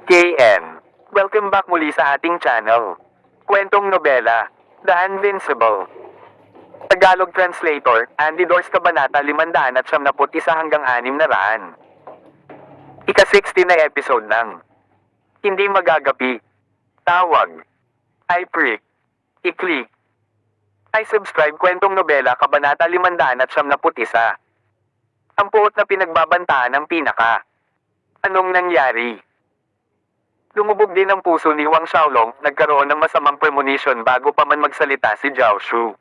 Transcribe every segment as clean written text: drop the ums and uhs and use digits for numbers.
KN. Welcome back muli sa ating channel. Kwentong nobela, The Invincible. Tagalog translator, Andy Dors Kabanata 591 hanggang 600. Ika-60 na episode ng Hindi Magagapi. Tawag. I-prick. I-click. I-subscribe kwentong nobela Kabanata 591. Ang puot na pinagbabantaan ng pinaka. Anong nangyari? Lumubog din ang puso ni Huang Xiaolong, nagkaroon ng masamang premonition bago pa man magsalita si Zhao Shu.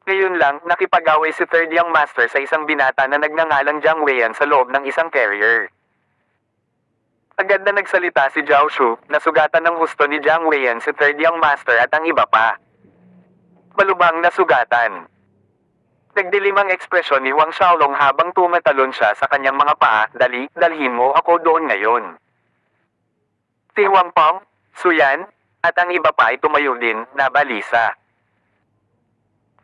Ngayon lang, nakipag-away si Third Young Master sa isang binata na nagngangalang Jiang Weiyan sa loob ng isang carrier. Agad na nagsalita si Zhao Shu, nasugatan ng husto ni Jiang Weiyan si Third Young Master at ang iba pa. Malubhang nasugatan. Nagdilim ang ekspresyon ni Huang Xiaolong habang tumatalon siya sa kanyang mga paa, dalhin mo ako doon ngayon. Si Huang Peng, Su Yan, at ang iba pa ay tumayo din, nabalisa.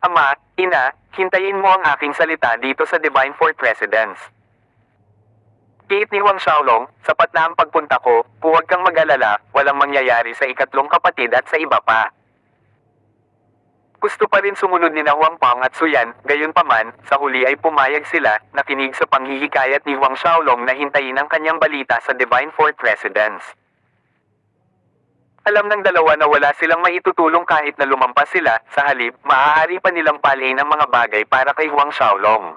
Ama, ina, hintayin mo ang aking salita dito sa Divine Fort Residence. Kiit ni Huang Xiaolong, sapat na ang pagpunta ko, huwag kang mag-alala, walang mangyayari sa ikatlong kapatid at sa iba pa. Gusto pa rin sumunod ni na Huang Peng at Su Yan, gayon paman, sa huli ay pumayag sila, nakinig sa panghihikayat ni Huang Xiaolong na hintayin ang kanyang balita sa Divine Fort Residence. Alam ng dalawa na wala silang maitutulong kahit na lumampas sila, sa halip, maaari pa nilang palain ang mga bagay para kay Huang Xiaolong.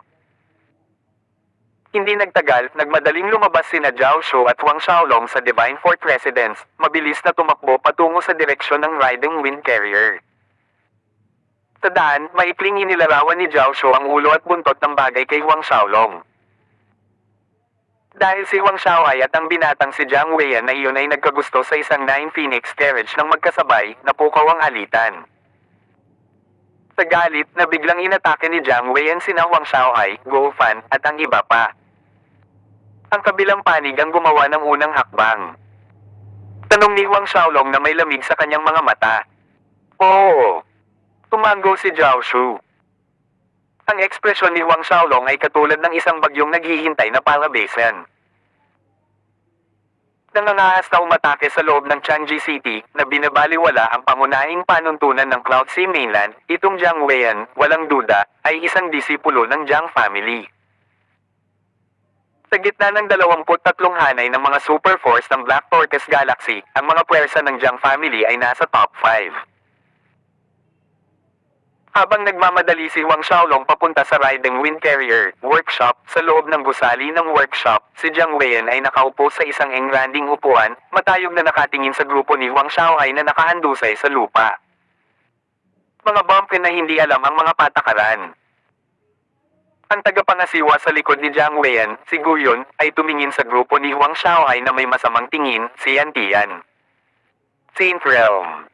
Hindi nagtagal, nagmadaling lumabas sina Zhao Shu at Huang Xiaolong sa Divine Fort Residence, mabilis na tumakbo patungo sa direksyon ng Riding Wind Carrier. Sa daan, maikling inilarawan ni Zhao Shu ang ulo at buntot ng bagay kay Huang Xiaolong. Dahil si Huang Xiaoai at ang binatang si Jiang Weiyan na iyon ay nagkagusto sa isang Nine Phoenix carriage ng magkasabay, napukaw ang alitan. Sa galit na biglang inatake ni Jiang Weiyan sina Huang Xiaoai, Guo Fan, at ang iba pa. Ang kabilang panig ang gumawa ng unang hakbang. Tanong ni Huang Xiaolong na may lamig sa kanyang mga mata. Oo. Tumango si Zhao Shu. Ang ekspresyon ni Huang Xiaolong ay katulad ng isang bagyong naghihintay na palabasan. Nangangahas na umatake sa loob ng Changji City, na binabaliwala ang pangunahing panuntunan ng Cloud Sea Mainland, itong Jiang Weiyan, walang duda, ay isang disipulo ng Jiang family. Sa gitna ng 23 hanay ng mga super force ng Black Tortoise Galaxy, ang mga puwersa ng Jiang family ay nasa top 5. Habang nagmamadali si Huang Xiaolong papunta sa Riding Wind Carrier workshop, sa loob ng gusali ng workshop, si Jiang Weiyan ay nakaupo sa isang engranding upuan, matayog na nakatingin sa grupo ni Huang Xiaoai na nakahandusay sa lupa. Mga bumpkin na hindi alam ang mga patakaran. Ang tagapangasiwa sa likod ni Jiang Weiyan, si Guyon, ay tumingin sa grupo ni Huang Xiaoai na may masamang tingin, si Yan Tian. Saint Realm.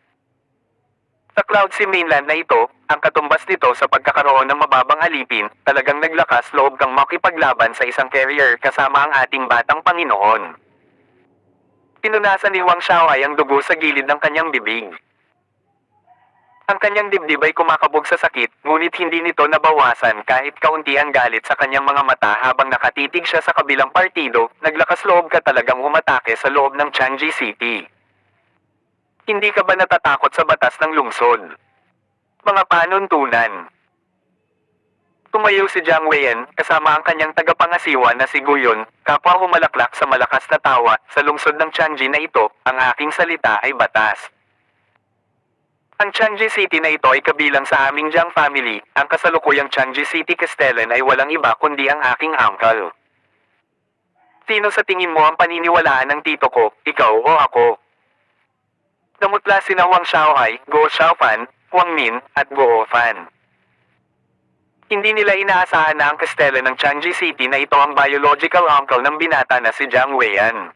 Sa Cloud Sea Mainland na ito, ang katumbas nito sa pagkakaroon ng mababang alipin, talagang naglakas loob kang makipaglaban sa isang carrier kasama ang ating batang Panginoon. Pinunasan ni Huang Xiaoai ang dugo sa gilid ng kanyang bibig. Ang kanyang dibdib ay kumakabog sa sakit, ngunit hindi nito nabawasan kahit kaunti ang galit sa kanyang mga mata habang nakatitig siya sa kabilang partido, naglakas loob ka talagang umatake sa loob ng Changji City. Hindi ka ba natatakot sa batas ng lungsod? Mga panuntunan. Tumayo si Jiang Weiyan, kasama ang kanyang tagapangasiwa na si Guyon, kapwa humalaklak sa malakas na tawa, sa lungsod ng Changji na ito, ang aking salita ay batas. Ang Changji City na ito ay kabilang sa aming Jiang family, ang kasalukuyang Changji City Castellan ay walang iba kundi ang aking uncle. Sino sa tingin mo ang paniniwalaan ng tito ko, ikaw o ako? Namutla sina Huang Xiaoai, Guo Xiaofan, Huang Min, at Guo Fan. Hindi nila inaasahan na ang kastela ng Changji City na ito ang biological uncle ng binata na si Jiang Weiyan.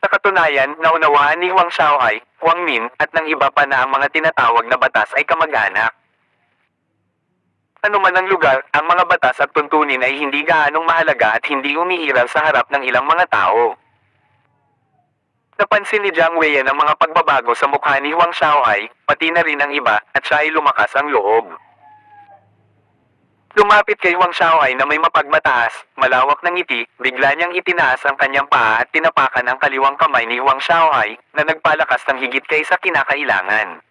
Sa katunayan, naunawaan ni Huang Xiaoai, Huang Min, at ng iba pa na ang mga tinatawag na batas ay kamag-anak. Ano man ang lugar, ang mga batas at tuntunin ay hindi gaanong mahalaga at hindi umiiral sa harap ng ilang mga tao. Napansin ni Jiang Weiyan ang mga pagbabago sa mukha ni Huang Xiaoai, pati na rin ang iba, at siya ay lumakas ang loob. Lumapit kay Wang Xiaohai na may mapagmataas, malawak na ngiti, bigla niyang itinaas ang kanyang paa at tinapakan ang kaliwang kamay ni Wang Xiaohai, na nagpalakas ng higit kaysa kinakailangan.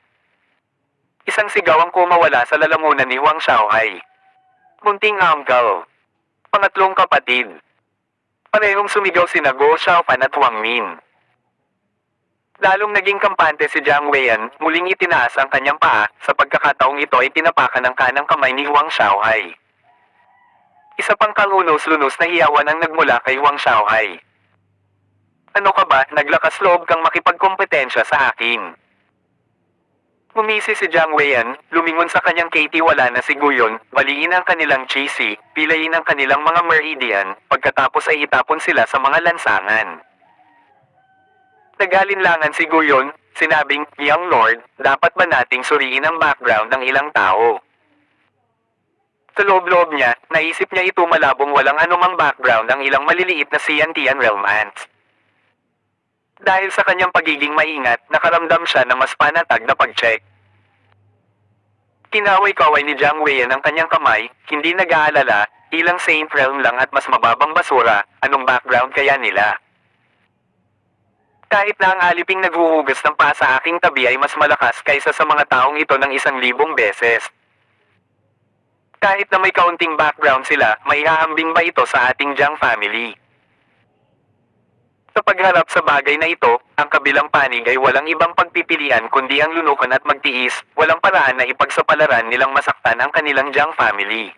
Isang sigaw ang kumawala sa lalamunan ni Wang Xiaohai. Munting uncle. Pangatlong kapatid. Parehong sumigaw sina Guo Xiaofan at Wang Min. Lalong naging kampante si Jiang Weian, muling itinaas ang kanyang paa, sa pagkakataong ito ay tinapakan ng kanang kamay ni Wang Xiaohai. Isa pang kalunos-lunos na hiyawan ang nagmula kay Wang Xiaohai. Ano ka ba, naglakas loob kang makipagkompetensya sa akin? Umisi si Jiang Weian, lumingon sa kanyang katiwala na si Guyon, baliin ang kanilang cheesy, pilayin ang kanilang mga meridian, pagkatapos ay itapon sila sa mga lansangan. Nagalinlangan si Guyon, sinabing, Young Lord, dapat ba nating suriin ang background ng ilang tao? Sa loob-loob niya, naisip niya ito malabong walang anumang background ang ilang maliliit na Siantian realm ants. Dahil sa kanyang pagiging maingat, nakaramdam siya na mas panatag na pag-check. Kinaway-kaway ni Jiang Weian ang kanyang kamay, hindi nag-aalala, ilang Saint Realm lang at mas mababang basura, anong background kaya nila? Kahit na ang aliping naghuhugas ng paa sa aking tabi ay mas malakas kaysa sa mga taong ito ng 1,000 beses. Kahit na may kaunting background sila, may hahambing ba ito sa ating Jiang family? Sa pagharap sa bagay na ito, ang kabilang panig ay walang ibang pagpipilian kundi ang lunukan at magtiis, walang paraan na ipagsapalaran nilang masaktan ang kanilang Jiang family.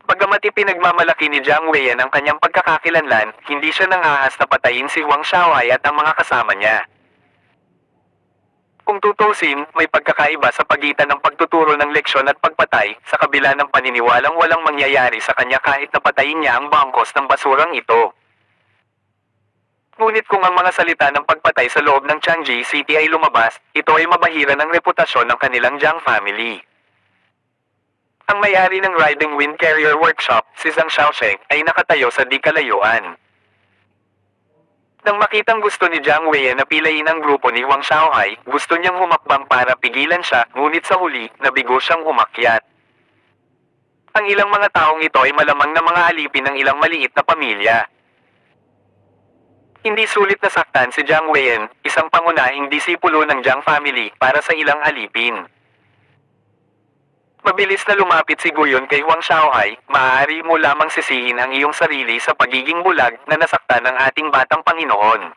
Bagamat ipinagmamalaki ni Jiang Weian ang kanyang pagkakakilanlan, hindi siya nangahas na patayin si Wang Xiaohai at ang mga kasama niya. Kung tutusin, may pagkakaiba sa pagitan ng pagtuturo ng leksyon at pagpatay, sa kabila ng paniniwalang walang mangyayari sa kanya kahit napatayin niya ang bangkos ng basurang ito. Ngunit kung ang mga salita ng pagpatay sa loob ng Changji City ay lumabas, ito ay mabahira ng reputasyon ng kanilang Jiang family. Ang may-ari ng Riding Wind Carrier Workshop, si Zhang Xiaosheng, ay nakatayo sa di kalayuan. Nang makitang gusto ni Jiang Weian na pilayin ang grupo ni Wang Xiaohai, gusto niyang humakbang para pigilan siya, ngunit sa huli, nabigo siyang umakyat. Ang ilang mga taong ito ay malamang na mga alipin ng ilang maliit na pamilya. Hindi sulit na saktan si Jiang Weian, isang pangunahing disipulo ng Jiang family, para sa ilang alipin. Mabilis na lumapit si Guyon kay Wang Xiaohai, maaari mo lamang sisihin ang iyong sarili sa pagiging bulag na nasaktan ng ating batang Panginoon.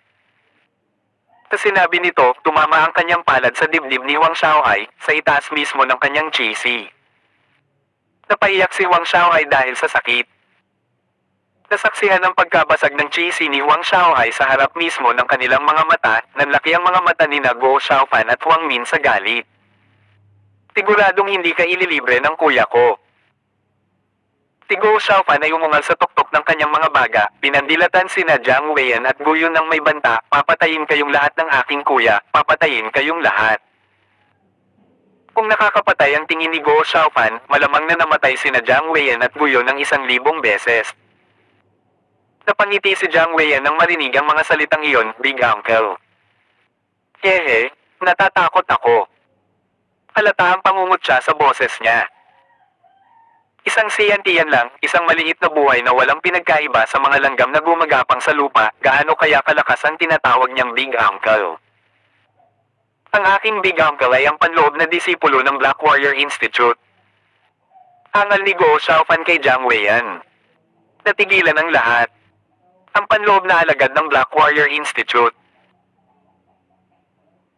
Sa sinabi nito, tumama ang kanyang palad sa dibdib ni Wang Xiaohai, sa itaas mismo ng kanyang cheesy. Napaiyak si Wang Xiaohai dahil sa sakit. Nasaksihan ang pagkabasag ng cheesy ni Wang Xiaohai sa harap mismo ng kanilang mga mata, nanlaki ang mga mata ni Guo Xiaofan at Wang Min sa galit. Siguradong hindi ka ililibre ng kuya ko. Si Guo Xiaofan ay umungal sa tuktok ng kanyang mga baga, pinandilatan sina Jiang Weian at Guyon ng may banta, papatayin kayong lahat ng aking kuya, papatayin kayong lahat. Kung nakakapatay ang tingin ni Guo Xiaofan, malamang na namatay sina Jiang Weian at Guyon ng 1,000 beses. Napangiti si Jiang Weian nang marinig ang mga salitang iyon, Big Uncle. Hehe, natatakot ako. Halata ang pangungutya sa boses niya. Isang Siantian lang, isang maliit na buhay na walang pinagkaiba sa mga langgam na gumagapang sa lupa, gaano kaya kalakas ang tinatawag niyang Big Uncle. Ang aking Big Uncle ay ang panloob na disipulo ng Black Warrior Institute. Hangal ni Guo Xiaofan kay Jiang Weian. Natigilan ang lahat. Ang panloob na alagad ng Black Warrior Institute.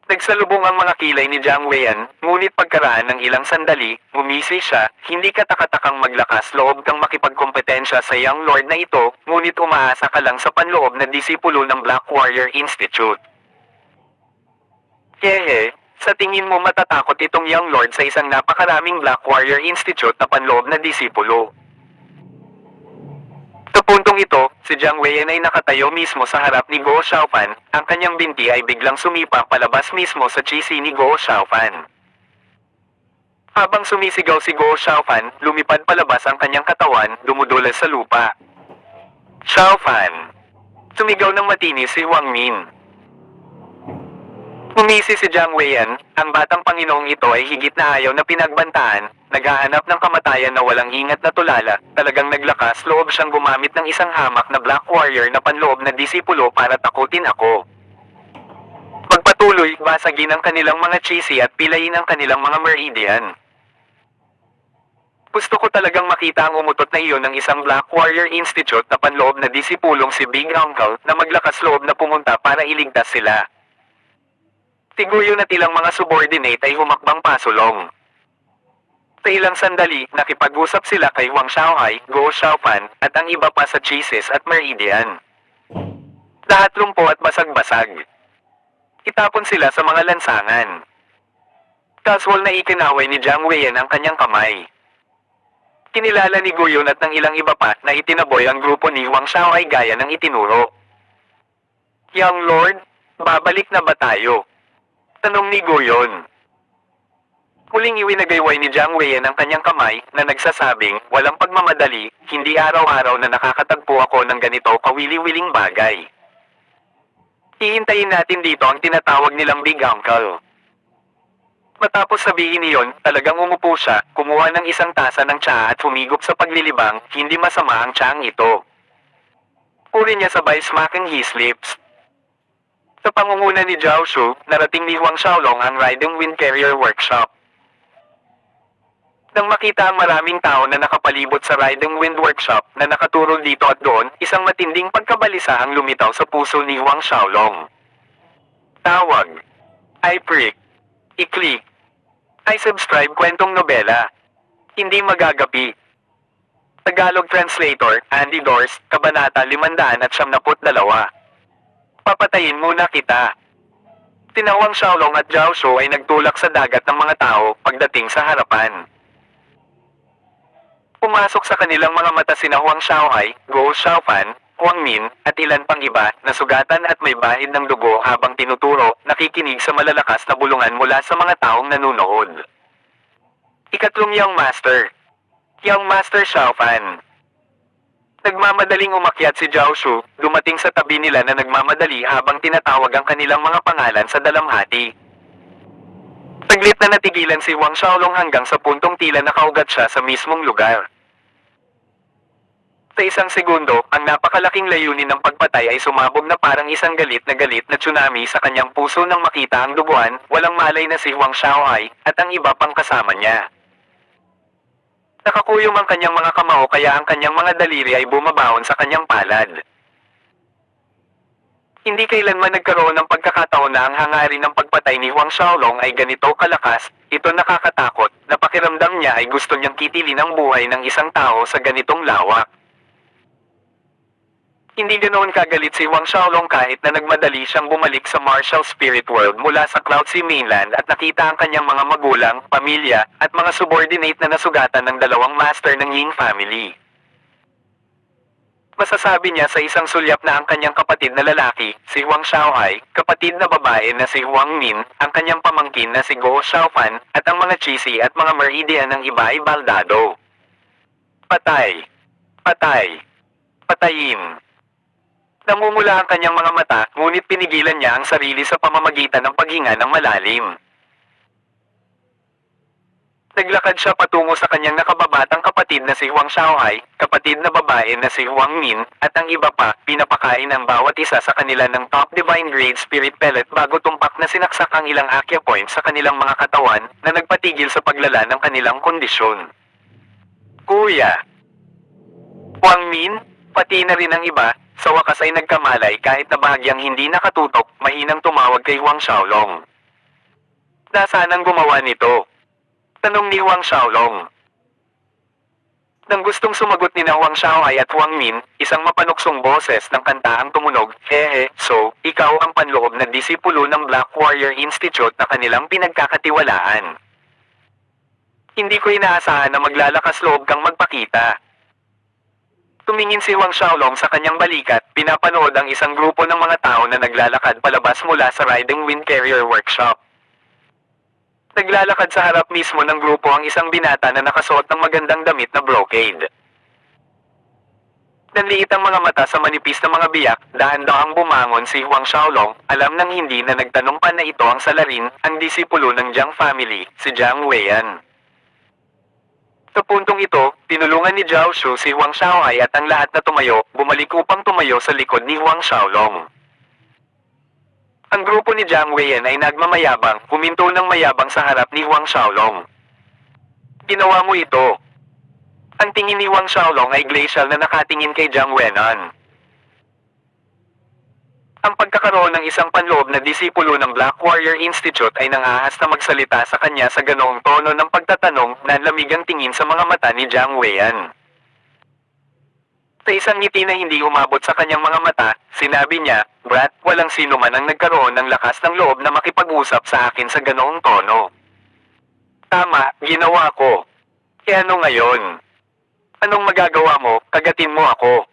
Nagsalubong ang mga kilay ni Jiang Weian, ngunit pagkaraan ng ilang sandali, umisi siya, hindi katakatakang maglakas loob kang makipagkompetensya sa Young Lord na ito, ngunit umaasa ka lang sa panloob na disipulo ng Black Warrior Institute. Hehe, sa tingin mo matatakot itong Young Lord sa isang napakaraming Black Warrior Institute na panloob na disipulo. Sa puntong ito, si Jiang Weian ay nakatayo mismo sa harap ni Guo Xiaofan, ang kanyang binti ay biglang sumipa palabas mismo sa cheesy ni Guo Xiaofan. Habang sumisigaw si Guo Xiaofan, lumipad palabas ang kanyang katawan, dumudulas sa lupa. Xiaofan! Sumigaw ng matinis si Wang Min. Umisi si Jiang Weiyan, ang batang Panginoong ito ay higit na ayaw na pinagbantaan, naghahanap ng kamatayan na walang ingat na tulala, talagang naglakas loob siyang gumamit ng isang hamak na Black Warrior na panloob na disipulo para takutin ako. Magpatuloy, basagin ang kanilang mga cheesy at pilayin ang kanilang mga meridian. Gusto ko talagang makita ang umutot na iyon ng isang Black Warrior Institute na panloob na disipulong si Big Uncle na maglakas loob na pumunta para iligtas sila. Tiguyo na ilang mga subordinate ay humakbang pasulong. Sa ilang sandali, nakipag-usap sila kay Huang Xiaohai, Guo Xiaofan, at ang iba pa sa cheeses at meridian. Lahat lumpo at basag-basag. Itapon sila sa mga lansangan. Casual na ikinaway ni Jiang Weiyan ang kanyang kamay. Kinilala ni Guyon at ng ilang iba pa na itinaboy ang grupo ni Huang Xiaohai gaya ng itinuro. Young Lord, babalik na ba tayo? Tanong ni Guyon. Muling iwinagayway ni Jiang Weiyan ang kanyang kamay na nagsasabing, walang pagmamadali, hindi araw-araw na nakakatagpo ako ng ganito kawili-wiling bagay. Hihintayin natin dito ang tinatawag nilang Big Uncle. Matapos sabihin niyon, talagang umupo siya, kumuha ng isang tasa ng tsaa at humigop sa paglilibang, hindi masama ang tsaang ito. Puri niya sabay smacking his lips. Sa pangunguna ni Zhao Shu, narating ni Huang Xiaolong ang Riding Wind Carrier Workshop. Nang makita ang maraming tao na nakapalibot sa Riding Wind Workshop na nakaturol dito at doon, isang matinding pagkabalisa ang lumitaw sa puso ni Huang Xiaolong. Tawag. I prick. I-click. I subscribe kwentong nobela. Hindi magagapi. Tagalog Translator, Andy Dors, Kabanata 572. Papatayin muna kita. Tinawang Xiaolong at Zhao Shu ay nagtulak sa dagat ng mga tao pagdating sa harapan. Pumasok sa kanilang mga mata sina Huang Xiaohai, Guo Xiaofan, Huang Min, at ilan pang iba na sugatan at may bahid ng dugo habang tinuturo, nakikinig sa malalakas na bulungan mula sa mga taong nanunood. Ikatlong Young Master. Young Master Xiaofan. Nagmamadaling umakyat si Zhao Shu, dumating sa tabi nila na nagmamadali habang tinatawag ang kanilang mga pangalan sa dalamhati. Saglit na natigilan si Huang Xiaolong hanggang sa puntong tila nakaugat siya sa mismong lugar. Sa isang segundo, ang napakalaking layunin ng pagpatay ay sumabog na parang isang galit na tsunami sa kanyang puso nang makita ang duguan, walang malay na si Huang Xiaohai, at ang iba pang kasama niya. Nakakuyom ang kanyang mga kamao kaya ang kanyang mga daliri ay bumabaon sa kanyang palad. Hindi kailanman nagkaroon ng pagkakataon na ang hangarin ng pagpatay ni Huang Xiaolong ay ganito kalakas, ito nakakatakot, na pakiramdam niya ay gusto niyang kitilin ang buhay ng isang tao sa ganitong lawak. Hindi ganoon kagalit si Huang Xiaolong kahit na nagmadali siyang bumalik sa martial spirit world mula sa Cloud Sea mainland at nakita ang kanyang mga magulang, pamilya, at mga subordinate na nasugatan ng dalawang master ng Ying family. Masasabi niya sa isang sulyap na ang kanyang kapatid na lalaki, si Huang Xiaohai, kapatid na babae na si Huang Min, ang kanyang pamangkin na si Guo Xiaofan, at ang mga cheesy at mga meridian ng iba ay baldado. Patay. Patay. Patayin. Namumula ang kanyang mga mata, ngunit pinigilan niya ang sarili sa pamamagitan ng paghinga ng malalim. Naglakad siya patungo sa kanyang nakababatang kapatid na si Huang Xiaohai, kapatid na babae na si Huang Min, at ang iba pa, pinapakain ang bawat isa sa kanila ng top divine grade spirit pellet bago tumpak na sinaksak ang ilang akya points sa kanilang mga katawan, na nagpatigil sa paglala ng kanilang kondisyon. Kuya! Huang Min, pati na rin ang iba, sa wakas ay nagkamalay kahit na bahagyang hindi nakatutok, mahinang tumawag kay Huang Xiaolong. Nasaan ang gumawa nito? Tanong ni Huang Xiaolong. Nang gustong sumagot ni Huang Xiaohai at Huang Min, isang mapanuksong boses ng kanta ang tumunog, hehe, so, ikaw ang panloob na disipulo ng Black Warrior Institute na kanilang pinagkakatiwalaan. Hindi ko inaasahan na maglalakas loob kang magpakita. Tumingin si Huang Xiaolong sa kanyang balikat, pinapanood ang isang grupo ng mga tao na naglalakad palabas mula sa Riding Wind Carrier Workshop. Naglalakad sa harap mismo ng grupo ang isang binata na nakasuot ng magandang damit na brocade. Nanliit ang mga mata sa manipis na mga biyak, dahan-dahang bumangon si Huang Xiaolong, alam nang hindi na nagtanong pa na ito ang salarin, ang disipulo ng Jiang family, si Jiang Weian. Sa puntong ito, tinulungan ni Zhao Shu si Huang Xiaohai at ang lahat na tumayo, bumalik upang tumayo sa likod ni Huang Xiaolong. Ang grupo ni Jiang Weian ay nagmamayabang, huminto ng mayabang sa harap ni Huang Xiaolong. Ginawa mo ito. Ang tingin ni Huang Xiaolong ay glacial na nakatingin kay Jiang Wenan. Ang pagkakaroon ng isang panloob na disipulo ng Black Warrior Institute ay nangahas na magsalita sa kanya sa ganoong tono ng pagtatanong, nanlamig ang tingin sa mga mata ni Jiang Weian. Sa isang ngiti na hindi umabot sa kanyang mga mata, sinabi niya, "Brat, walang sino man ang nagkaroon ng lakas ng loob na makipag-usap sa akin sa ganoong tono. Tama, ginawa ko. Kaya ano ngayon? Anong magagawa mo, kagatin mo ako?"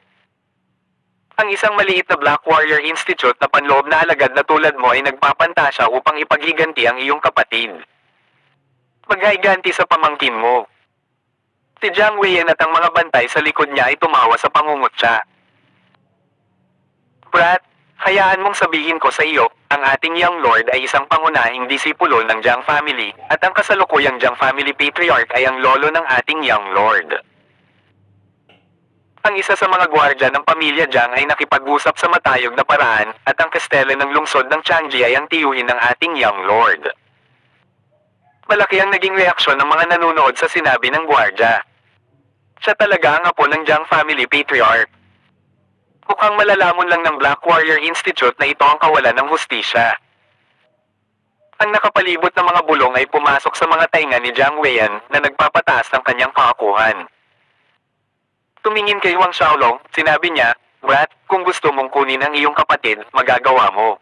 Ang isang maliit na Black Warrior Institute na panloob na alagad na tulad mo ay nagpapantasya upang ipaghiganti ang iyong kapatid. Maghiganti sa pamangkin mo. Si Jiang Weian at ang mga bantay sa likod niya ay tumawa sa pangungutya. "Brat, hayaan mong sabihin ko sa iyo, ang ating Young Lord ay isang pangunahing disipulo ng Jiang family, at ang kasalukuyang Jiang family patriarch ay ang lolo ng ating Young Lord. Ang isa sa mga gwardya ng pamilya Jiang ay nakipag-usap sa matayog na paraan, at ang kastelo ng lungsod ng Changji ay ang tiyuhin ng ating Young Lord." Malaki ang naging reaksyon ng mga nanonood sa sinabi ng gwardya. Siya talaga ang apo ng Jiang family patriarch. Mukhang malalamon lang ng Black Warrior Institute na ito ang kawalan ng hustisya. Ang nakapalibot na mga bulong ay pumasok sa mga tainga ni Jiang Weian na nagpapataas ng kanyang kaakuhan. Tumingin kay Huang Xiaolong, sinabi niya, "Brat, kung gusto mong kunin ang iyong kapatid, magagawa mo."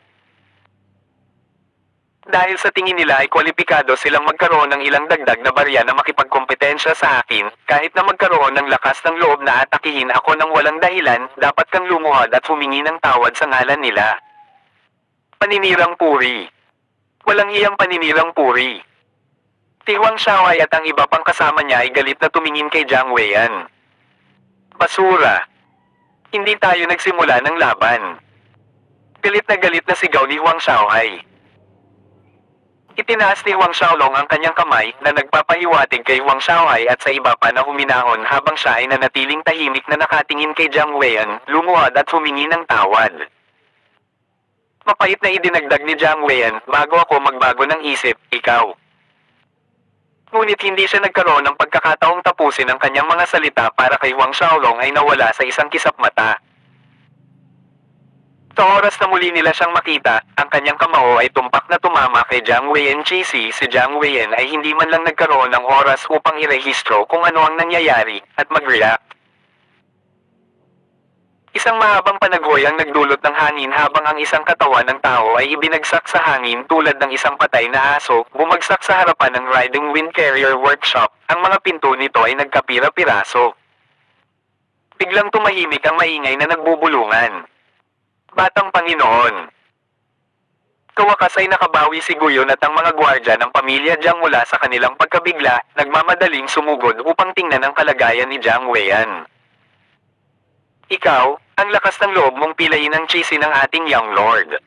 Dahil sa tingin nila ay kwalipikado silang magkaroon ng ilang dagdag na barya na makipagkompetensya sa akin, kahit na magkaroon ng lakas ng loob na atakihin ako ng walang dahilan, dapat kang lumuhod at humingi ng tawad sa ngalan nila. Paninirang puri. Walang hiyang paninirang puri. Si Huang Xiaohai at ang iba pang kasama niya ay galit na tumingin kay Jiang Weian. "Basura. Hindi tayo nagsimula ng laban." Galit na sigaw ni Huang Xiaohai. Itinaas ni Huang Xiaolong ang kanyang kamay na nagpapahiwatig kay Huang Xiaohai at sa iba pa na huminahon habang siya ay nanatiling tahimik na nakatingin kay Jiang Weian, lumuhod at humingi ng tawad. Mapait na idinagdag ni Jiang Weian, "Bago ako magbago ng isip, ikaw." Ngunit hindi siya nagkaroon ng pagkakataong tapusin ang kanyang mga salita para kay Huang Xiaolong ay nawala sa isang kisap mata. Sa oras na muli nila siyang makita, ang kanyang kamao ay tumpak na tumama kay Jiang Weian Chisi. Si Jiang Weian ay hindi man lang nagkaroon ng oras upang irehistro kung ano ang nangyayari, at mag-react. Isang mahabang panaghoy ang nagdulot ng hangin habang ang isang katawan ng tao ay ibinagsak sa hangin tulad ng isang patay na aso, bumagsak sa harapan ng Riding Wind Carrier Workshop. Ang mga pinto nito ay nagkapira-piraso. Biglang tumahimik ang maingay na nagbubulungan. Batang Panginoon. Kawakas ay nakabawi si Guyon at ang mga gwardya ng pamilya Jiang mula sa kanilang pagkabigla, nagmamadaling sumugod upang tingnan ang kalagayan ni Jiang Weian. "Ikaw, ang lakas ng loob mong pilayin ang chisi ng ating Young Lord."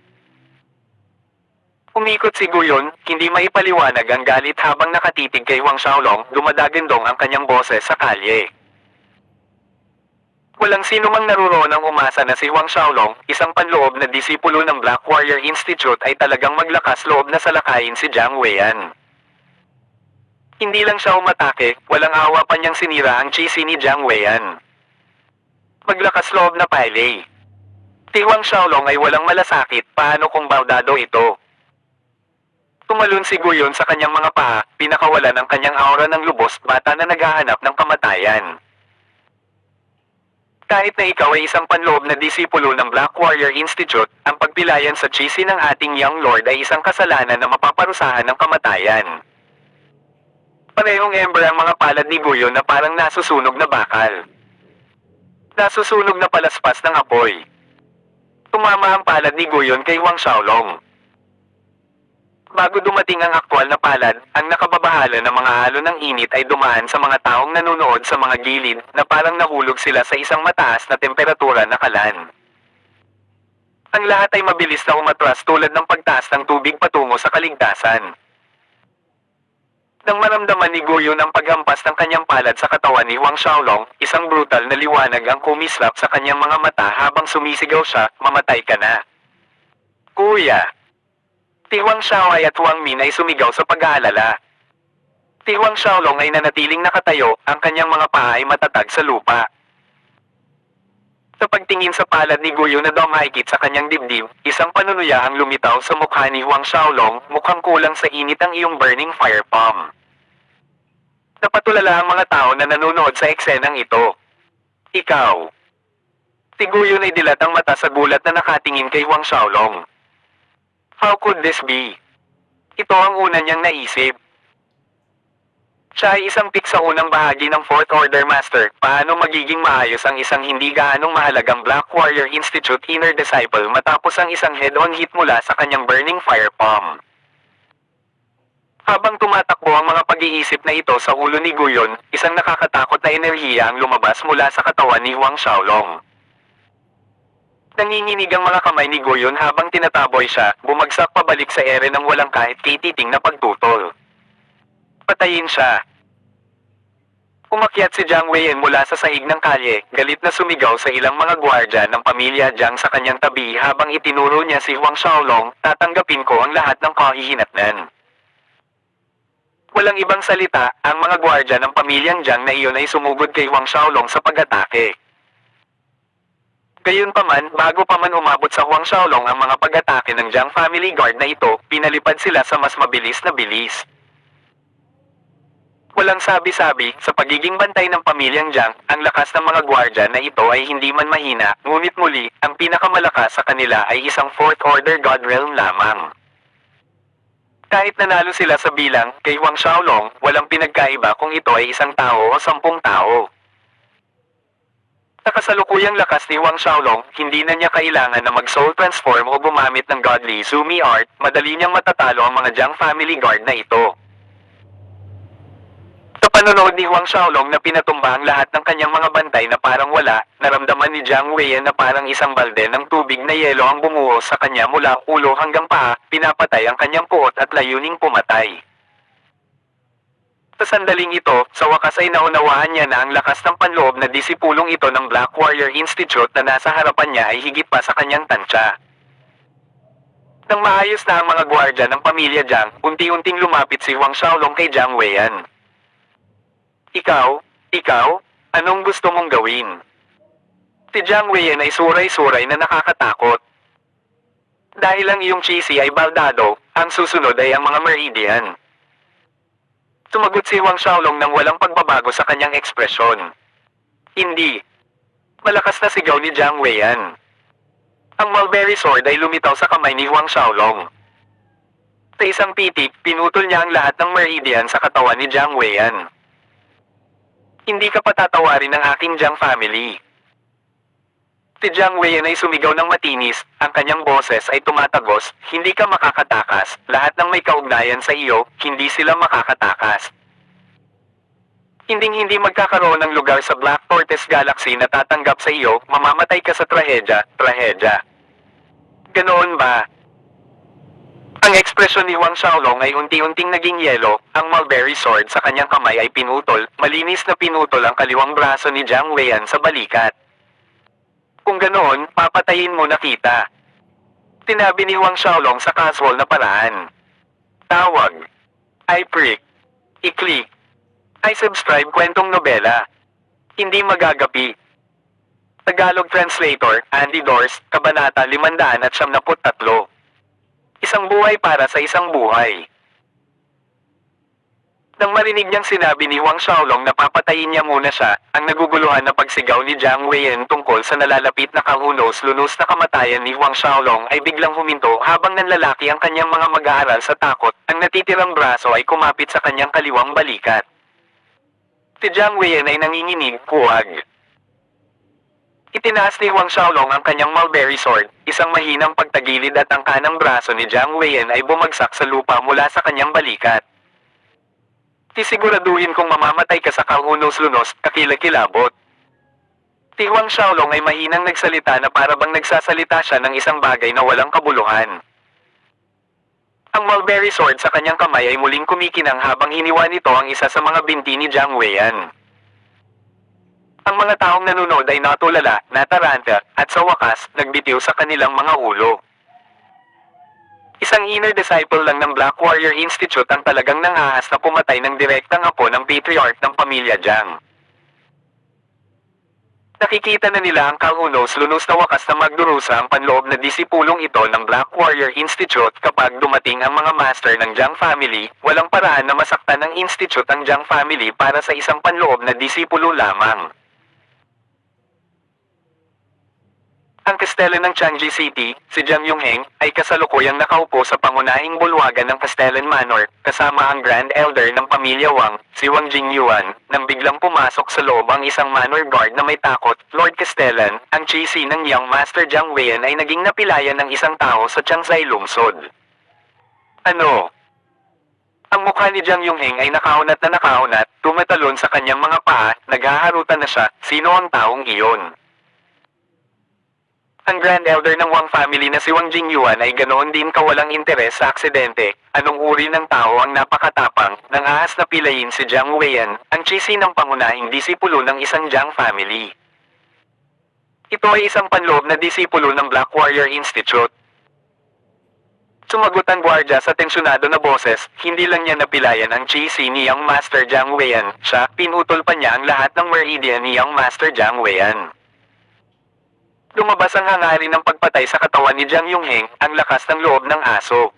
Umikot si Guyon, hindi maipaliwanag ang galit habang nakatitig kay Huang Xiaolong, dumadagandong ang kanyang boses sa kalye. Walang sino mang naroon ang umasa na si Huang Xiaolong, isang panloob na disipulo ng Black Warrior Institute ay talagang maglakas loob na salakayin si Jiang Weian. Hindi lang siya umatake, walang awa pa niyang sinira ang chisi ni Jiang Weian. Maglakas loob na pile. Si Huang Xiaolong ay walang malasakit, paano kung baldado ito? Tumalon si Guyon sa kanyang mga paa, pinakawalan ang kanyang aura ng lubos, bata na naghahanap ng kamatayan. Kahit na ikaw ay isang panloob na disipulo ng Black Warrior Institute, ang pagpilayan sa chisi ng ating Young Lord ay isang kasalanan na mapaparusahan ng kamatayan. Parehong ember ang mga palad ni Guyon na parang nasusunog na bakal. Nasusunog na palaspas ng apoy. Tumama ang palad ni Guyon kay Huang Xiaolong. Bago dumating ang aktwal na palad, ang nakababahala ng mga alon ng init ay dumaan sa mga taong nanonood sa mga gilid na parang nahulog sila sa isang mataas na temperatura na kalan. Ang lahat ay mabilis na umatras tulad ng pagtaas ng tubig patungo sa kaligtasan. Nang maramdaman ni Guyon ang paghampas ng kanyang palad sa katawan ni Huang Xiaolong, isang brutal na liwanag ang kumislap sa kanyang mga mata habang sumisigaw siya, "Mamatay ka na!" Kuya! Si Huang Xiaoai at Huang Min ay sumigaw sa pag-aalala. Si Huang Xiaolong ay nanatiling nakatayo, ang kanyang mga paa ay matatag sa lupa. Sa pagtingin sa palad ni Guyon na dumahigit sa kanyang dibdib, isang panunuya ang lumitaw sa mukha ni Huang Xiaolong, mukhang kulang sa init ang iyong burning fire palm. Napatulala ang mga tao na nanonood sa eksenang ito. Ikaw. Si Guyon ay dilat ang mata sa gulat na nakatingin kay Huang Xiaolong. How could this be? Ito ang una niyang naisip. Siya ay isang pick sa unang bahagi ng Fourth Order Master. Paano magiging maayos ang isang hindi gaanong mahalagang Black Warrior Institute inner disciple matapos ang isang head-on hit mula sa kanyang burning fire palm? Habang tumatakbo ang mga pag-iisip na ito sa ulo ni Guyon, isang nakakatakot na enerhiya ang lumabas mula sa katawan ni Huang Xiaolong. Nanginginig ang mga kamay ni Guyon habang tinataboy siya, bumagsak pabalik sa ere ng walang kahit kititing na pagtutol. Patayin siya. Umakyat si Jiang Weiyan mula sa sahig ng kalye, galit na sumigaw sa ilang mga gwardya ng pamilya Jiang sa kanyang tabi habang itinuro niya si Huang Xiaolong, "Tatanggapin ko ang lahat ng kahihinatnan." Walang ibang salita, ang mga gwardya ng pamilyang Jiang na iyon ay sumugod kay Huang Xiaolong sa pag-atake. Gayunpaman, bago pa man umabot sa Huang Xiaolong ang mga pag-atake ng Jiang family guard na ito, pinalipad sila sa mas mabilis na bilis. Walang sabi-sabi, sa pagiging bantay ng pamilyang Jiang, ang lakas ng mga gwardya na ito ay hindi man mahina, ngunit muli, ang pinakamalakas sa kanila ay isang Fourth Order God Realm lamang. Kahit nanalo sila sa bilang, kay Huang Xiaolong, walang pinagkaiba kung ito ay isang tao o 10 tao. Sa kasalukuyang lakas ni Huang Xiaolong, hindi na niya kailangan na mag-soul transform o gumamit ng godly Zumi art, madali niyang matatalo ang mga Jiang family guard na ito. Sa panonood ni Huang Xiaolong na pinatumba ang lahat ng kanyang mga bantay na parang wala, naramdaman ni Jiang Weiyan na parang isang balde ng tubig na yelo ang bumuhos sa kanya mula ulo hanggang paa, pinapatay ang kanyang puot at layuning pumatay. Sa sandaling ito, sa wakas ay naunawaan niya na ang lakas ng panloob na disipulong ito ng Black Warrior Institute na nasa harapan niya ay higit pa sa kanyang tansya. Nang maayos na ang mga gwardya ng pamilya Jiang, unti-unting lumapit si Huang Xiaolong kay Jiang Weiyan. Ikaw, anong gusto mong gawin? Si Jiang Weiyan ay suray-suray na nakakatakot. Dahil ang iyong cheesy ay baldado, ang susunod ay ang mga meridian. Sumagot si Huang Xiaolong nang walang pagbabago sa kanyang ekspresyon. Hindi. Malakas na sigaw ni Jiang Weiyan. Ang mulberry sword ay lumitaw sa kamay ni Huang Xiaolong. Sa isang pitik, pinutol niya ang lahat ng meridian sa katawan ni Jiang Weiyan. Hindi ka patatawarin ng aking Jiang family. Si Jiang Weiyan ay sumigaw ng matinis, ang kanyang boses ay tumatagos, "Hindi ka makakatakas, lahat ng may kaugnayan sa iyo, hindi sila makakatakas. Hinding-hindi magkakaroon ng lugar sa Black Tortoise Galaxy na tatanggap sa iyo, mamamatay ka sa trahedya. Ganoon ba?" Ang ekspresyon ni Huang Xiaolong ay unti-unting naging yelo, ang mulberry sword sa kanyang kamay ay pinutol, malinis na pinutol ang kaliwang braso ni Jiang Weiyan sa balikat. "Kung ganoon, papatayin mo na kita," sinabi ni Huang Xiaolong sa casual na paraan. Tawag. I-prick. I-click. I-subscribe kwentong nobela. Hindi magagapi. Tagalog Translator, Andy Dors, Kabanata 573. Isang buhay para sa isang buhay. Nang marinig niyang sinabi ni Huang Xiaolong na papatayin niya muna siya, ang naguguluhan na pagsigaw ni Jiang Weiyan tungkol sa nalalapit na kahunos-lunos na kamatayan ni Huang Xiaolong ay biglang huminto habang nanlalaki ang kanyang mga mag-aaral sa takot, ang natitirang braso ay kumapit sa kanyang kaliwang balikat. Si Jiang Weiyan ay nanginginig, "Huwag. Itinaas ni Huang Xiaolong ang kanyang mulberry sword, isang mahinang pagtagilid at ang kanang braso ni Jiang Weiyan ay bumagsak sa lupa mula sa kanyang balikat. Tisiguraduhin kung mamamatay ka sa kaunos-lunos, kakilakilabot. Si Huang Xiaolong ay mahinang nagsalita na para bang nagsasalita siya ng isang bagay na walang kabuluhan. Ang mulberry sword sa kanyang kamay ay muling kumikinang habang hiniwa nito ang isa sa mga binti ni Jiang Weiyan. Ang mga taong nanonood ay natulala, nataranta, at sa wakas, nagbitiw sa kanilang mga ulo. Isang inner disciple lang ng Black Warrior Institute ang talagang nangahas na pumatay ng direktang apo ng patriarch ng pamilya Jiang. Nakikita na nila ang kaunos-lunos na wakas na magdurusa ang panloob na disipulong ito ng Black Warrior Institute kapag dumating ang mga master ng Jiang family, walang paraan na masaktan ng institute ang Jiang family para sa isang panloob na disipulo lamang. Ang kastelan ng Changji City, si Jiang Yongheng, ay kasalukuyang nakaupo sa pangunahing bulwagan ng Castellan Manor, kasama ang Grand Elder ng pamilya Wang, si Wang Jingyuan, nang biglang pumasok sa loob ang isang manor guard na may takot. Lord Castellan, ang GC ng Young Master Jiang Weiyan ay naging napilayan ng isang tao sa Changsay lungsod. Ano? Ang mukha ni Jiang Yongheng ay nakaunat na nakaunat, tumatalon sa kanyang mga paa, naghaharutan na siya, sino ang taong iyon? Ang Grand Elder ng Wang family na si Wang Jingyuan ay ganoon din kawalang interes sa aksidente. Anong uri ng tao ang napakatapang, nang ahas na pilayin si Jiang Weiyan, ang GC ng pangunahing disipulo ng isang Jiang family. Ito ay isang panloob na disipulo ng Black Warrior Institute. Sumagot ang gwardya sa tensyonado na boses, hindi lang niya napilayan ang GC ni Young Master Jiang Weiyan, pinutol pa niya ang lahat ng meridian ni Young Master Jiang Weiyan. Lumabas ang hangarin ng pagpatay sa katawan ni Jiang Yongheng, ang lakas ng loob ng aso.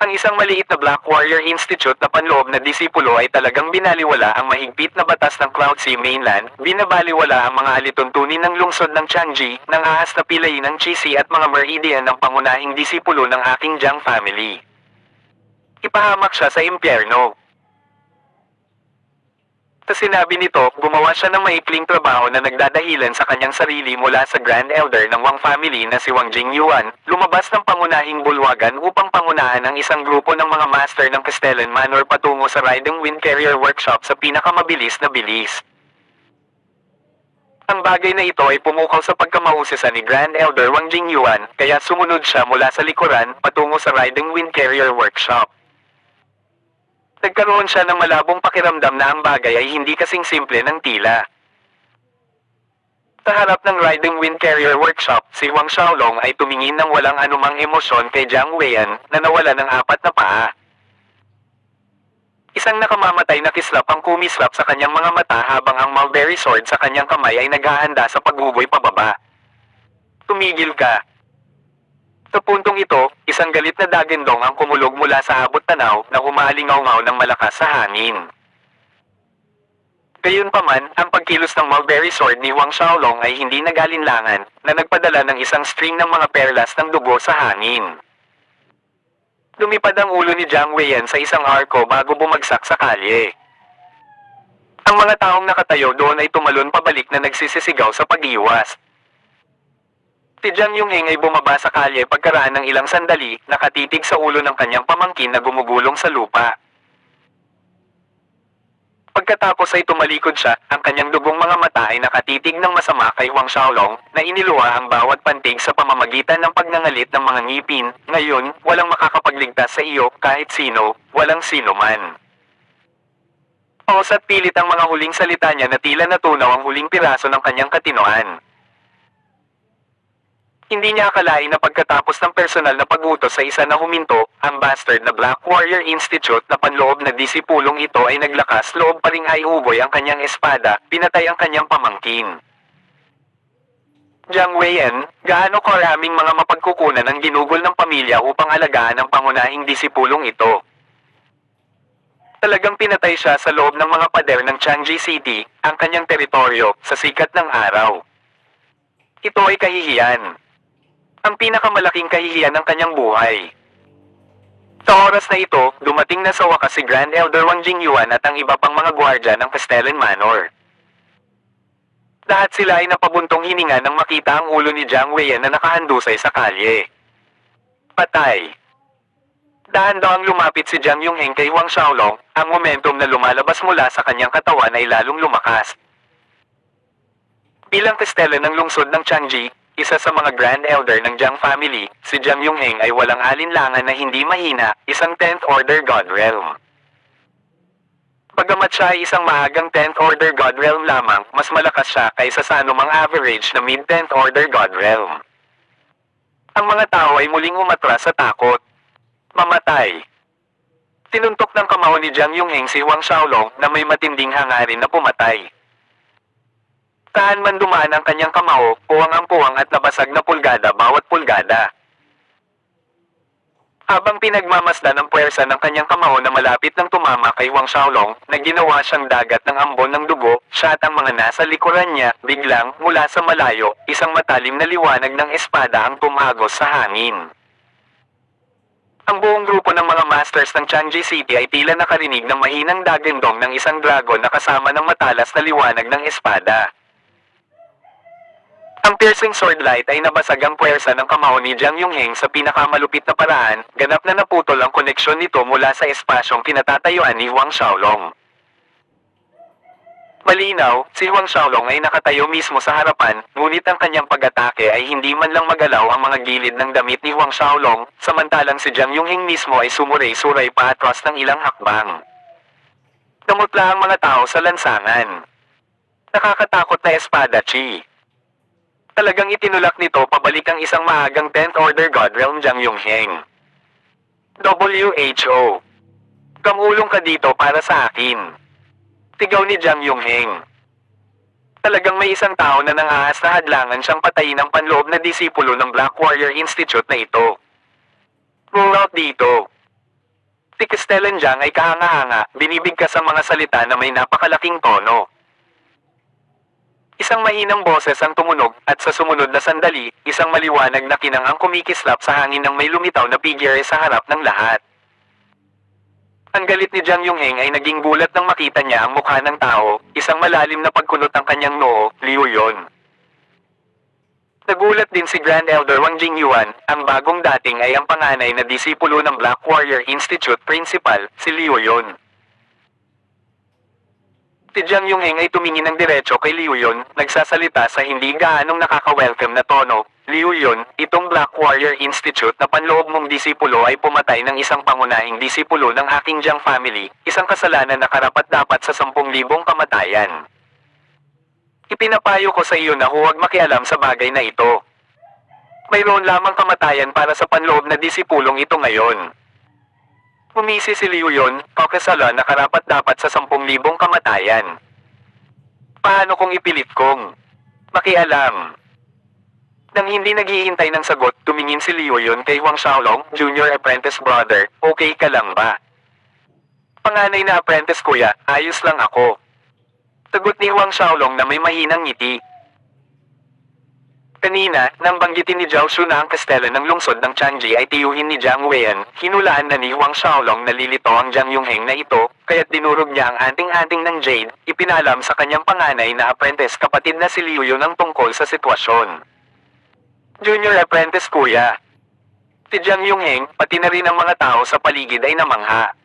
Ang isang maliit na Black Warrior Institute na panloob na disipulo ay talagang binaliwala ang mahigpit na batas ng Cloud Sea Mainland, binabaliwala ang mga alituntunin ng lungsod ng Changji, nang ahas na pilayin ng GC at mga meridian ng pangunahing disipulo ng aking Jiang family. Ipahamak siya sa impyerno. Sa sinabi nito, gumawa siya ng maikling trabaho na nagdadahilan sa kanyang sarili mula sa Grand Elder ng Wang family na si Wang Jingyuan, lumabas ng pangunahing bulwagan upang pangunahan ang isang grupo ng mga master ng Castellan Manor patungo sa Riding Wind Carrier Workshop sa pinakamabilis na bilis. Ang bagay na ito ay pumukaw sa pagkamahusisa ni Grand Elder Wang Jingyuan, kaya sumunod siya mula sa likuran patungo sa Riding Wind Carrier Workshop. Nagkaroon siya ng malabong pakiramdam na ang bagay ay hindi kasing simple ng tila. Sa harap ng Riding Wind Carrier Workshop, si Huang Xiaolong ay tumingin ng walang anumang emosyon kay Jiang Weiyan, na nawala ng 4 na paa. Isang nakamamatay na kislap ang kumislap sa kanyang mga mata habang ang mulberry sword sa kanyang kamay ay naghahanda sa paghugoy pababa. Tumigil ka. Sa puntong ito, isang galit na dagandong ang kumulog mula sa abot tanaw na umaalingaw-ngaw ng malakas sa hangin. Gayunpaman, ang pagkilos ng mulberry sword ni Huang Xiaolong ay hindi nagalinlangan, na nagpadala ng isang string ng mga perlas ng dugo sa hangin. Lumipad ang ulo ni Jiang Weiyan sa isang arko bago bumagsak sa kalye. Ang mga taong nakatayo doon ay tumalon pabalik na nagsisisigaw sa pag-iwas. Si Jiang Yongheng ay bumaba sa kalye pagkaraan ng ilang sandali, nakatitig sa ulo ng kanyang pamangkin na gumugulong sa lupa. Pagkatapos ay tumalikod siya, ang kanyang dugong mga mata ay nakatitig ng masama kay Huang Xiaolong, na iniluwa ang bawat pantig sa pamamagitan ng pagnangalit ng mga ngipin. Ngayon, walang makakapagligtas sa iyo, kahit sino, walang sino man. Paus at pilit ang mga huling salita niya na tila natunaw ang huling piraso ng kanyang katinoan. Hindi niya akalain na pagkatapos ng personal na pag-utos sa isa na huminto, ang bastard na Black Warrior Institute na panloob na disipulong ito ay naglakas loob pa ring haiuboy ang kanyang espada, pinatay ang kanyang pamangkin. Jiang Weiyan, gaano karaming mga mapagkukunan ang ginugol ng pamilya upang alagaan ang pangunahing disipulong ito? Talagang pinatay siya sa loob ng mga pader ng Changji City, ang kanyang teritoryo, sa sikat ng araw. Ito ay kahihiyan. Ang pinakamalaking kahihiyan ng kanyang buhay. Sa oras na ito, dumating na sa wakas si Grand Elder Wang Jingyuan at ang iba pang mga gwardya ng Castellan Manor. Lahat sila ay napabuntong hininga nang makita ang ulo ni Jiang Weiyan na nakahandusay sa kalye. Patay. Dahan-dahang lumapit si Jiang Yongheng kay Huang Xiaolong, ang momentum na lumalabas mula sa kanyang katawan ay lalong lumakas. Bilang kastela ng lungsod ng Changji, isa sa mga Grand Elder ng Jiang family, si Jiang Yongheng ay walang alinlangan na hindi mahina, isang 10th Order God Realm. Bagamat siya ay isang maagang 10th Order God Realm lamang, mas malakas siya kaysa sa anumang average na mid-10th Order God Realm. Ang mga tao ay muling umatras sa takot. Mamatay. Tinuntok ng kamao ni Jiang Yongheng si Huang Xiaolong na may matinding hangarin na pumatay. Saan man dumaan ang kanyang kamao, puwang-ang-puwang at nabasag na pulgada bawat pulgada. Habang pinagmamasdan ng puwersa ng kanyang kamao na malapit ng tumama kay Huang Xiaolong, na ginawa siyang dagat ng ambon ng dugo, siya at ang mga nasa likuran niya, biglang, mula sa malayo, isang matalim na liwanag ng espada ang tumagos sa hangin. Ang buong grupo ng mga masters ng Changji City ay tila nakarinig ng mahinang dagandong ng isang dragon na kasama ng matalas na liwanag ng espada. Ang piercing sword light ay nabasag ang puwersa ng kamao ni Jiang Yongheng sa pinakamalupit na paraan, ganap na naputol ang koneksyon nito mula sa espasyong kinatatayuan ni Huang Xiaolong. Malinaw, si Huang Xiaolong ay nakatayo mismo sa harapan, ngunit ang kanyang pag-atake ay hindi man lang magalaw ang mga gilid ng damit ni Huang Xiaolong, samantalang si Jiang Yongheng mismo ay sumuray-suray pa atras ng ilang hakbang. Namutla ang mga tao sa lansangan. Nakakatakot na espada chi. Talagang itinulak nito pabalik ang isang maagang 10th Order God Realm Jiang Yongheng. WHO. Kamulong ka dito para sa akin. Tigaw ni Jiang Yongheng. Talagang may isang tao na nangaas na hadlangan siyang patayin ang panloob na disipulo ng Black Warrior Institute na ito. Roll out dito. Si Castellan Jiang ay kahanga-hanga, binibigkas ang mga salita na may napakalaking tono. Isang mahinang boses ang tumunog, at sa sumunod na sandali, isang maliwanag na kinang ang kumikislap sa hangin ng may lumitaw na figure sa harap ng lahat. Ang galit ni Jiang Yongheng ay naging gulat nang makita niya ang mukha ng tao, isang malalim na pagkunot ang kanyang noo, Liu Yun. Nagulat din si Grand Elder Wang Jingyuan, ang bagong dating ay ang panganay na disipulo ng Black Warrior Institute Principal, si Liu Yun. Si Jiang Yongheng ay tumingin ng diretso kay Liu Yun, nagsasalita sa hindi gaanong nakaka-welcome na tono. Liu Yun, itong Black Warrior Institute na panloob mong disipulo ay pumatay ng isang pangunahing disipulo ng aking Jiang family, isang kasalanan na karapat-dapat sa 10,000 kamatayan. Ipinapayo ko sa iyo na huwag makialam sa bagay na ito. Mayroon lamang kamatayan para sa panloob na disipulong ito ngayon. Umisi si Liu Yun, kakasala na karapat-dapat sa 10,000 kamatayan. Paano kung ipilit kong makialam? Nang hindi naghihintay ng sagot, tumingin si Liu Yun kay Huang Xiaolong, Junior Apprentice Brother, okay ka lang ba? Panganay na apprentice kuya, ayos lang ako. Sagot ni Huang Xiaolong na may mahinang ngiti. Kanina, nang banggitin ni Zhao Xu na ang kastela ng lungsod ng Changji ay tiyuhin ni Jiang Weiyan, hinulaan na ni Huang Xiaolong na lilito ang Jiang Yongheng na ito, kaya't dinurog niya ang anting-anting ng Jade, ipinalam sa kanyang panganay na apprentice kapatid na si Liu Yun ang tungkol sa sitwasyon. Junior apprentice kuya. Si Jiang Yongheng, pati na rin ang mga tao sa paligid ay namangha.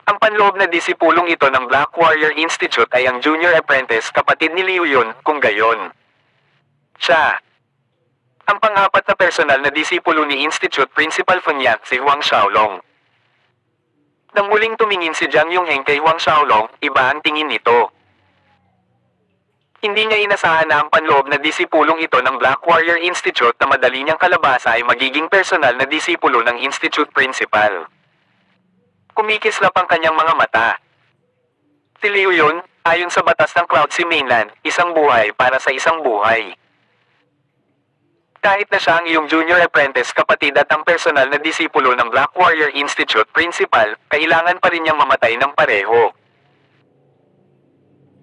Ang panloob na disipulong ito ng Black Warrior Institute ay ang junior apprentice kapatid ni Liu Yun, kung gayon. Siya. Ang pang-apat na personal na disipulo ni Institute Principal Funyat si Huang Xiaolong. Nang muling tumingin si Jiang Yongheng kay Huang Xiaolong, iba ang tingin nito. Hindi niya inasahan na ang panloob na disipulong ito ng Black Warrior Institute na madali niyang kalabasa ay magiging personal na disipulo ng Institute Principal. Kumikislap ang kanyang mga mata. Si Liu Yun, ayon sa batas ng Cloud Sea Mainland, isang buhay para sa isang buhay. Kahit na siya ang iyong junior apprentice kapatid at ang personal na disipulo ng Black Warrior Institute Principal, kailangan pa rin niyang mamatay ng pareho.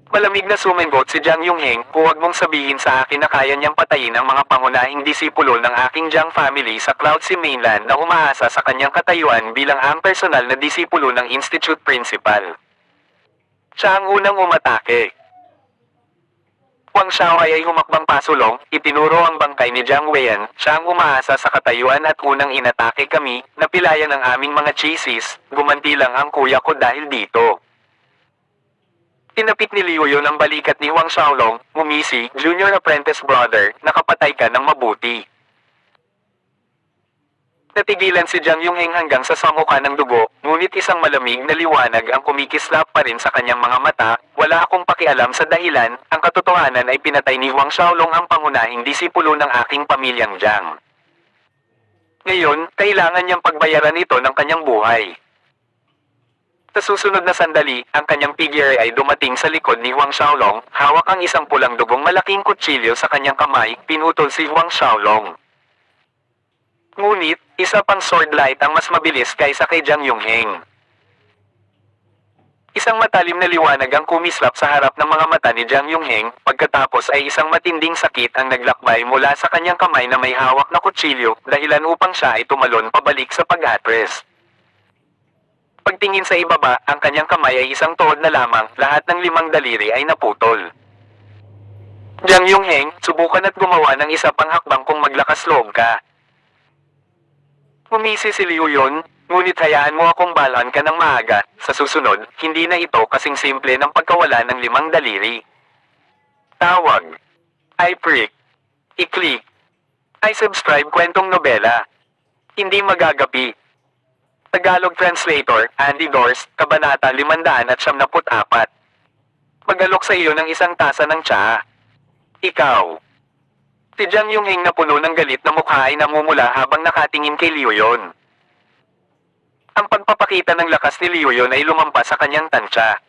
Malamig na sumingot si Jiang Yongheng, huwag mong sabihin sa akin na kaya niyang patayin ang mga pangunahing disipulo ng aking Jiang family sa Cloud Sea Mainland na umaasa sa kanyang katayuan bilang ang personal na disipulo ng Institute Principal. Siya ang unang umatake. Huang Xiao ay humakbang pasulong, itinuro ang bangkay ni Jiang Weian, siya ang umaasa sa katayuan at unang inatake kami, napilayan ang aming mga chisis, gumanti lang ang kuya ko dahil dito. Tinapik ni Liu Yun ang balikat ni Huang Xiaolong, ngumisi, junior apprentice brother, nakapatay ka ng mabuti. Natigilan si Jiang Yongheng hanggang sa samuka ng dugo, ngunit isang malamig na liwanag ang kumikislap pa rin sa kanyang mga mata, wala akong pakialam sa dahilan, ang katotohanan ay pinatay ni Huang Xiaolong ang pangunahing disipulo ng aking pamilyang Jiang. Ngayon, kailangan niyang pagbayaran ito ng kanyang buhay. Sa susunod na sandali, ang kanyang figure ay dumating sa likod ni Huang Xiaolong, hawak ang isang pulang dugong malaking kutsilyo sa kanyang kamay, pinutol si Huang Xiaolong. Ngunit, isa pang sword light ang mas mabilis kaysa kay Jiang Yongheng. Isang matalim na liwanag ang kumislap sa harap ng mga mata ni Jiang Yongheng, pagkatapos ay isang matinding sakit ang naglakbay mula sa kanyang kamay na may hawak na kutsilyo, dahilan upang siya ay tumalon pabalik sa pag-atres. Pagtingin sa ibaba, ang kanyang kamay ay isang tuhod na lamang, lahat ng 5 daliri ay naputol. Jiang Yongheng, subukan at gumawa ng isa pang hakbang kung maglakas loob ka. Umisi si Liu Yun, ngunit hayaan mo akong balhan ka ng maaga, sa susunod, hindi na ito kasing simple ng pagkawala ng 5 daliri. Tawag. I-prick. I-click. I-subscribe kwentong nobela. Hindi magagapi. Tagalog Translator, Andy Dors, Kabanata 574. Magalok sa iyo ng isang tasa ng tsaa. Ikaw. Si Jiang Yongheng na puno ng galit na mukha ay namumula habang nakatingin kay Liu Yun. Ang pagpapakita ng lakas ni Liu Yun ay lumampas sa kanyang tansya.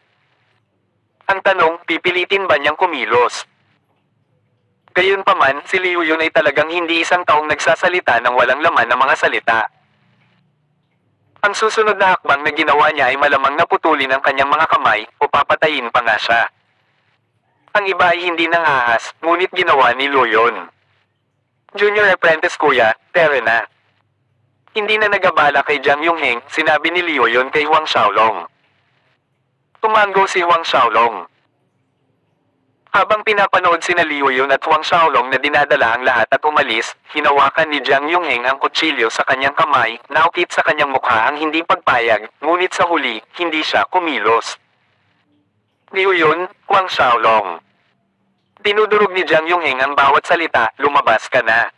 Ang tanong, pipilitin ba niyang kumilos? Gayunpaman, si Liu Yun ay talagang hindi isang taong nagsasalita ng walang laman na mga salita. Ang susunod na hakbang na ginawa niya ay malamang naputulin ang kanyang mga kamay, o papatayin pa nga siya. Ang iba ay hindi nangahas, ngunit ginawa ni Liu Yun. Junior apprentice kuya, tere na. Hindi na nagabala kay Jiang Yongheng, sinabi ni Liu Yun kay Huang Xiaolong. Tumango si Huang Xiaolong. Habang pinapanood sina Liu Yun at Huang Xiaolong na dinadala ang lahat at umalis, hinawakan ni Jiang Yongheng ang kutsilyo sa kanyang kamay, naukit sa kanyang mukha ang hindi pagpayag, ngunit sa huli, hindi siya kumilos. Liu Yun, Huang Xiaolong. Dinudurog ni Jiang Yongheng ang bawat salita, lumabas ka na.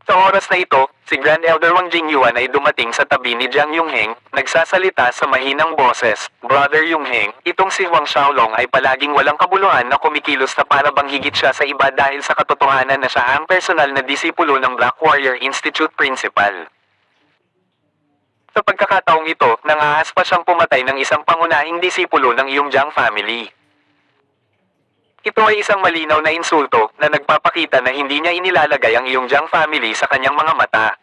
Sa oras na ito, si Grand Elder Wang Jingyuan ay dumating sa tabi ni Jiang Yongheng, nagsasalita sa mahinang boses, Brother Yongheng, itong si Huang Xiaolong ay palaging walang kabuluhan na kumikilos na para bang higit siya sa iba dahil sa katotohanan na siya ang personal na disipulo ng Black Warrior Institute Principal. Sa pagkakataong ito, nangahas pa siyang pumatay ng isang pangunahing disipulo ng iyong Jiang family. Ito ay isang malinaw na insulto na nagpapakita na hindi niya inilalagay ang iyong Jiang family sa kanyang mga mata.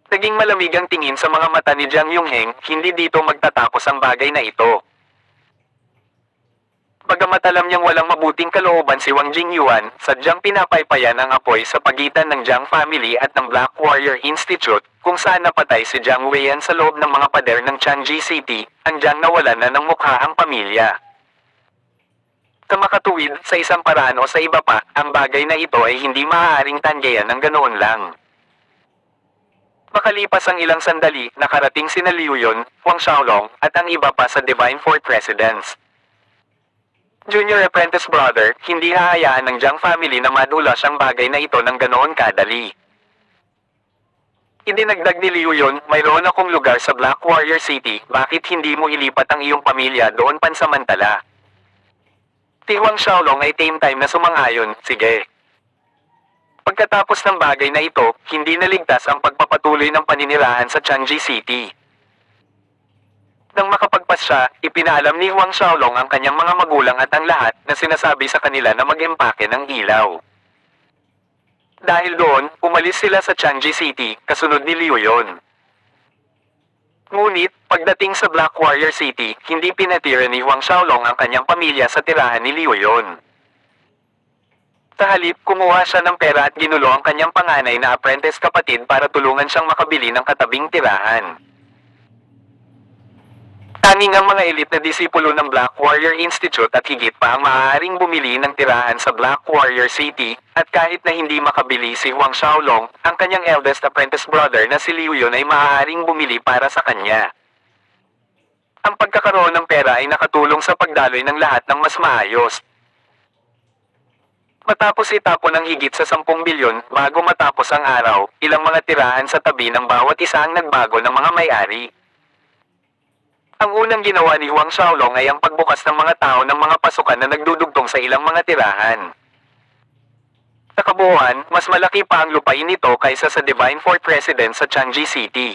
Naging malamig ang tingin sa mga mata ni Jiang Yongheng, hindi dito magtatapos ang bagay na ito. Bagamat alam niyang walang mabuting kalooban si Wang Jingyuan, sadyang pinapaypayan ang apoy sa pagitan ng Jiang family at ng Black Warrior Institute, kung saan napatay si Jiang Weian sa loob ng mga pader ng Changji City, ang Jiang nawalan na ng mukha ang pamilya. Sa makatuwid, sa isang paraan o sa iba pa, ang bagay na ito ay hindi maaaring tanggayan ng ganoon lang. Makalipas ang ilang sandali, nakarating sina Liu Yun, Huang Xiaolong, at ang iba pa sa Divine Fort Residence. Junior apprentice brother, hindi hahayaan ng Jiang family na madulas ang bagay na ito ng ganoon kadali. Idinagdag ni Liu Yun, mayroon akong lugar sa Black Warrior City, bakit hindi mo ilipat ang iyong pamilya doon pansamantala? Si Huang Xiaolong ay same time na sumang-ayon, sige. Pagkatapos ng bagay na ito, hindi naligtas ang pagpapatuloy ng paninirahan sa Changji City. Nang makapagpas siya, ipinaalam ni Huang Xiaolong ang kanyang mga magulang at ang lahat na sinasabi sa kanila na mag-empake ng ilaw. Dahil doon, umalis sila sa Changji City, kasunod ni Liu Yun. Ngunit, pagdating sa Black Warrior City, hindi pinatira ni Huang Xiaolong ang kanyang pamilya sa tirahan ni Liu Yun. Sa halip, kumuha siya ng pera at ginulo ang kanyang panganay na apprentice kapatid para tulungan siyang makabili ng katabing tirahan. Tanging ang mga elite na disipulo ng Black Warrior Institute at higit pa ang maaaring bumili ng tirahan sa Black Warrior City, at kahit na hindi makabili si Huang Xiaolong, ang kanyang eldest apprentice brother na si Liu Yun ay maaaring bumili para sa kanya. Ang pagkakaroon ng pera ay nakatulong sa pagdaloy ng lahat ng mas maayos. Matapos itapon ng higit sa 10 bilyon bago matapos ang araw, ilang mga tirahan sa tabi ng bawat isa ang nagbago ng mga may-ari. Ang unang ginawa ni Huang Xiaolong ay ang pagbukas ng mga tao ng mga pasukan na nagdudugtong sa ilang mga tirahan. Sa kabuuan, mas malaki pa ang lupain nito kaysa sa Divine Fort Residence sa Changji City.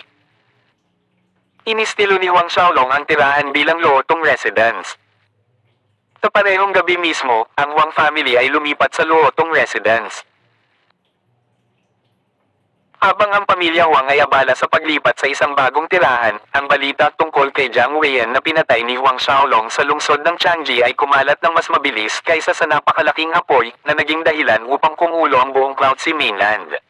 Inistilo ni Huang Xiaolong ang tirahan bilang Luotong Residence. Sa parehong gabi mismo, ang Huang family ay lumipat sa Luotong Residence. Habang ang pamilya Huang ay abala sa paglipat sa isang bagong tirahan, ang balita tungkol kay Jiang Weiyan na pinatay ni Huang Xiaolong sa lungsod ng Changji ay kumalat ng mas mabilis kaysa sa napakalaking apoy na naging dahilan upang kumulo ang buong Cloud Sea mainland.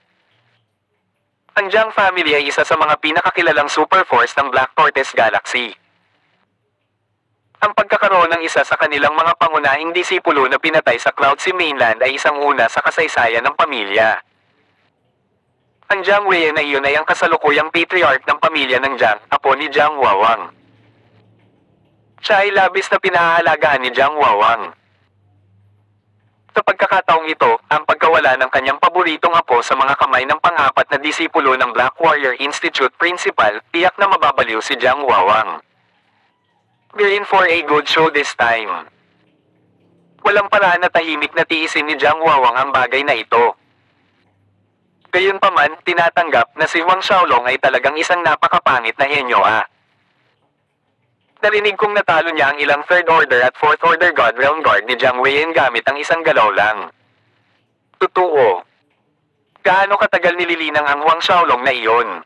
Ang Jiang family ay isa sa mga pinakakilalang super force ng Black Tortoise Galaxy. Ang pagkakaroon ng isa sa kanilang mga pangunahing disipulo na pinatay sa Cloud Sea mainland ay isang una sa kasaysayan ng pamilya. Ang Jiang Weiyan na iyon ay ang kasalukuyang patriarch ng pamilya ng Jiang, apo ni Jiang Wawang. Siya ay labis na pinahahalagahan ni Jiang Wawang. Sa pagkakataong ito, ang pagkawala ng kanyang paboritong apo sa mga kamay ng pang-apat na disipulo ng Black Warrior Institute Principal, tiyak na mababaliw si Jiang Wawang. We're in for a good show this time. Walang paraan na tahimik na tiisin ni Jiang Wawang ang bagay na ito. Gayunpaman, tinatanggap na si Huang Xiaolong ay talagang isang napakapangit na henyo. Narinig kong natalo niya ang ilang 3rd Order at 4th Order God Realm Guard ni Jiang Weiyan gamit ang isang galaw lang. Totoo. Gaano katagal nililinang ang Huang Xiaolong na iyon?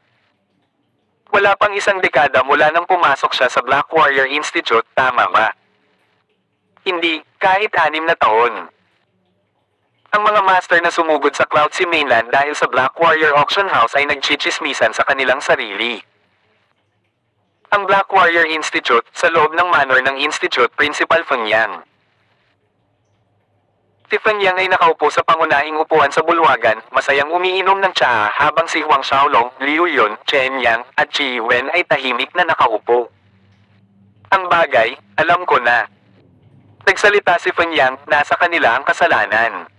Wala pang isang dekada mula nang pumasok siya sa Black Warrior Institute, tama ba? Hindi, kahit 6 na taon. Ang mga master na sumugod sa Cloud Sea mainland dahil sa Black Warrior Auction House ay nagchichismisan sa kanilang sarili. Ang Black Warrior Institute, sa loob ng manor ng Institute Principal Feng Yang. Si Feng Yang ay nakaupo sa pangunahing upuan sa bulwagan, masayang umiinom ng tsaa habang si Huang Xiaolong, Liu Yun, Chen Yang, at Qi Wen ay tahimik na nakaupo. Ang bagay, alam ko na. Nagsalita si Feng Yang, nasa kanila ang kasalanan.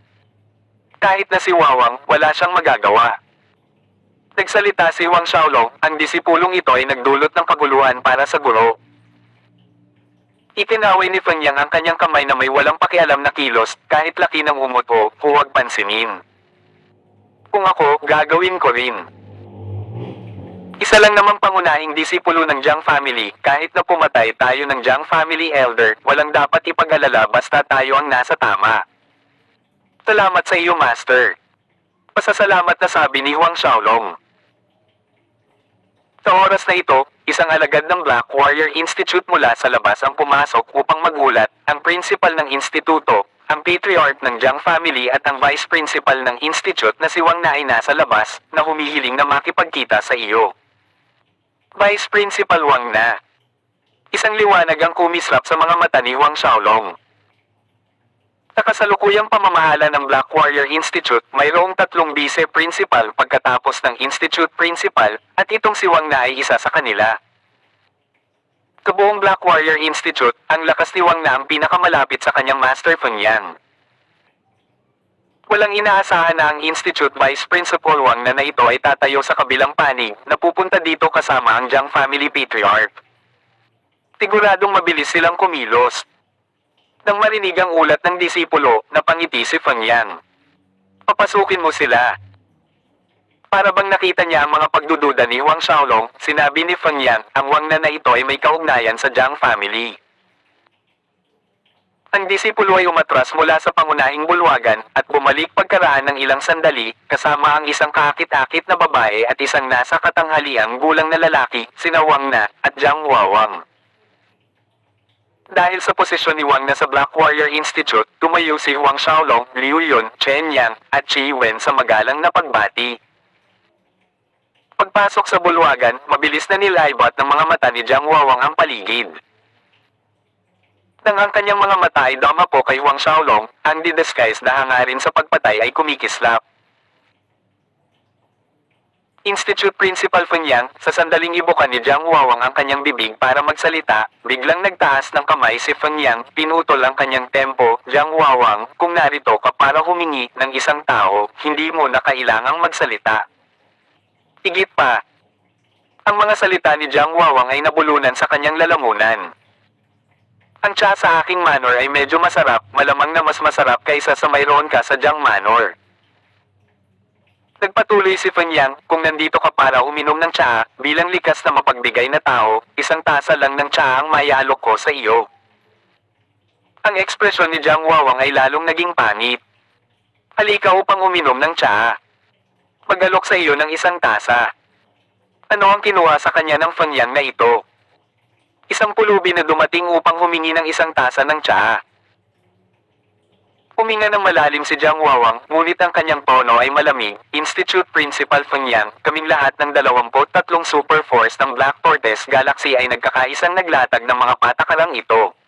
Kahit na si Wawang, wala siyang magagawa. Nagsalita si Huang Xiaolong, ang disipulong ito ay nagdulot ng kaguluhan para sa guro. Itinaway ni Feng Yang ang kanyang kamay na may walang pakialam na kilos, kahit laki ng umot o, huwag pansinin. Kung ako, gagawin ko rin. Isa lang namang pangunahing disipulo ng Jiang family, kahit na pumatay tayo ng Jiang family elder, walang dapat ipag-alala basta tayo ang nasa tama. Salamat sa iyo, Master. Pasasalamat na sabi ni Huang Xiaolong. Sa oras na ito, isang alagad ng Black Warrior Institute mula sa labas ang pumasok upang magulat, ang principal ng instituto, ang patriarch ng Jiang family at ang vice principal ng institute na si Wang na ay nasa labas, na humihiling na makipagkita sa iyo. Vice Principal Wang na. Isang liwanag ang kumislap sa mga mata ni Huang Xiaolong. Sa kasalukuyang pamamahala ng Black Warrior Institute, mayroong 3 vice-principal pagkatapos ng Institute Principal, at itong si Wang na ay isa sa kanila. Sa buong Black Warrior Institute, ang lakas ni Wang na ang pinakamalapit sa kanyang Master Feng Yang. Walang inaasahan na ang Institute Vice Principal Wang na ito ay tatayo sa kabilang panig, na pupunta dito kasama ang Jiang Family Patriarch. Siguradong mabilis silang kumilos. Nang marinig ang ulat ng disipulo, napangiti si Feng Yang. Papasukin mo sila. Para bang nakita niya ang mga pagdududa ni Huang Xiaolong, sinabi ni Feng Yang, ang Wang na ito ay may kaugnayan sa Jiang family. Ang disipulo ay umatras mula sa pangunahing bulwagan, at bumalik pagkaraan ng ilang sandali, kasama ang isang kaakit-akit na babae at isang nasa katanghaliang gulang na lalaki, sina Wang na, at Jiang Wawang. Dahil sa posisyon ni Wang na sa Black Warrior Institute, tumayo si Huang Xiaolong, Liu Yun, Chen Yang, at Qi Wen sa magalang na pagbati. Pagpasok sa bulwagan, mabilis na nilaybot ng mga mata ni Jiang Wawang ang paligid. Nang ang kanyang mga mata ay dumako kay Huang Xiaolong, ang di-disguise na hangarin sa pagpatay ay kumikislap. Institute Principal Feng Yang, sa sandaling ibukan ni Jiang Wawang ang kanyang bibig para magsalita, biglang nagtaas ng kamay si Feng Yang, pinutol ang kanyang tempo. Jiang Wawang, kung narito ka para humingi ng isang tao, hindi mo na kailangang magsalita. Higit pa, ang mga salita ni Jiang Wawang ay nabulunan sa kanyang lalamunan. Ang tsa sa aking manor ay medyo masarap, malamang na mas masarap kaysa sa mayroon ka sa Jiang Manor. Nagpatuloy si Feng Yang, kung nandito ka para uminom ng tsaa, bilang likas na mapagbigay na tao, isang tasa lang ng tsaa ang maialok ko sa iyo. Ang ekspresyon ni Jiang Wawang ay lalong naging pangit. Halika upang uminom ng tsaa. Mag-alok sa iyo ng isang tasa. Ano ang kinuha sa kanya ng Feng Yang na ito? Isang pulubi na dumating upang humingi ng isang tasa ng tsaa. Huminga ng malalim si Jiang Wawang, ngunit ang kanyang tono ay malamig. Institute Principal Feng Yang, kaming lahat ng 23 Super Force ng Black Tortoise Galaxy ay nagkakaisang naglatag ng mga patakalang ito.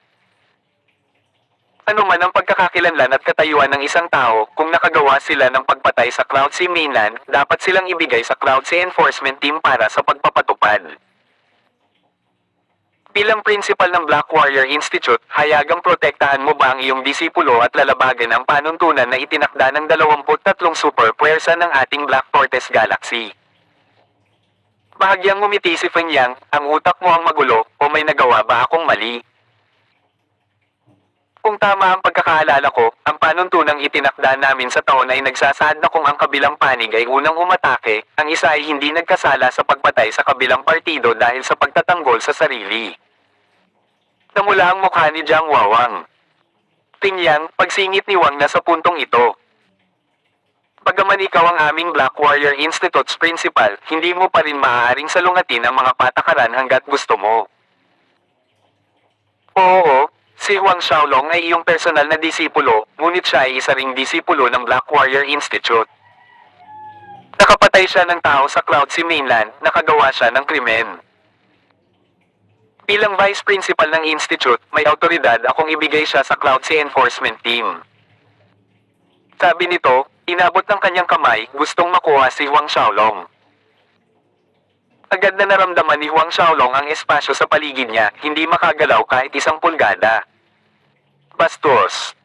Ano man ang pagkakakilanlan at katayuan ng isang tao, kung nakagawa sila ng pagpatay sa Cloud Sea Mainland, dapat silang ibigay sa Cloud Sea Enforcement Team para sa pagpapatupad. Bilang principal ng Black Warrior Institute, hayagang protektahan mo ba ang iyong disipulo at lalabagan ang panuntunan na itinakda ng 23 super puwersa ng ating Black Tortoise Galaxy? Bahagyang ngumiti si Feng Yang, ang utak mo ang magulo, o may nagawa ba akong mali? Kung tama ang pagkakaalala ko, ang panuntunang itinakda namin sa taon ay nagsasaad na kung ang kabilang panig ay unang umatake, ang isa ay hindi nagkasala sa pagpatay sa kabilang partido dahil sa pagtatanggol sa sarili. Namula ang mukha ni Jiang Wawang. Feng Yang, pagsingit ni Wang na sa puntong ito. Bagaman ikaw ang aming Black Warrior Institute's principal, hindi mo pa rin maaaring salungatin ang mga patakaran hanggat gusto mo. Oo, si Huang Xiaolong ay iyong personal na disipulo, ngunit siya ay isa ring disipulo ng Black Warrior Institute. Nakapatay siya ng tao sa Cloud Sea Mainland, nakagawa siya ng krimen. Bilang Vice Principal ng Institute, may autoridad akong ibigay siya sa Cloud Sea Enforcement Team. Sabi nito, inabot ng kanyang kamay, gustong makuha si Huang Xiaolong. Agad na naramdaman ni Huang Xiaolong ang espasyo sa paligid niya, hindi makagalaw kahit isang pulgada. Bastos.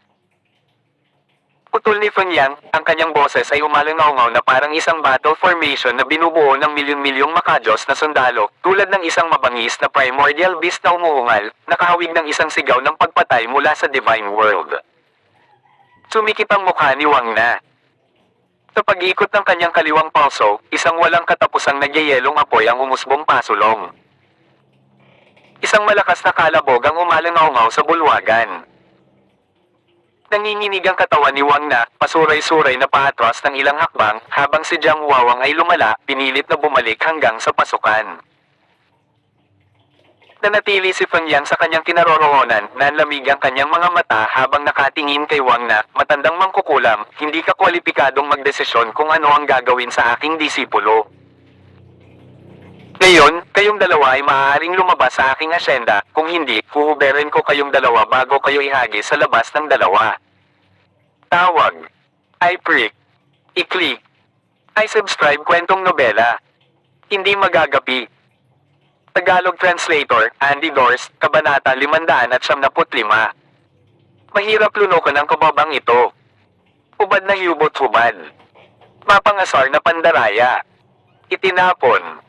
Putol ni Feng Yang, ang kanyang boses ay umalangaw na parang isang battle formation na binubuo ng milyon-milyong makajos na sundalo, tulad ng isang mabangis na primordial beast na umuungal, nakahawig ng isang sigaw ng pagpatay mula sa Divine World. Sumikip ang mukha ni Wang na. Sa pag-ikot ng kanyang kaliwang palso, isang walang katapusang nagyayelong apoy ang umusbong pasulong. Isang malakas na kalabog ang umalangaw sa bulwagan. Nanginginig ang katawan ni Wang na, pasuray-suray na paatras ng ilang hakbang, habang si Jiang Wawang ay lumala, pinilit na bumalik hanggang sa pasukan. Nanatili si Feng Yang sa kanyang kinaroroonan, nanlamig ang kanyang mga mata habang nakatingin kay Wang na, matandang mangkukulam, hindi ka kwalipikadong magdesisyon kung ano ang gagawin sa aking disipulo. Ngayon, kayong dalawa ay maaaring lumabas sa aking asyenda, kung hindi, huhuberin ko kayong dalawa bago kayo ihagis sa labas ng dalawa. Tawag. I-prick. I-click. I-subscribe kwentong nobela. Hindi magagapi. Tagalog Translator, Andy Dors, Kabanata 575. Mahirap lunukan ang kababang ito. Hubad na hubot-hubad. Mapangasar na pandaraya. Itinapon.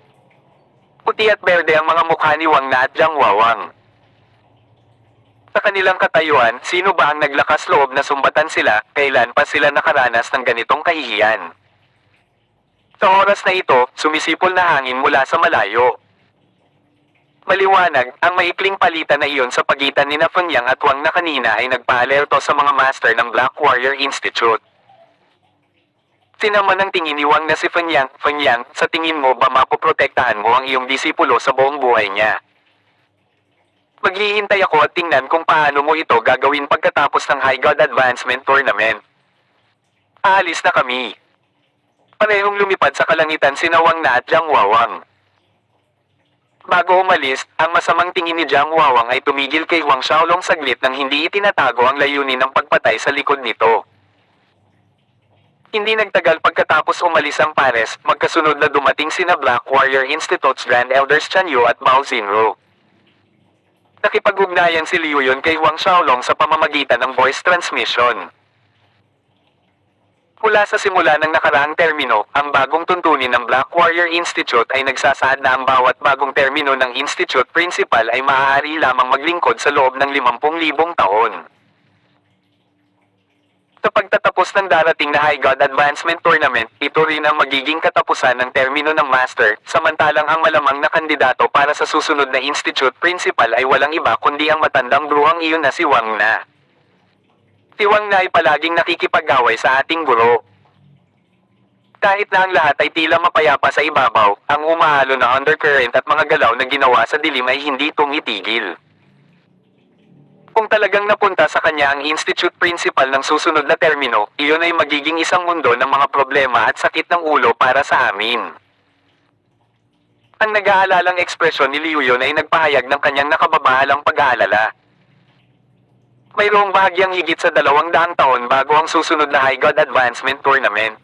Puti at berde ang mga mukha ni Wang na at Jiang Wawang. Sa kanilang katayuan, sino ba ang naglakas loob na sumbatan sila, kailan pa sila nakaranas ng ganitong kahihiyan? Sa oras na ito, sumisipol na hangin mula sa malayo. Maliwanag, ang maikling palitan na iyon sa pagitan ni Feng Yang at Wang na kanina ay nagpaalerto sa mga master ng Black Warrior Institute. Sinaman ang tingin ni Wang na si Feng Yang, sa tingin mo ba mapoprotektahan mo ang iyong disipulo sa buong buhay niya? Maghihintay ako at tingnan kung paano mo ito gagawin pagkatapos ng High God Advancement Tournament. Aalis na kami. Parehong lumipad sa kalangitan sina Wang Na at Jiang Wawang. Bago umalis, ang masamang tingin ni Jiang Wawang ay tumigil kay Huang Xiaolong saglit nang hindi itinatago ang layunin ng pagpatay sa likod nito. Hindi nagtagal pagkatapos umalis ang pares, magkasunod na dumating sina Black Warrior Institute's Grand Elders Chan Yu at Mao Xinru. Nakipag-ugnayan si Liu Yun kay Huang Xiaolong sa pamamagitan ng voice transmission. Mula sa simula ng nakaraang termino, ang bagong tuntunin ng Black Warrior Institute ay nagsasaad na ang bawat bagong termino ng Institute Principal ay maaari lamang maglingkod sa loob ng 50,000 taon. Sa pagtatapos ng darating na High God Advancement Tournament, ito rin ang magiging katapusan ng termino ng Master, samantalang ang malamang na kandidato para sa susunod na Institute Principal ay walang iba kundi ang matandang bruhang iyon na si Wang Na. Si Wang Na ay palaging nakikipag-away sa ating guro. Kahit na ang lahat ay tila mapayapa sa ibabaw, ang umahalo na undercurrent at mga galaw na ginawa sa dilim ay hindi tumitigil. Kung talagang napunta sa kanya ang Institute Principal ng susunod na termino, iyon ay magiging isang mundo ng mga problema at sakit ng ulo para sa amin. Ang nag-aalalang ekspresyon ni Liu Yun ay nagpahayag ng kanyang nakababahalang pag-aalala. Mayroong bahagyang higit sa 200 taon bago ang susunod na High God Advancement Tournament.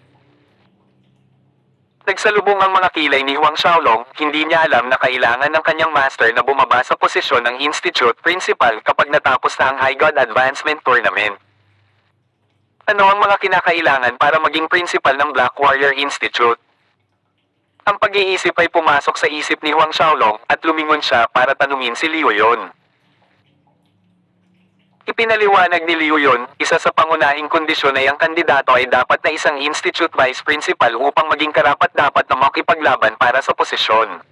Nagsalubong ang mga kilay ni Huang Xiaolong, hindi niya alam na kailangan ng kanyang master na bumaba sa posisyon ng Institute Principal kapag natapos na ang High God Advancement Tournament. Ano ang mga kinakailangan para maging principal ng Black Warrior Institute? Ang pag-iisip ay pumasok sa isip ni Huang Xiaolong at lumingon siya para tanungin si Liu Yun. Ipinaliwanag ni Liu Yun, isa sa pangunahing kondisyon ay ang kandidato ay dapat na isang Institute Vice Principal upang maging karapat-dapat na makipaglaban para sa posisyon.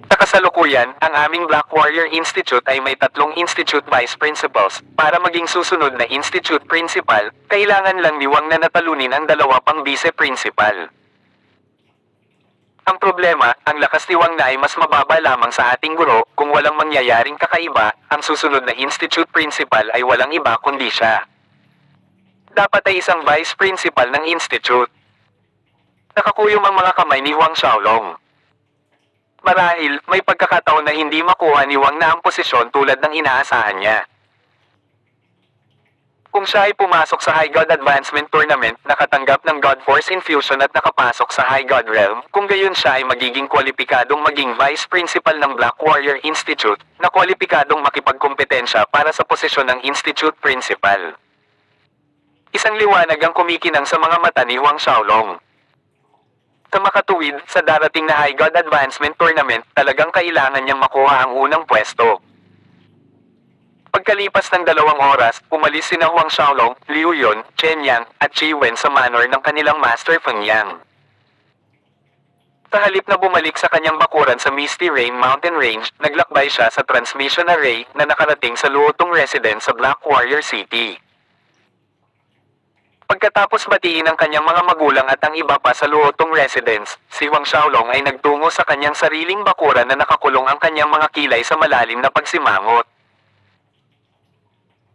Sa kasalukuyan, ang aming Black Warrior Institute ay may 3 Institute Vice Principals. Para maging susunod na Institute Principal, kailangan lang ni Wang na natalunin ang 2 pang Vice Principal. Ang problema, ang lakas ni Wang Na ay mas mababa lamang sa ating guro, kung walang mangyayaring kakaiba, ang susunod na Institute Principal ay walang iba kundi siya. Dapat ay isang Vice Principal ng Institute. Nakakuyom ang mga kamay ni Huang Xiaolong. Marahil, may pagkakataon na hindi makuha ni Wang Na ang posisyon tulad ng inaasahan niya. Kung siya ay pumasok sa High God Advancement Tournament, nakatanggap ng God Force Infusion at nakapasok sa High God Realm, kung gayon siya ay magiging kwalipikadong maging Vice Principal ng Black Warrior Institute, na kwalipikadong makipagkompetensya para sa posisyon ng Institute Principal. Isang liwanag ang kumikinang sa mga mata ni Huang Xiaolong. Sa makatuwid, sa darating na High God Advancement Tournament, talagang kailangan niyang makuha ang unang pwesto. Pagkalipas ng 2 oras, umalis sina Huang Xiaolong, Liu Yun, Chen Yang, at Qi Wen sa manor ng kanilang Master Feng Yang. Sa halip na bumalik sa kanyang bakuran sa Misty Rain Mountain Range, naglakbay siya sa transmission array na nakarating sa Luotong residence sa Black Warrior City. Pagkatapos batiin ang kanyang mga magulang at ang iba pa sa Luotong residence, si Huang Xiaolong ay nagtungo sa kanyang sariling bakuran na nakakulong ang kanyang mga kilay sa malalim na pagsimangot.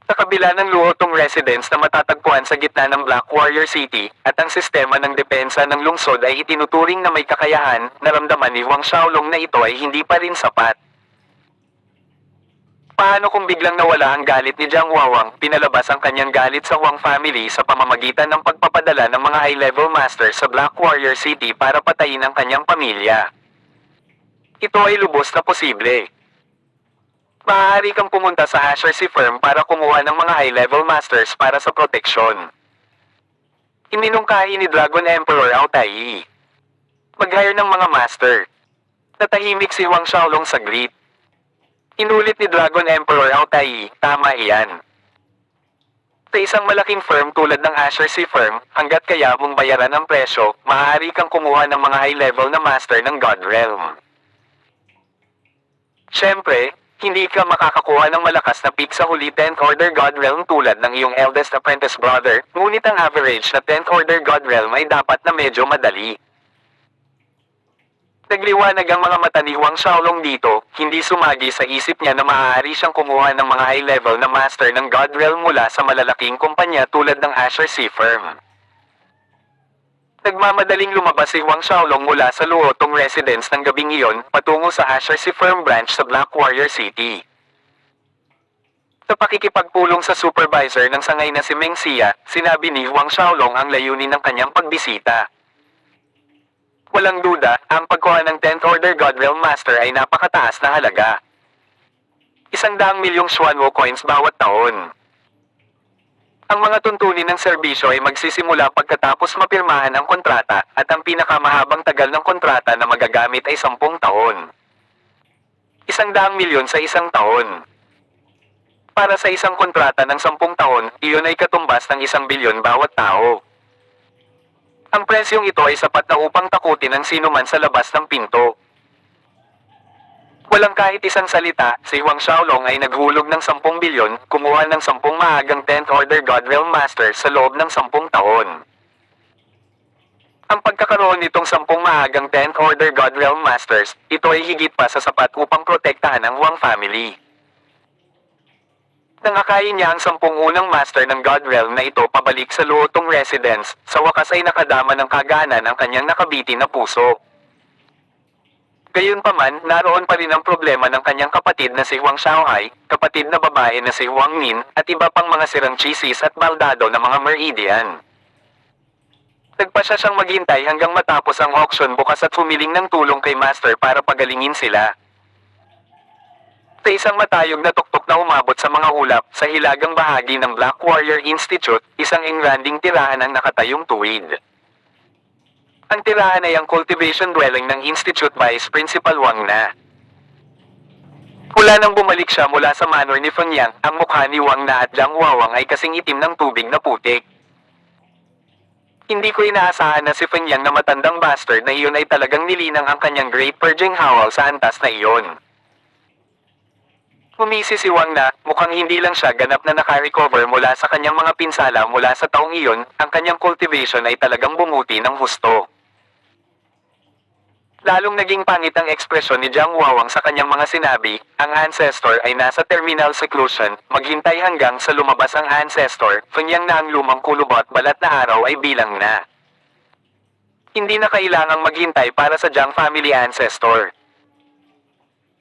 Sa kabila ng Luotong residence na matatagpuan sa gitna ng Black Warrior City, at ang sistema ng depensa ng lungsod ay itinuturing na may kakayahan, naramdaman ni Huang Xiaolong na ito ay hindi pa rin sapat. Paano kung biglang nawala ang galit ni Jiang Wawang, pinalabas ang kanyang galit sa Huang family sa pamamagitan ng pagpapadala ng mga high-level masters sa Black Warrior City para patayin ang kanyang pamilya? Ito ay lubos na posible. Maaari kang pumunta sa Asher Sea Firm para kumuha ng mga high-level masters para sa proteksyon. Iminungkahi ni Dragon Emperor Ao Tai. Mag-hire ng mga master. Natahimik si Huang Xiaolong saglit. Inulit ni Dragon Emperor Ao Tai, tama iyan. Sa isang malaking firm tulad ng Asher Sea Firm, hanggat kaya mong bayaran ang presyo, maaari kang kumuha ng mga high-level na master ng God Realm. Siyempre, hindi ka makakakuha ng malakas na pick sa huli 10th Order God Realm tulad ng iyong eldest apprentice brother, ngunit ang average na 10th Order God Realm ay dapat na medyo madali. Nagliwanag ang mga mata ni Huang Xiaolong dito, hindi sumagi sa isip niya na maaari siyang kumuha ng mga high-level na master ng God Realm mula sa malalaking kumpanya tulad ng Asher Sea Firm. Nagmamadaling lumabas si Huang Xiaolong mula sa Luotong residence ng gabing iyon, patungo sa HRC Firm Branch sa Black Warrior City. Sa pakikipagpulong sa supervisor ng sangay na si Meng Xia, sinabi ni Huang Xiaolong ang layunin ng kanyang pagbisita. Walang duda, ang pagkuha ng 10th Order God Realm Master ay napakataas na halaga. 100 milyong Xuanwo coins bawat taon. Ang mga tuntunin ng serbisyo ay magsisimula pagkatapos mapirmahan ang kontrata, at ang pinakamahabang tagal ng kontrata na magagamit ay 10 taon. 100 milyon sa isang taon. Para sa isang kontrata ng 10 taon, iyon ay katumbas ng 1 bilyon bawat tao. Ang presyong ito ay sapat na upang takutin ang sinuman sa labas ng pinto. Walang kahit isang salita, si Huang Xiaolong ay naghulog ng 10 bilyon, kumuha ng 10 maagang 10th Order God Realm Master sa loob ng 10 taon. Ang pagkakaroon nitong 10 maagang 10th Order God Realm Masters, ito ay higit pa sa sapat upang protektahan ang Huang family. Nangakain niya ang 10 unang master ng God Realm na ito pabalik sa Luotong residence, sa wakas ay nakadama ng kagana ng kanyang nakabitin na puso. Gayunpaman, naroon pa rin ang problema ng kanyang kapatid na si Huang Xiaohai, kapatid na babae na si Huang Nin, at iba pang mga sirang chisis at baldado na mga Meridian. Nagpasya siyang maghintay hanggang matapos ang auction bukas at humiling ng tulong kay Master para pagalingin sila. Sa isang matayog na tuktok na umabot sa mga ulap, sa hilagang bahagi ng Black Warrior Institute, isang engranding tirahan ang nakatayong tuwid. Ang tirahan ay ang cultivation dwelling ng Institute Vice Principal Wang Na. Mula nang bumalik siya mula sa manor ni Feng Yang, ang mukha ni Wang Na at Jiang Wawang ay kasing itim ng tubig na putik. Hindi ko inaasahan na si Feng Yang na matandang bastard na iyon ay talagang nilinang ang kanyang Great Purging Howl sa antas na iyon. Humisi si Wang Na, mukhang hindi lang siya ganap na nakarecover mula sa kanyang mga pinsala mula sa taong iyon, ang kanyang cultivation ay talagang bumuti ng husto. Lalong naging pangit ang ekspresyon ni Jiang Wawang sa kanyang mga sinabi, ang ancestor ay nasa terminal seclusion, maghintay hanggang sa lumabas ang ancestor, Feng Yang na ang lumang kulubot balat na araw ay bilang na. Hindi na kailangang maghintay para sa Jiang family ancestor.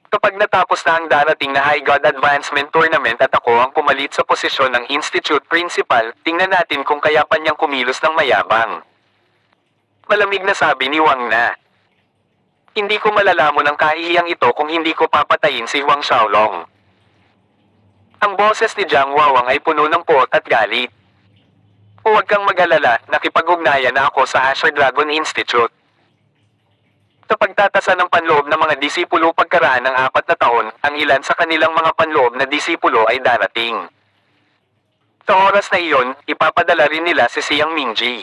Kapag natapos na ang darating na High God Advancement Tournament at ako ang pumalit sa posisyon ng Institute Principal, tingnan natin kung kaya pa niyang kumilos ng mayabang. Malamig na sabi ni Wang Na. Hindi ko malalamon ang kahihiyang ito kung hindi ko papatayin si Huang Xiaolong. Ang boses ni Jiang Wawang ay puno ng puot at galit. Huwag kang mag-alala, nakipag-ugnayan na ako sa Asher Dragon Institute. Sa pagtatasan ng panloob ng mga disipulo pagkaraan ng 4 na taon, ang ilan sa kanilang mga panloob na disipulo ay darating. Sa oras na iyon, ipapadala rin nila si Siang Mingji.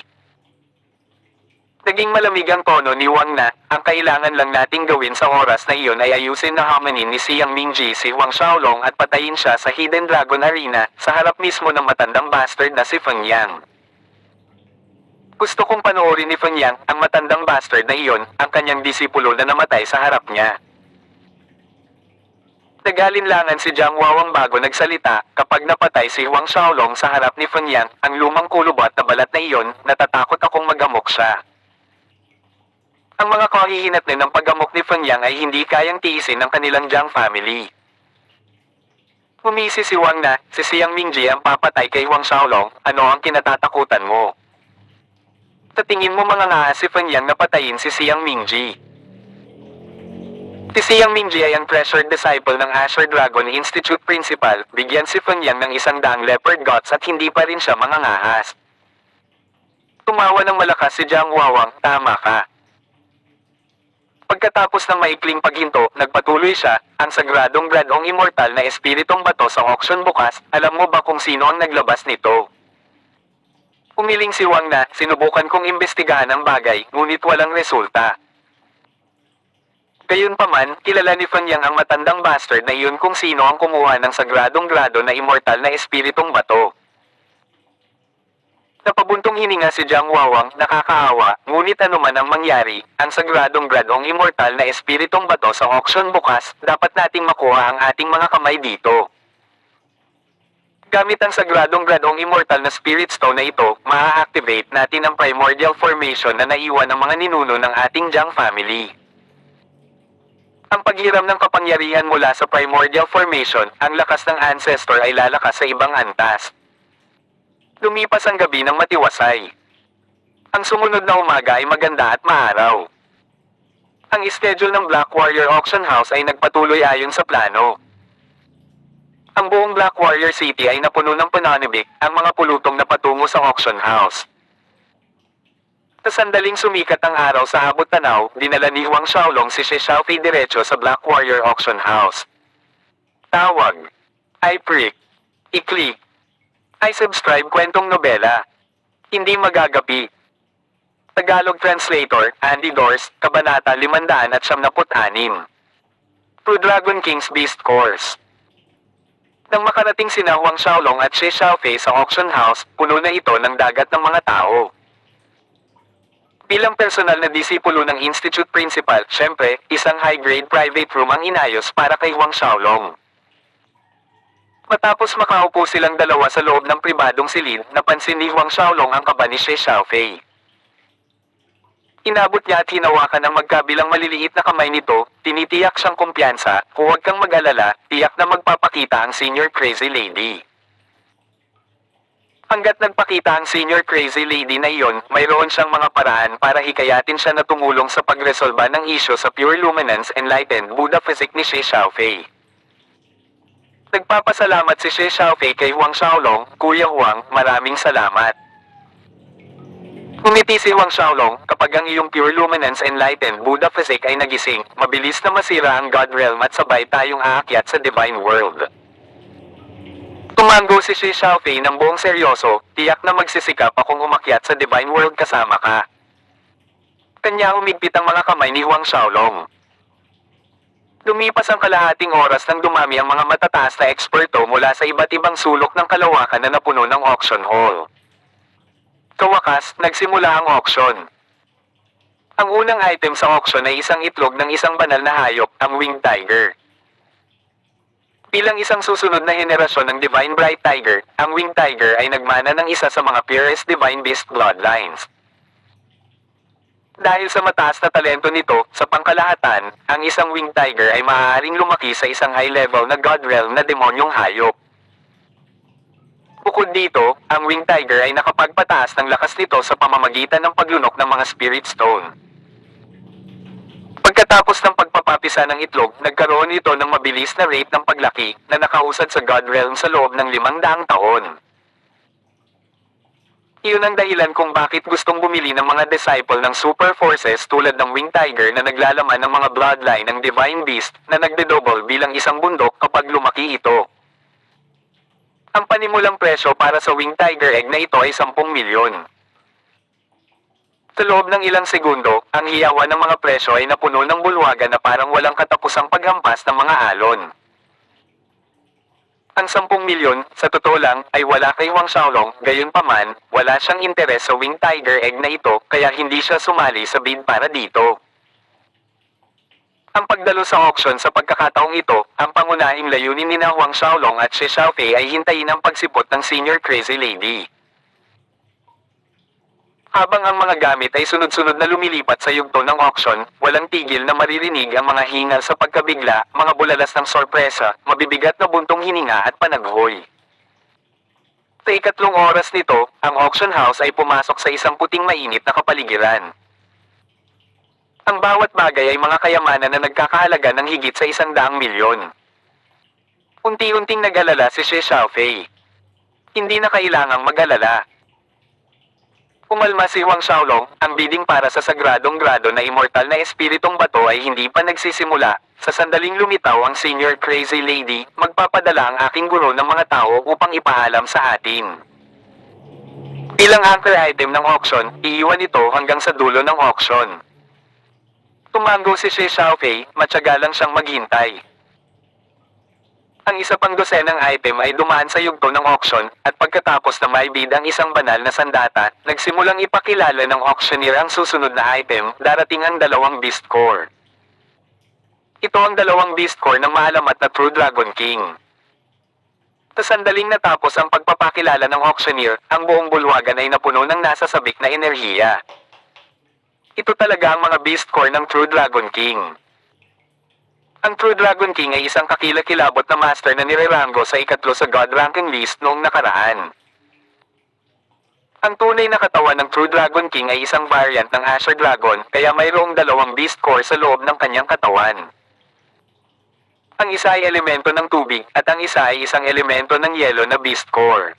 Naging malamig ang tono ni Wang Na, ang kailangan lang nating gawin sa oras na iyon ay ayusin na hamanin ni Siang Mingji si Huang Xiaolong at patayin siya sa Hidden Dragon Arena, sa harap mismo ng matandang bastard na si Feng Yang. Gusto kong panoorin ni Feng Yang, ang matandang bastard na iyon, ang kanyang disipulo na namatay sa harap niya. Nagalinlangan si Jiang Wawang bago nagsalita, kapag napatay si Huang Xiaolong sa harap ni Feng Yang, ang lumang kulubot na balat na iyon, natatakot akong magamok siya. Ang mga kahihinatnin ng paggamok ni Feng Yang ay hindi kayang tiisin ng kanilang Jiang family. Humisi si Wang Na, si Siang Mingji ang papatay kay Huang Xiaolong, ano ang kinatatakutan mo? Sa tingin mo mga nga si Feng Yang na patayin si Siang Mingji. Si Siang Mingji ay ang treasured disciple ng Asher Dragon Institute Principal, bigyan si Feng Yang ng 100 leopard guts at hindi pa rin siya mangangahas. Tumawa ng malakas si Jiang Wawang, tama ka. Pagkatapos ng maikling paghinto, nagpatuloy siya, ang sagradong gradong immortal na espiritong bato sa auction bukas, alam mo ba kung sino ang naglabas nito? Umiling si Wang Na, sinubukan kong imbestigahan ang bagay, ngunit walang resulta. Gayunpaman, kilala ni Feng Yang ang matandang bastard na iyon kung sino ang kumuha ng sagradong grado na immortal na espiritong bato. Napabuntong hininga si Jiang Wawang, nakakaawa, ngunit anuman ang mangyari, ang sagradong gradong immortal na espiritong bato sa auction bukas, dapat nating makuha ang ating mga kamay dito. Gamit ang sagradong gradong immortal na spirit stone na ito, maa-activate natin ang primordial formation na naiwan ng mga ninuno ng ating Jiang family. Ang paghiram ng kapangyarihan mula sa primordial formation, ang lakas ng ancestor ay lalakas sa ibang antas. Lumipas ang gabi ng matiwasay. Ang sumunod na umaga ay maganda at maaraw. Ang schedule ng Black Warrior Auction House ay nagpatuloy ayon sa plano. Ang buong Black Warrior City ay napuno ng pananibik, ang mga pulutong na patungo sa auction house. Sa sandaling sumikat ang araw sa abot tanaw, dinala ni Huang Xiaolong si Shi Xiaofei diretso sa Black Warrior Auction House. Tawag. I-prick. I-click. I-subscribe kwentong nobela. Hindi magagapi. Tagalog Translator, Andy Dors, Kabanata 576. True Dragon King's Beast Course. Nang makarating sina Huang Xiaolong at Shi Xiaofei sa auction house, puno na ito ng dagat ng mga tao. Bilang personal na disipulo ng Institute Principal, syempre, isang high-grade private room ang inayos para kay Huang Xiaolong. Matapos makaupo silang dalawa sa loob ng pribadong silid, napansin ni Huang Xiaolong ang kaba ni Shi Xiaofei. Inabot niya at hinawakan ng magkabilang maliliit na kamay nito, tinitiyak siyang kumpiyansa, huwag kang mag-alala, tiyak na magpapakita ang Senior Crazy Lady. Hanggat nagpakita ang Senior Crazy Lady na iyon, mayroon siyang mga paraan para hikayatin siya na tumulong sa pagresolba ng isyo sa Pure Luminance Enlightened Buddha Physique ni Shi Xiaofei. Nagpapasalamat si Shi Xiaofei kay Huang Xiaolong, Kuya Huang, maraming salamat. Ngumiti si Huang Xiaolong, kapag ang iyong Pure Luminance Enlightened Buddha Physique ay nagising, mabilis na masira ang God Realm at sabay tayong aakyat sa Divine World. Tumango si Shi Xiaofei ng buong seryoso, tiyak na magsisikap akong umakyat sa Divine World kasama ka. Kanya umigpit ang mga kamay ni Huang Xiaolong. Lumipas ang kalahating oras nang dumami ang mga matataas na eksperto mula sa iba't ibang sulok ng kalawakan na napuno ng auction hall. Kawakas, nagsimula ang auction. Ang unang item sa auction ay isang itlog ng isang banal na hayop, ang Winged Tiger. Bilang isang susunod na henerasyon ng Divine Bright Tiger, ang Winged Tiger ay nagmana ng isa sa mga purest Divine Beast bloodlines. Dahil sa mataas na talento nito, sa pangkalahatan, ang isang Winged Tiger ay maaaring lumaki sa isang high-level na God Realm na demonyong hayop. Bukod dito, ang Winged Tiger ay nakapagpataas ng lakas nito sa pamamagitan ng paglunok ng mga Spirit Stone. Pagkatapos ng pagpapapisa ng itlog, nagkaroon ito ng mabilis na rate ng paglaki na nakausad sa God Realm sa loob ng 500 taon. Iyon ang dahilan kung bakit gustong bumili ng mga disciple ng super forces tulad ng Winged Tiger na naglalaman ng mga bloodline ng Divine Beast na nagde-double bilang isang bundok kapag lumaki ito. Ang panimulang presyo para sa Winged Tiger egg na ito ay 10 milyon. Sa loob ng ilang segundo, ang hiyawan ng mga presyo ay napuno ng bulwagan na parang walang katapusang paghampas ng mga alon. Ang 10 milyon, sa totoo lang, ay wala kay Huang Xiaolong, gayunpaman, wala siyang interes sa Winged Tiger egg na ito, kaya hindi siya sumali sa bid para dito. Ang pagdalo sa auction sa pagkakataong ito, ang pangunahing layunin ni Huang Xiaolong at Shi Xiaofei ay hintayin ang pagsipot ng Senior Crazy Lady. Habang ang mga gamit ay sunod-sunod na lumilipat sa yugto ng auction, walang tigil na maririnig ang mga hingal sa pagkabigla, mga bulalas ng sorpresa, mabibigat na buntong hininga at panaghoy. Sa ikatlong oras nito, ang auction house ay pumasok sa isang puting mainit na kapaligiran. Ang bawat bagay ay mga kayamanan na nagkakahalaga ng higit sa 100 milyon. Unti-unting nag-alala si Shi Xiaofei. Hindi na kailangang mag-alala. Umalma si Huang Xiaolong, ang bidding para sa sagradong grado na immortal na espiritong bato ay hindi pa nagsisimula. Sa sandaling lumitaw ang Senior Crazy Lady, magpapadala ang aking guro ng mga tao upang ipaalam sa atin. Bilang anchor item ng auction, iiwan ito hanggang sa dulo ng auction. Tumango si Shi Xiaofei, matyaga lang siyang maghintay. Ang isa pang dosenang item ay dumaan sa yugto ng auction, at pagkatapos na maibid ang isang banal na sandata, nagsimulang ipakilala ng auctioneer ang susunod na item, darating ang 2 Beast Core. Ito ang 2 Beast Core ng maalamat na True Dragon King. Sa sandaling natapos ang pagpapakilala ng auctioneer, ang buong bulwagan ay napuno ng nasasabik na enerhiya. Ito talaga ang mga beast core ng True Dragon King. Ang True Dragon King ay isang kakilakilabot na master na nirerango sa ikatlo sa God ranking list noong nakaraan. Ang tunay na katawan ng True Dragon King ay isang variant ng Asher Dragon, kaya mayroong dalawang beast core sa loob ng kanyang katawan. Ang isa ay elemento ng tubig, at ang isa ay isang elemento ng yelo na beast core.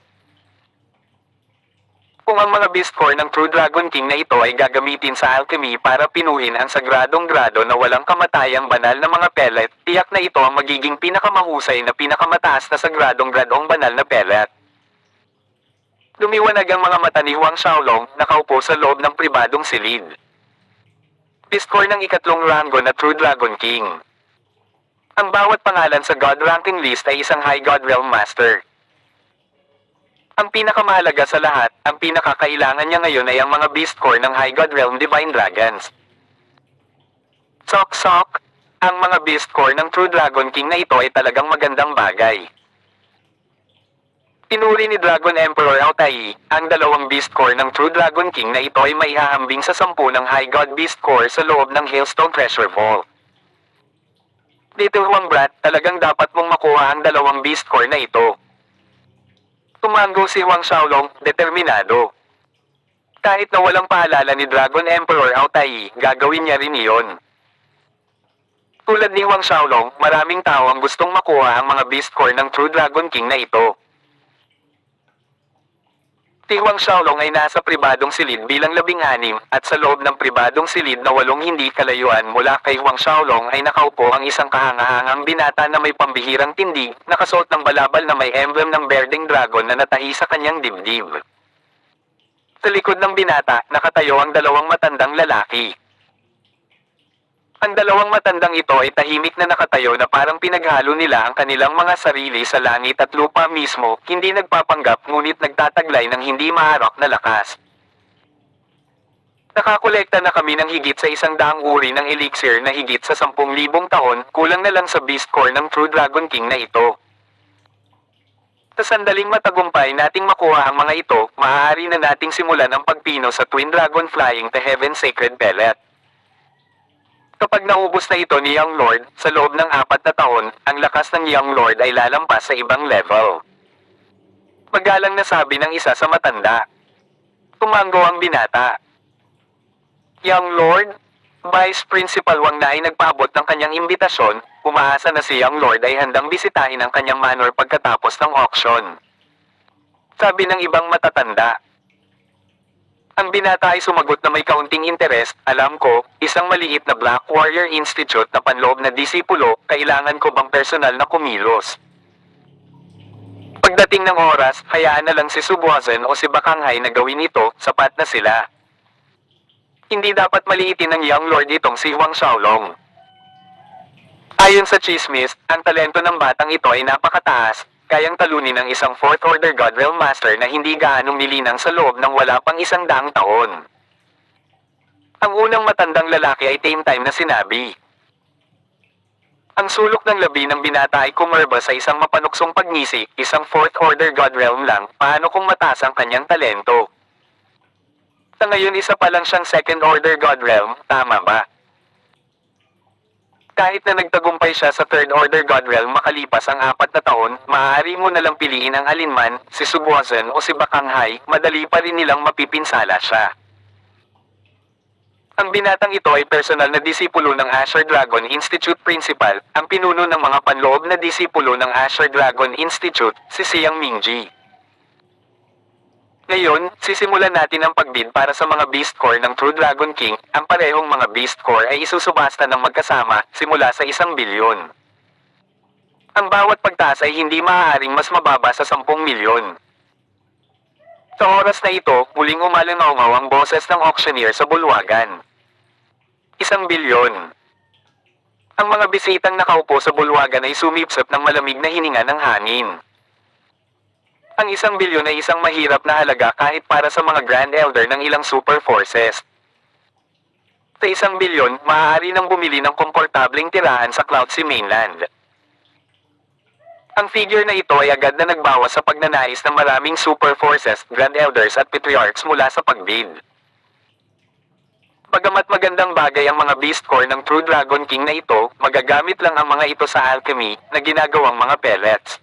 Kung ang mga beast core ng True Dragon King na ito ay gagamitin sa alchemy para pinuin ang sagradong grado na walang kamatayang banal na mga pellet, tiyak na ito ang magiging pinakamahusay na pinakamataas na sagradong gradong banal na pellet. Lumiwanag ang mga mata ni Huang Xiaolong, nakaupo sa loob ng pribadong silid. Beast core ng ikatlong rango na True Dragon King. Ang bawat pangalan sa God ranking list ay isang High God Realm Master. Ang pinakamahalaga sa lahat, ang pinakakailangan niya ngayon ay ang mga beast core ng High God Realm Divine Dragons. Sok. Ang mga beast core ng True Dragon King na ito ay talagang magandang bagay. Pinuri ni Dragon Emperor Altai, ang dalawang beast core ng True Dragon King na ito ay maihahambing sa 10 ng High God Beast Core sa loob ng Hailstone Treasure Vault. Little Huang Brat, talagang dapat mong makuha ang dalawang beast core na ito. Tumango si Huang Xiaolong, determinado. Kahit na walang paalala ni Dragon Emperor Altai, gagawin niya rin iyon. Tulad ni Huang Xiaolong, maraming tao ang gustong makuha ang mga beast core ng True Dragon King na ito. Si Huang Xiaolong ay nasa pribadong silid bilang 16, at sa loob ng pribadong silid na 8 hindi kalayuan mula kay Huang Xiaolong ay nakaupo ang isang kahangahangang binata na may pambihirang tindig, nakasuot ng balabal na may emblem ng Berdeng Dragon na natahi sa kanyang dibdib. Sa likod ng binata, nakatayo ang dalawang matandang lalaki. Ang dalawang matandang ito ay tahimik na nakatayo na parang pinaghalo nila ang kanilang mga sarili sa langit at lupa mismo, hindi nagpapanggap ngunit nagtataglay ng hindi maharap na lakas. Nakakolekta na kami ng higit sa 100 uri ng elixir na higit sa 10,000 taon, kulang na lang sa beast core ng True Dragon King na ito. Sa sandaling matagumpay nating makuha ang mga ito, maaari na nating simulan ang pagpino sa Twin Dragon Flying to Heaven Sacred Pellet. Kapag naubos na ito ni Young Lord, sa loob ng 4 na taon, ang lakas ng Young Lord ay lalampas sa ibang level. Magalang na sabi ng isa sa matanda. Tumango ang binata. Young Lord? Vice Principal Wang na ay nagpaabot ng kanyang imbitasyon, umaasa na si Young Lord ay handang bisitahin ang kanyang manor pagkatapos ng auction. Sabi ng ibang matatanda. Ang binata ay sumagot na may kaunting interes, alam ko, isang maliit na Black Warrior Institute na panloob na disipulo, kailangan ko bang personal na kumilos? Pagdating ng oras, hayaan na lang si Subuazen o si Bakanghay na gawin ito, sapat na sila. Hindi dapat maliitin ng Young Lord itong si Huang Xiaolong. Ayon sa chismis, ang talento ng batang ito ay napakataas, kayang talunin ng isang 4th Order God Realm Master na hindi gaanong nilinang sa loob ng wala pang 100 taon. Ang unang matandang lalaki ay tame time na sinabi. Ang sulok ng labi ng binata ay kumerba sa isang mapanuksong pagngisi, isang 4th Order God Realm lang, paano kung mataas ang kanyang talento? Sa ngayon isa pa lang siyang 2nd Order God Realm, tama ba? Kahit na nagtagumpay siya sa 3rd Order God Realm makalipas ang 4 na taon, maaari mo nalang piliin ang alinman, si Subuazen o si Bakanghay, madali pa rin nilang mapipinsala siya. Ang binatang ito ay personal na disipulo ng Asher Dragon Institute Principal, ang pinuno ng mga panloob na disipulo ng Asher Dragon Institute, si Siang Mingji. Ngayon, sisimulan natin ang pagbid para sa mga Beast Core ng True Dragon King. Ang parehong mga Beast Core ay isusubasta ng magkasama, simula sa 1 bilyon. Ang bawat pagtaas ay hindi maaaring mas mababa sa 10 milyon. Sa oras na ito, muling umalangaw ang boses ng auctioneer sa bulwagan. 1 bilyon. Ang mga bisitang nakaupo sa bulwagan ay sumipsip ng malamig na hininga ng hangin. Ang 1 bilyon ay isang mahirap na halaga kahit para sa mga Grand Elder ng ilang super forces. Sa 1 bilyon, maaari nang bumili ng komportableng tirahan sa Cloudsea Mainland. Ang figure na ito ay agad na nagbawas sa pagnanais ng maraming super forces, Grand Elders at Patriarchs mula sa pagbid. Bagamat magandang bagay ang mga beast core ng True Dragon King na ito, magagamit lang ang mga ito sa alchemy na ginagawang mga pellets.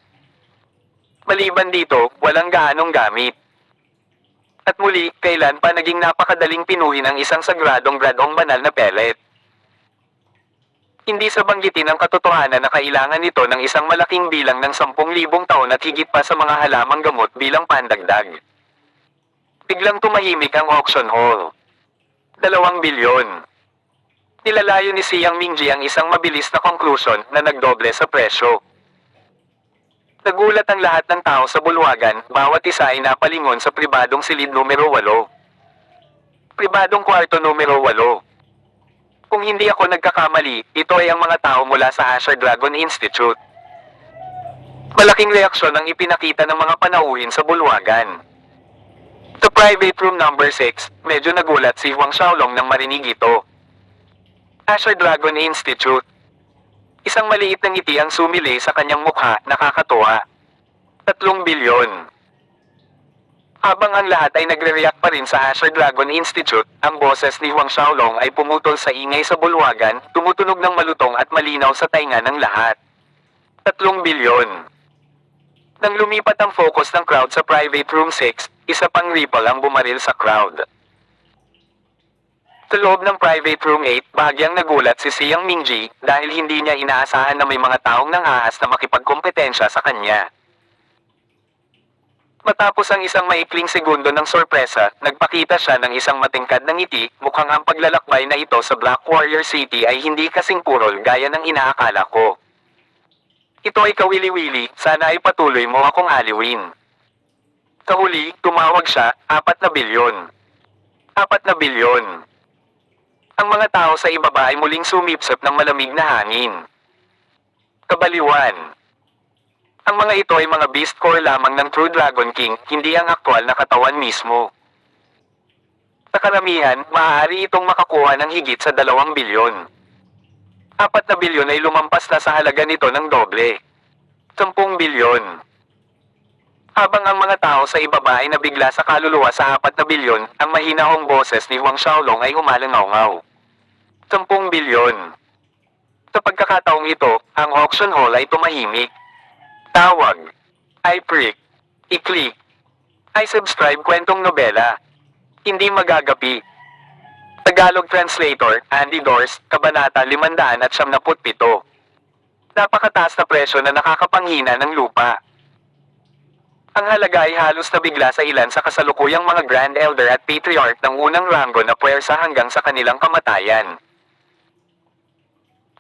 Maliban dito, walang gaanong gamit. At muli, kailan pa naging napakadaling pinuhin ang isang sagradong gradong banal na pellet. Hindi sa banggitin ang katotohanan na kailangan nito ng isang malaking bilang ng 10,000 taon at higit pa sa mga halamang gamot bilang pandagdag. Biglang tumahimik ang auction hall. 2 bilyon. Nilalayo ni Siyang Mingji ang isang mabilis na conclusion na nagdoble sa presyo. Nagulat ang lahat ng tao sa bulwagan, bawat isa ay napalingon sa pribadong silid numero 8. Pribadong kwarto numero 8. Kung hindi ako nagkakamali, ito ay ang mga tao mula sa Asher Dragon Institute. Malaking reaksyon ang ipinakita ng mga panauhin sa bulwagan. Sa private room number 6, medyo nagulat si Huang Xiaolong nang marinig ito. Asher Dragon Institute. Isang maliit na ngiti ang sumili sa kanyang mukha, nakakatuwa. 3 bilyon. Habang ang lahat ay nagre-react pa rin sa Asher Dragon Institute, ang boses ni Huang Xiaolong ay pumutol sa ingay sa bulwagan, tumutunog ng malutong at malinaw sa tainga ng lahat. 3 bilyon. Nang lumipat ang focus ng crowd sa private room 6, isa pang ripple ang bumaril sa crowd. Sa loob ng private room 8, bahagyang nagulat si Siyang Mingji dahil hindi niya inaasahan na may mga taong nang-aas na makipagkompetensya sa kanya. Matapos ang isang maikling segundo ng sorpresa, nagpakita siya ng isang matingkad na ngiti, mukhang ang paglalakbay na ito sa Black Warrior City ay hindi kasing purol gaya ng inaakala ko. Ito ay kawili-wili, sana ay patuloy mo akong aliwin. Sa huli, tumawag siya, 4 bilyon. 4 bilyon. Ang mga tao sa ibaba ay muling sumipsip ng malamig na hangin. Kabaliwan. Ang mga ito ay mga beast core lamang ng True Dragon King, hindi ang aktwal na katawan mismo. Sa karamihan, maaari itong makakuha ng higit sa 2 bilyon. 4 na bilyon ay lumampas na sa halaga nito ng doble. 10 bilyon. Habang ang mga tao sa ibaba ay nabigla sa kaluluwa sa 4 na bilyon, ang mahinahong boses ni Huang Xiaolong ay umalangaw-ngaw. 10 bilyon. Sa pagkakataong ito, ang auction hall ay tumahimik. Tawag. I-prick. I-click. I-subscribe kwentong nobela. Hindi magagapi. Tagalog Translator, Andy Dors, Kabanata 577. Napakataas na presyo na nakakapanghina ng lupa. Ang halaga ay halos nabigla sa ilan sa kasalukuyang mga Grand Elder at Patriarch ng unang ranggo na puwersa hanggang sa kanilang kamatayan.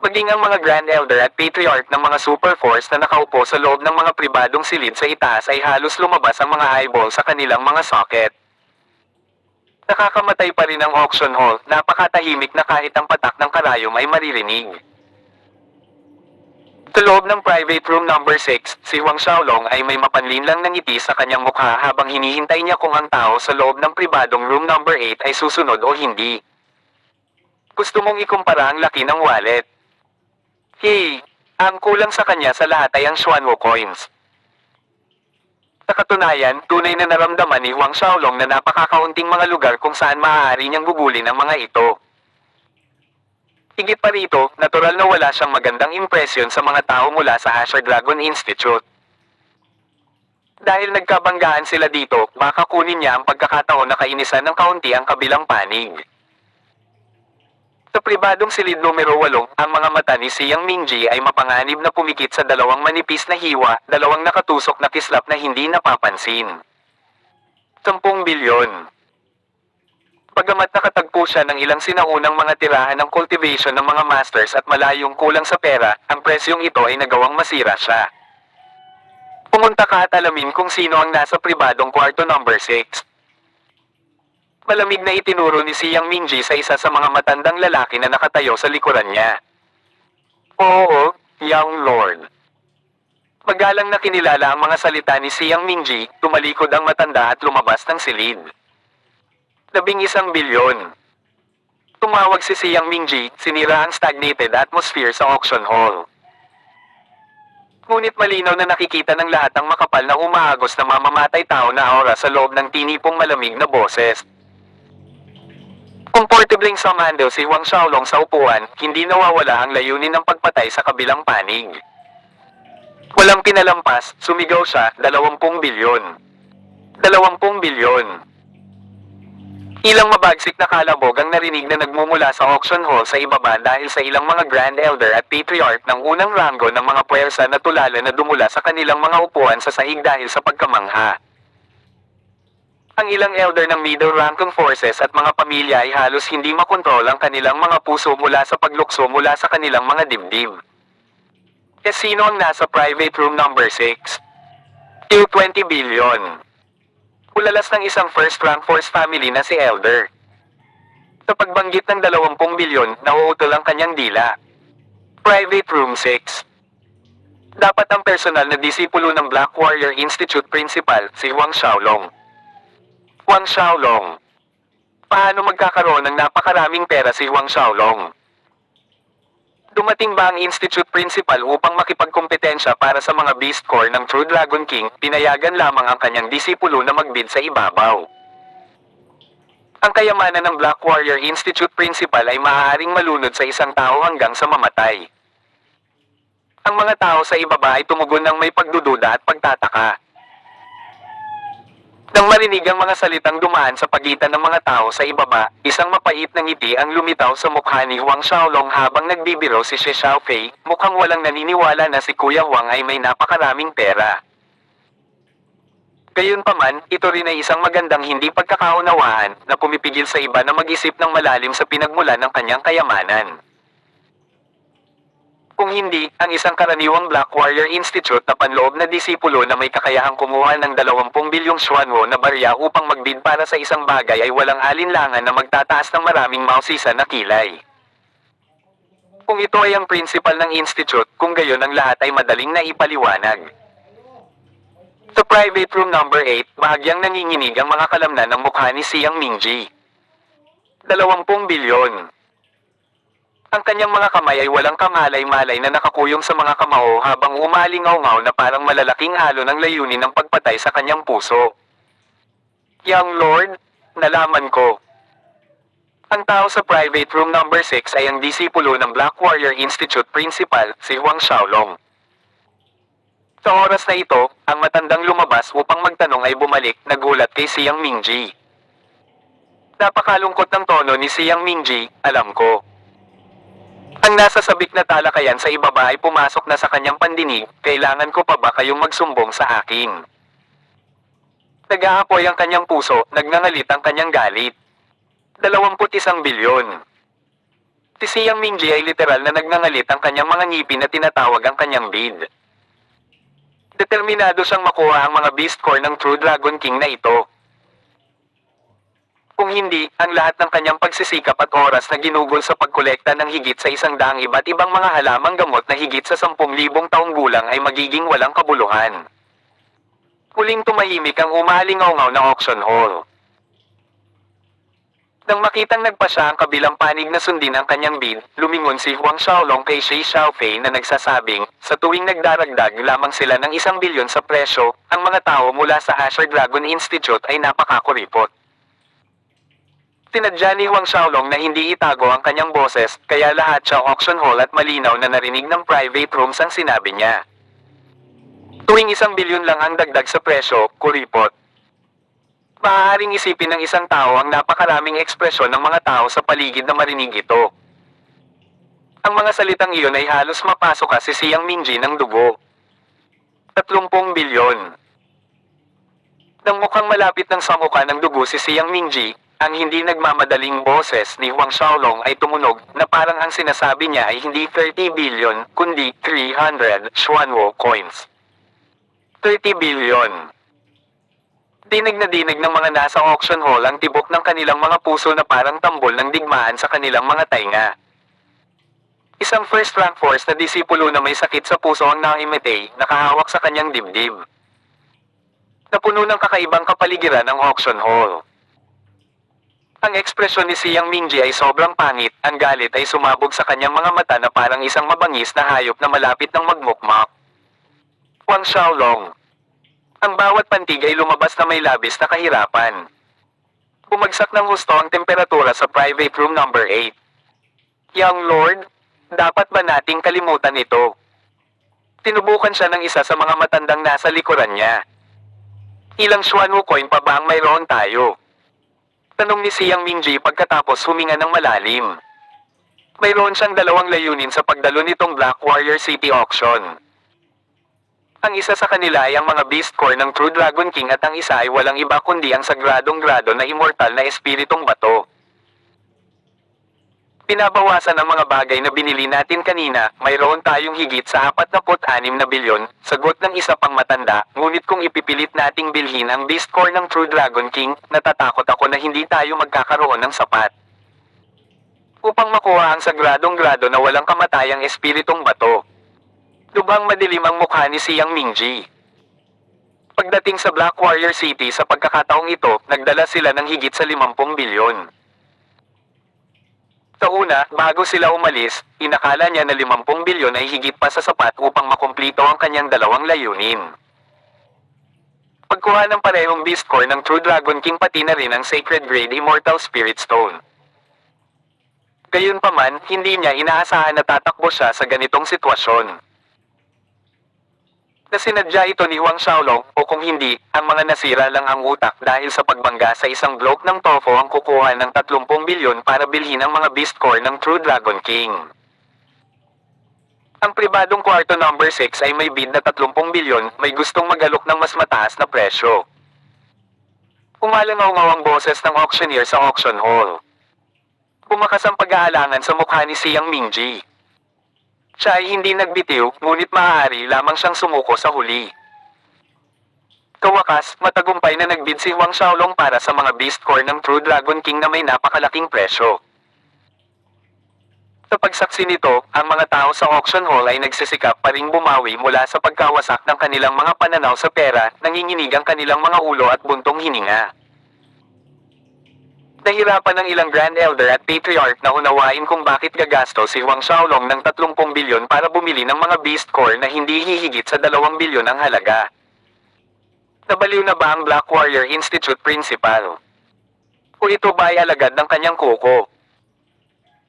Maging ang mga Grand Elder at Patriarch ng mga Super Force na nakaupo sa loob ng mga pribadong silid sa itaas ay halos lumabas ang mga eyeball sa kanilang mga socket. Nakakamatay pa rin ang auction hall, napakatahimik na kahit ang patak ng karayom ay maririnig. Sa loob ng private room number 6, si Huang Xiaolong ay may mapanlinlang na ngiti sa kanyang mukha habang hinihintay niya kung ang tao sa loob ng pribadong room number 8 ay susunod o hindi. Gusto mong ikumpara ang laki ng wallet? Hey, ang kulang sa kanya sa lahat ay ang Xuanwo coins. Sa katunayan, tunay na naramdaman ni Huang Xiaolong na napakakaunting mga lugar kung saan maaari niyang gugulin ang mga ito. Higit pa rito, natural na wala siyang magandang impresyon sa mga tao mula sa Asher Dragon Institute. Dahil nagkabanggaan sila dito, baka kunin niya ang pagkakataon na kainisan ng kaunti ang kabilang panig. Sa pribadong silid numero 8, ang mga mata ni Siyang Mingji ay mapanganib na pumikit sa 2 manipis na hiwa, 2 nakatusok na kislap na hindi napapansin. 10 bilyon. Bagamat nakatagpo siya ng ilang sinaunang mga tirahan ng cultivation ng mga masters at malayong kulang sa pera, ang presyong ito ay nagawang masira siya. Pumunta ka at alamin kung sino ang nasa pribadong kwarto number 6. Malamig na itinuro ni Siyang Mingji sa isa sa mga matandang lalaki na nakatayo sa likuran niya. Oo, young lord. Magalang na kinilala ang mga salita ni Siyang Mingji, tumalikod ang matanda at lumabas ng silid. 11 bilyon. Tumawag si Siyang Mingji, sinira ang stagnated atmosphere sa auction hall. Ngunit malinaw na nakikita ng lahat ang makapal na umaagos na mamamatay tao na aura sa loob ng tinipong malamig na boses. Komportableng sumando si Huang Xiaolong sa upuan, hindi nawawala ang layunin ng pagpatay sa kabilang panig. Walang pinalampas, sumigaw siya, 20 bilyon. 20 bilyon. Ilang mabagsik na kalabog ang narinig na nagmumula sa auction hall sa ibaba dahil sa ilang mga Grand Elder at Patriarch ng unang ranggo ng mga puwersa na tulala na dumula sa kanilang mga upuan sa sahig dahil sa pagkamangha. Ang ilang elder ng middle-ranking forces at mga pamilya ay halos hindi makontrol ang kanilang mga puso mula sa paglukso mula sa kanilang mga dibdib. E sino ang nasa private room number 6? 20 billion. Ulalas ng isang first-rank force family na si Elder. Sa pagbanggit ng 20 bilyon, nauutol ang kanyang dila. Private Room 6. Dapat ang personal na disipulo ng Black Warrior Institute Principal, si Huang Xiaolong. Huang Xiaolong. Paano magkakaroon ng napakaraming pera si Huang Xiaolong? Dumating ba ang Institute Principal upang makipagkompetensya para sa mga Beast Core ng True Dragon King, pinayagan lamang ang kanyang disipulo na magbid sa ibabaw. Ang kayamanan ng Black Warrior Institute Principal ay maaaring malunod sa isang tao hanggang sa mamatay. Ang mga tao sa ibaba ay tumugon ng may pagdududa at pagtataka. Nang marinig ang mga salitang dumaan sa pagitan ng mga tao sa ibaba, isang mapait na ngiti ang lumitaw sa mukha ni Huang Xiaolong habang nagbibiro si Shi Xiaofei, mukhang walang naniniwala na si Kuya Huang ay may napakaraming pera. Gayunpaman, ito rin ay isang magandang hindi pagkakaunawaan na pumipigil sa iba na mag-isip ng malalim sa pinagmulan ng kanyang kayamanan. Kung hindi, ang isang karaniwang Black Warrior Institute na panloob na disipulo na may kakayahang kumuha ng 20 bilyong xuanwo na barya upang magbid para sa isang bagay ay walang alinlangan na magtataas ng maraming mausisan na kilay. Kung ito ay ang principal ng institute, kung gayon ang lahat ay madaling naipaliwanag. Sa private room number 8, bahagyang nanginginig ang mga kalamnan ng mukha ni Xiang Mingji. 20 bilyon. Ang kanyang mga kamay ay walang kamalay-malay na nakakuyong sa mga kamao habang umalingaw-ngaw na parang malalaking halo ng layunin ng pagpatay sa kanyang puso. Young Lord, nalaman ko. Ang tao sa private room number 6 ay ang disipulo ng Black Warrior Institute Principal, si Huang Xiaolong. Sa oras na ito, ang matandang lumabas upang magtanong ay bumalik, nagulat kay Xiang Mingji. Napakalungkot ng tono ni Xiang Mingji, alam ko. Ang nasa sabik na talakayan sa ibaba ay pumasok na sa kanyang pandinig, kailangan ko pa ba kayong magsumbong sa akin? Nag-aapoy ang kanyang puso, nagngangalit ang kanyang galit. 21 bilyon. Si Xiang Mingji ay literal na nagngangalit ang kanyang mga ngipin na tinatawag ang kanyang bid. Determinado siyang makuha ang mga Beast Core ng True Dragon King na ito. Kung hindi, ang lahat ng kanyang pagsisikap at oras na ginugol sa pagkolekta ng higit sa 100 iba't ibang mga halamang gamot na higit sa 10,000 taong gulang ay magiging walang kabuluhan. Huling tumahimik ang umalingaw-ngaw na auction hall. Nang makitang nagpa siya ang kabilang panig na sundin ang kanyang bid, lumingon si Huang Xiaolong kay Shi Xiaofei na nagsasabing, sa tuwing nagdaragdag lamang sila ng 1 bilyon sa presyo, ang mga tao mula sa Asher Dragon Institute ay napakakuripot. Tinadya ni Huang Xiaolong na hindi itago ang kanyang boses, kaya lahat sa auction hall at malinaw na narinig ng private rooms ang sinabi niya. Tuwing 1 bilyon lang ang dagdag sa presyo, kuripot. Maaaring isipin ng isang tao ang napakaraming ekspresyon ng mga tao sa paligid na marinig ito. Ang mga salitang iyon ay halos mapasok si Xiang Mingji ng dugo. 30 bilyon. Nang mukhang malapit ng samuka ng dugo si Xiang Mingji, ang hindi nagmamadaling boses ni Huang Xiaolong ay tumunog na parang ang sinasabi niya ay hindi 30 billion, kundi 300 xuanwo coins. 30 billion. Dinig na dinig ng mga nasa auction hall ang tibok ng kanilang mga puso na parang tambol ng digmaan sa kanilang mga tainga. Isang first-rank force na disipulo na may sakit sa puso ang naimitay, nakahawak sa kanyang dibdib. Napuno ng kakaibang kapaligiran ang auction hall. Ang ekspresyon ni Xiang Mingji ay sobrang pangit, ang galit ay sumabog sa kanyang mga mata na parang isang mabangis na hayop na malapit ng magmukmak. Wang Xiaolong. Ang bawat pantig ay lumabas na may labis na kahirapan. Bumagsak ng husto ang temperatura sa private room number 8. Young Lord, dapat ba nating kalimutan ito? Tinubukan siya ng isa sa mga matandang nasa likuran niya. Ilang Xuan Wucoin pa ba ang mayroon tayo? Tanong ni Siang Mingji pagkatapos huminga ng malalim. Mayroon siyang dalawang layunin sa pagdalo nitong Black Warrior City Auction. Ang isa sa kanila ay ang mga Beast Core ng True Dragon King at ang isa ay walang iba kundi ang sagradong grado na immortal na espiritong bato. Pinabawasan ang mga bagay na binili natin kanina, mayroon tayong higit sa 46 na bilyon, sagot ng isa pang matanda, ngunit kung ipipilit nating bilhin ang Beast Core ng True Dragon King, natatakot ako na hindi tayo magkakaroon ng sapat. Upang makuha ang sagradong grado na walang kamatayang espiritong bato. Lubhang madilim ang mukha ni Siang Mingji. Pagdating sa Black Warrior City sa pagkakataong ito, nagdala sila ng higit sa 50 bilyon. Sa una, bago sila umalis, inakala niya na 50 bilyon ay higit pa sa sapat upang makumplito ang kanyang dalawang layunin. Pagkuha ng parehong Beast Core ng True Dragon King pati na rin ang Sacred Grade Immortal Spirit Stone. Gayunpaman, hindi niya inaasahan na tatakbo siya sa ganitong sitwasyon. Na sinadya ito ni Wang Xiaolong, o kung hindi, ang mga nasira lang ang utak dahil sa pagbangga sa isang bloke ng tofu ang kukuha ng 30 bilyon para bilhin ang mga Beast Core ng True Dragon King. Ang pribadong kwarto number 6 ay may bid na 30 bilyon, may gustong magalok ng mas mataas na presyo. Umalangaw-ngaw ang boses ng auctioneer sa auction hall. Bumakas ang pag-aalangan sa mukha ni Siang Mingji. Siya ay hindi nagbitiw, ngunit maaari lamang siyang sumuko sa huli. Kawakas, matagumpay na nagbid si Wang Xiaolong para sa mga Beast Core ng True Dragon King na may napakalaking presyo. Sa pagsaksi nito, ang mga tao sa auction hall ay nagsisikap pa ring bumawi mula sa pagkawasak ng kanilang mga pananaw sa pera, nanginginig ang kanilang mga ulo at buntong hininga. Nahirapan ng ilang Grand Elder at Patriarch na unawain kung bakit gagasto si Wang Xiaolong ng 30 bilyon para bumili ng mga Beast Core na hindi hihigit sa 2 bilyon ang halaga. Nabaliw na ba ang Black Warrior Institute Principal? O ito ba ay alagad ng kanyang kuko?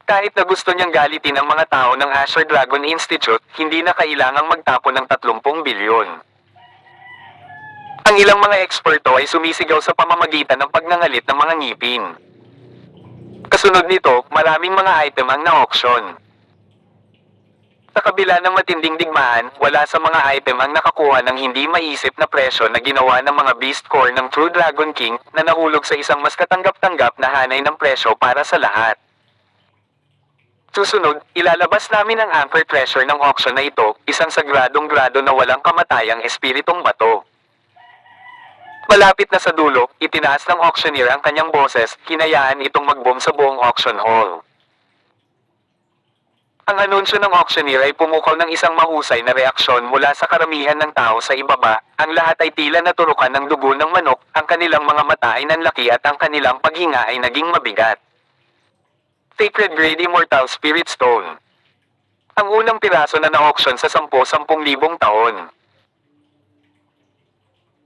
Kahit na gusto niyang galitin ang mga tao ng Asher Dragon Institute, hindi na kailangang magtapon ng 30 bilyon. Ang ilang mga eksperto ay sumisigaw sa pamamagitan ng pagnangalit ng mga ngipin. Kasunod nito, maraming mga item ang na-auction. Sa kabila ng matinding digmaan, wala sa mga item ang nakakuha ng hindi maisip na presyo na ginawa ng mga Beast Core ng True Dragon King na nahulog sa isang mas katanggap-tanggap na hanay ng presyo para sa lahat. Susunod, ilalabas namin ang anchor treasure ng auction na ito, isang sagradong grado na walang kamatayang espiritong bato. Malapit na sa dulo, itinaas ng auctioneer ang kanyang boses, hinayaan itong mag-boom sa buong auction hall. Ang anunsyo ng auctioneer ay pumukaw ng isang mahusay na reaksyon mula sa karamihan ng tao sa ibaba, ang lahat ay tila naturukan ng dugo ng manok, ang kanilang mga mata ay nanlaki at ang kanilang paghinga ay naging mabigat. Sacred Grade Immortal Spirit Stone. Ang unang piraso na na-auction sa 10,000 taon.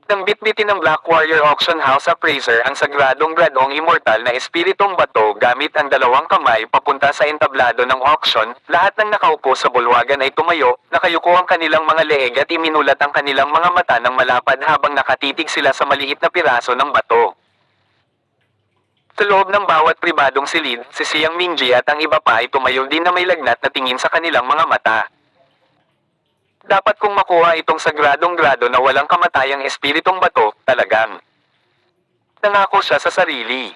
Nang bitbitin ng Black Warrior Auction House Appraiser ang sagradong gradong immortal na espiritong bato gamit ang dalawang kamay papunta sa entablado ng auction, lahat ng nakaupo sa bulwagan ay tumayo, nakayuko ang kanilang mga leeg at iminulat ang kanilang mga mata ng malapad habang nakatitig sila sa maliit na piraso ng bato. Sa loob ng bawat pribadong silid, si Siang Mingji at ang iba pa ay tumayo din na may lagnat na tingin sa kanilang mga mata. Dapat kong makuha itong sagradong grado na walang kamatayang espiritong bato, talagang. Nangako siya sa sarili.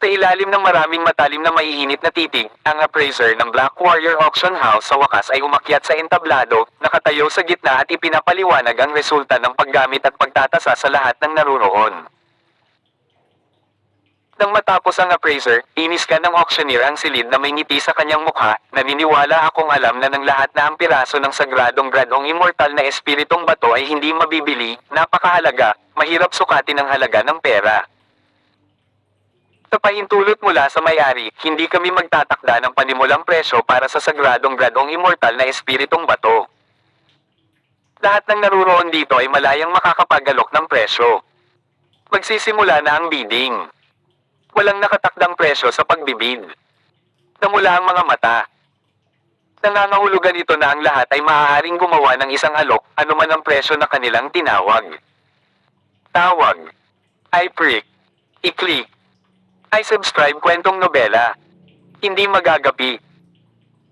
Sa ilalim ng maraming matalim na maiinit na titig, ang appraiser ng Black Warrior Auction House sa wakas ay umakyat sa entablado, nakatayo sa gitna at ipinapaliwanag ang resulta ng paggamit at pagtatasa sa lahat ng naruroon. Nang matapos ang appraiser, iniskan ng auctioneer ang silid na may ngiti sa kanyang mukha, naniniwala akong alam na ng lahat na ang piraso ng sagradong gradong immortal na espiritong bato ay hindi mabibili, napakahalaga, mahirap sukatin ang halaga ng pera. Sa pahintulot mula sa may-ari, hindi kami magtatakda ng panimulang presyo para sa sagradong gradong immortal na espiritong bato. Lahat ng naruroon dito ay malayang makakapag-alok ng presyo. Magsisimula na ang bidding. Walang nakatakdang presyo sa pagbibid. Namula ang mga mata. Nangangahulugan ito na ang lahat ay maaaring gumawa ng isang alok, anuman ang presyo na kanilang tinawag. Tawag. I-prick. I-click. I-subscribe kwentong nobela. Hindi magagapi.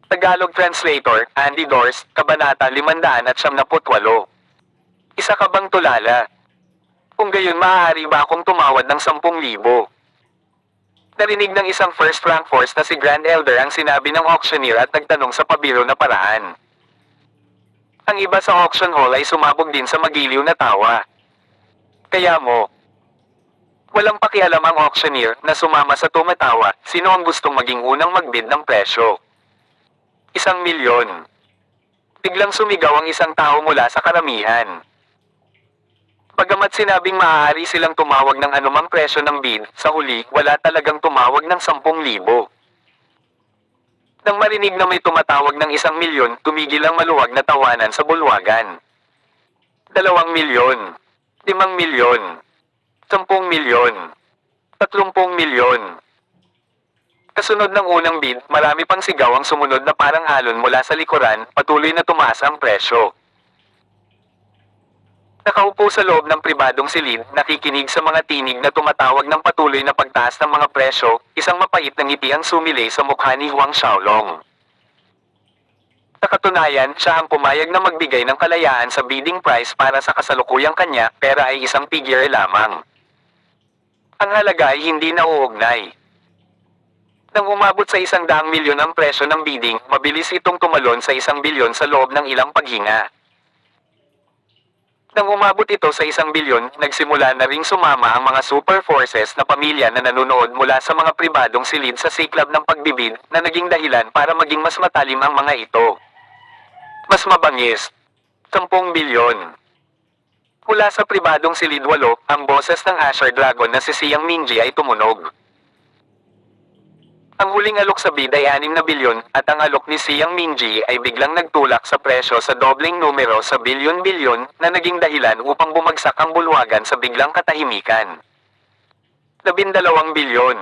Tagalog Translator, Andy Dors, Kabanata 578. Isa ka bang tulala? Kung gayon maaari ba akong tumawad ng 10,000? Narinig ng isang first rank force na si Grand Elder ang sinabi ng auctioneer at nagtanong sa pabiro na paraan. Ang iba sa auction hall ay sumabog din sa magiliw na tawa. Kaya mo, walang pakialam ang auctioneer na sumama sa tumatawa, sino ang gustong maging unang magbid ng presyo. 1,000,000. Biglang sumigaw ang isang tao mula sa karamihan. Bagamat sinabing maaari silang tumawag ng anumang presyo ng bid, sa huli, wala talagang tumawag ng 10,000. Nang marinig na may tumatawag ng 1,000,000, tumigil ang maluwag na tawanan sa bulwagan. 2,000,000. 5,000,000. 10,000,000. 30,000,000. Kasunod ng unang bid, marami pang sigaw ang sumunod na parang alon mula sa likuran, patuloy na tumaas ang presyo. Nakaupo sa loob ng pribadong silid, nakikinig sa mga tinig na tumatawag ng patuloy na pagtaas ng mga presyo, isang mapait na ngiti ang sumilay sa mukha ni Huang Xiaolong. Sa katunayan, siya ang pumayag na magbigay ng kalayaan sa bidding price para sa kasalukuyang kanya, pera ay isang figure lamang. Ang halaga ay hindi nauugnay. Nang umabot sa 100,000,000 ang presyo ng bidding, mabilis itong tumalon sa 1,000,000,000 sa loob ng ilang paghinga. Nang umabot ito sa 1,000,000,000, nagsimula na ring sumama ang mga super forces na pamilya na nanonood mula sa mga pribadong silid sa siklab ng pagbibid, na naging dahilan para maging mas matalim ang mga ito. Mas mabangis. 10,000,000,000. Mula sa pribadong silid 8, ang boses ng Asher Dragon na si Siang Minji ay tumunog. Ang huling alok sa bid ay 6 na bilyon, at ang alok ni Siang Minji ay biglang nagtulak sa presyo sa dobleng numero sa bilyon-bilyon, na naging dahilan upang bumagsak ang bulwagan sa biglang katahimikan. 12 bilyon.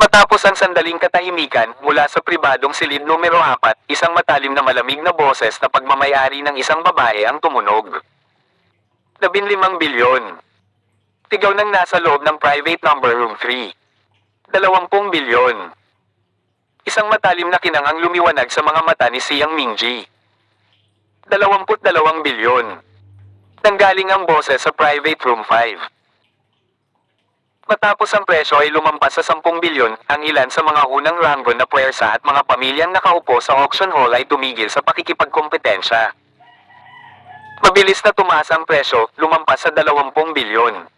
Matapos ang sandaling katahimikan, mula sa pribadong silid numero 4, isang matalim na malamig na boses na pagmamayari ng isang babae ang tumunog. 15 bilyon. Tigaw ng nasa loob ng private number room 3. 20 bilyon. Isang matalim na kinang lumiwanag sa mga mata ni Siang Minji. 22 bilyon. Nanggaling ang boses sa private room 5. Matapos ang presyo ay lumampas sa 10 bilyon, ang ilan sa mga unang ranggo na puwersa at mga pamilyang nakaupo sa auction hall ay tumigil sa pakikipagkompetensya. Mabilis na tumaas ang presyo, lumampas sa 20 bilyon.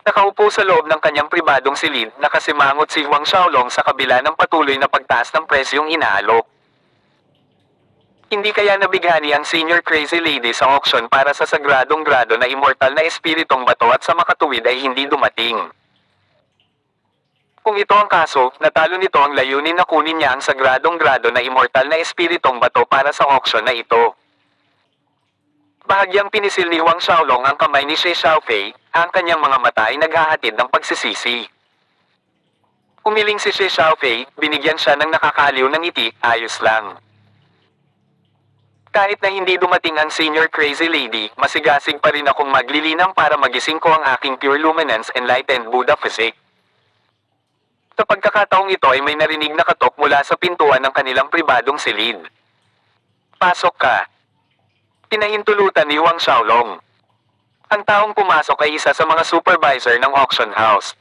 Nakaupo sa loob ng kanyang pribadong silid, nakasimangot si Huang Xiaolong sa kabila ng patuloy na pagtaas ng presyong inaalok. Hindi kaya nabighani ang Senior Crazy Lady sa auction para sa sagradong grado na immortal na espiritong bato at sa makatuwid ay hindi dumating. Kung ito ang kaso, natalo nito ang layunin na kunin niya ang sagradong grado na immortal na espiritong bato para sa auction na ito. Bahagyang pinisil ni Huang Xiaolong ang kamay ni Xie Xiaofei, ang kanyang mga mata ay naghahatid ng pagsisisi. Umiling si Xie Xiaofei, binigyan siya ng nakakaaliw ng ngiti, ayos lang. Kahit na hindi dumating ang Senior Crazy Lady, masigasig pa rin akong maglilinang para magising ko ang aking Pure Luminance Enlightened Buddha Physique. Sa pagkakataong ito ay may narinig na katok mula sa pintuan ng kanilang pribadong silid. Pasok ka. Pinahintulutan ni Huang Xiaolong. Ang taong pumasok ay isa sa mga supervisor ng auction house.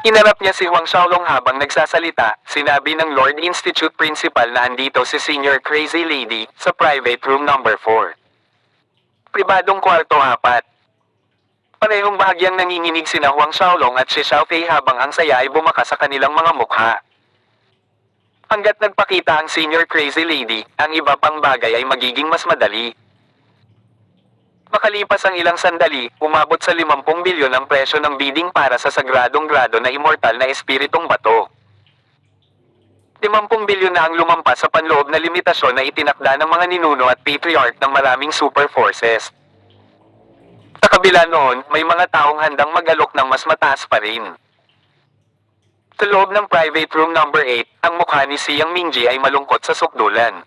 Inarap niya si Huang Xiaolong habang nagsasalita, sinabi ng Lord Institute Principal na andito si Senior Crazy Lady, sa private room number 4. Pribadong kwarto 4. Parehong bahagyang nanginginig sina Huang Xiaolong at Xie Xiaofei habang ang saya ay bumakas sa kanilang mga mukha. Hanggat nagpakita ang Senior Crazy Lady, ang iba pang bagay ay magiging mas madali. Makalipas ang ilang sandali, umabot sa 50 bilyon ang presyo ng bidding para sa sagradong grado na immortal na espiritong bato. 50 bilyon na ang lumampas sa panloob na limitasyon na itinakda ng mga ninuno at patriarch ng maraming super forces. Sa kabila noon, may mga taong handang mag-alok ng mas mataas pa rin. Sa loob ng private room number 8, ang mukha ni Siang Mingji ay malungkot sa sukdulan.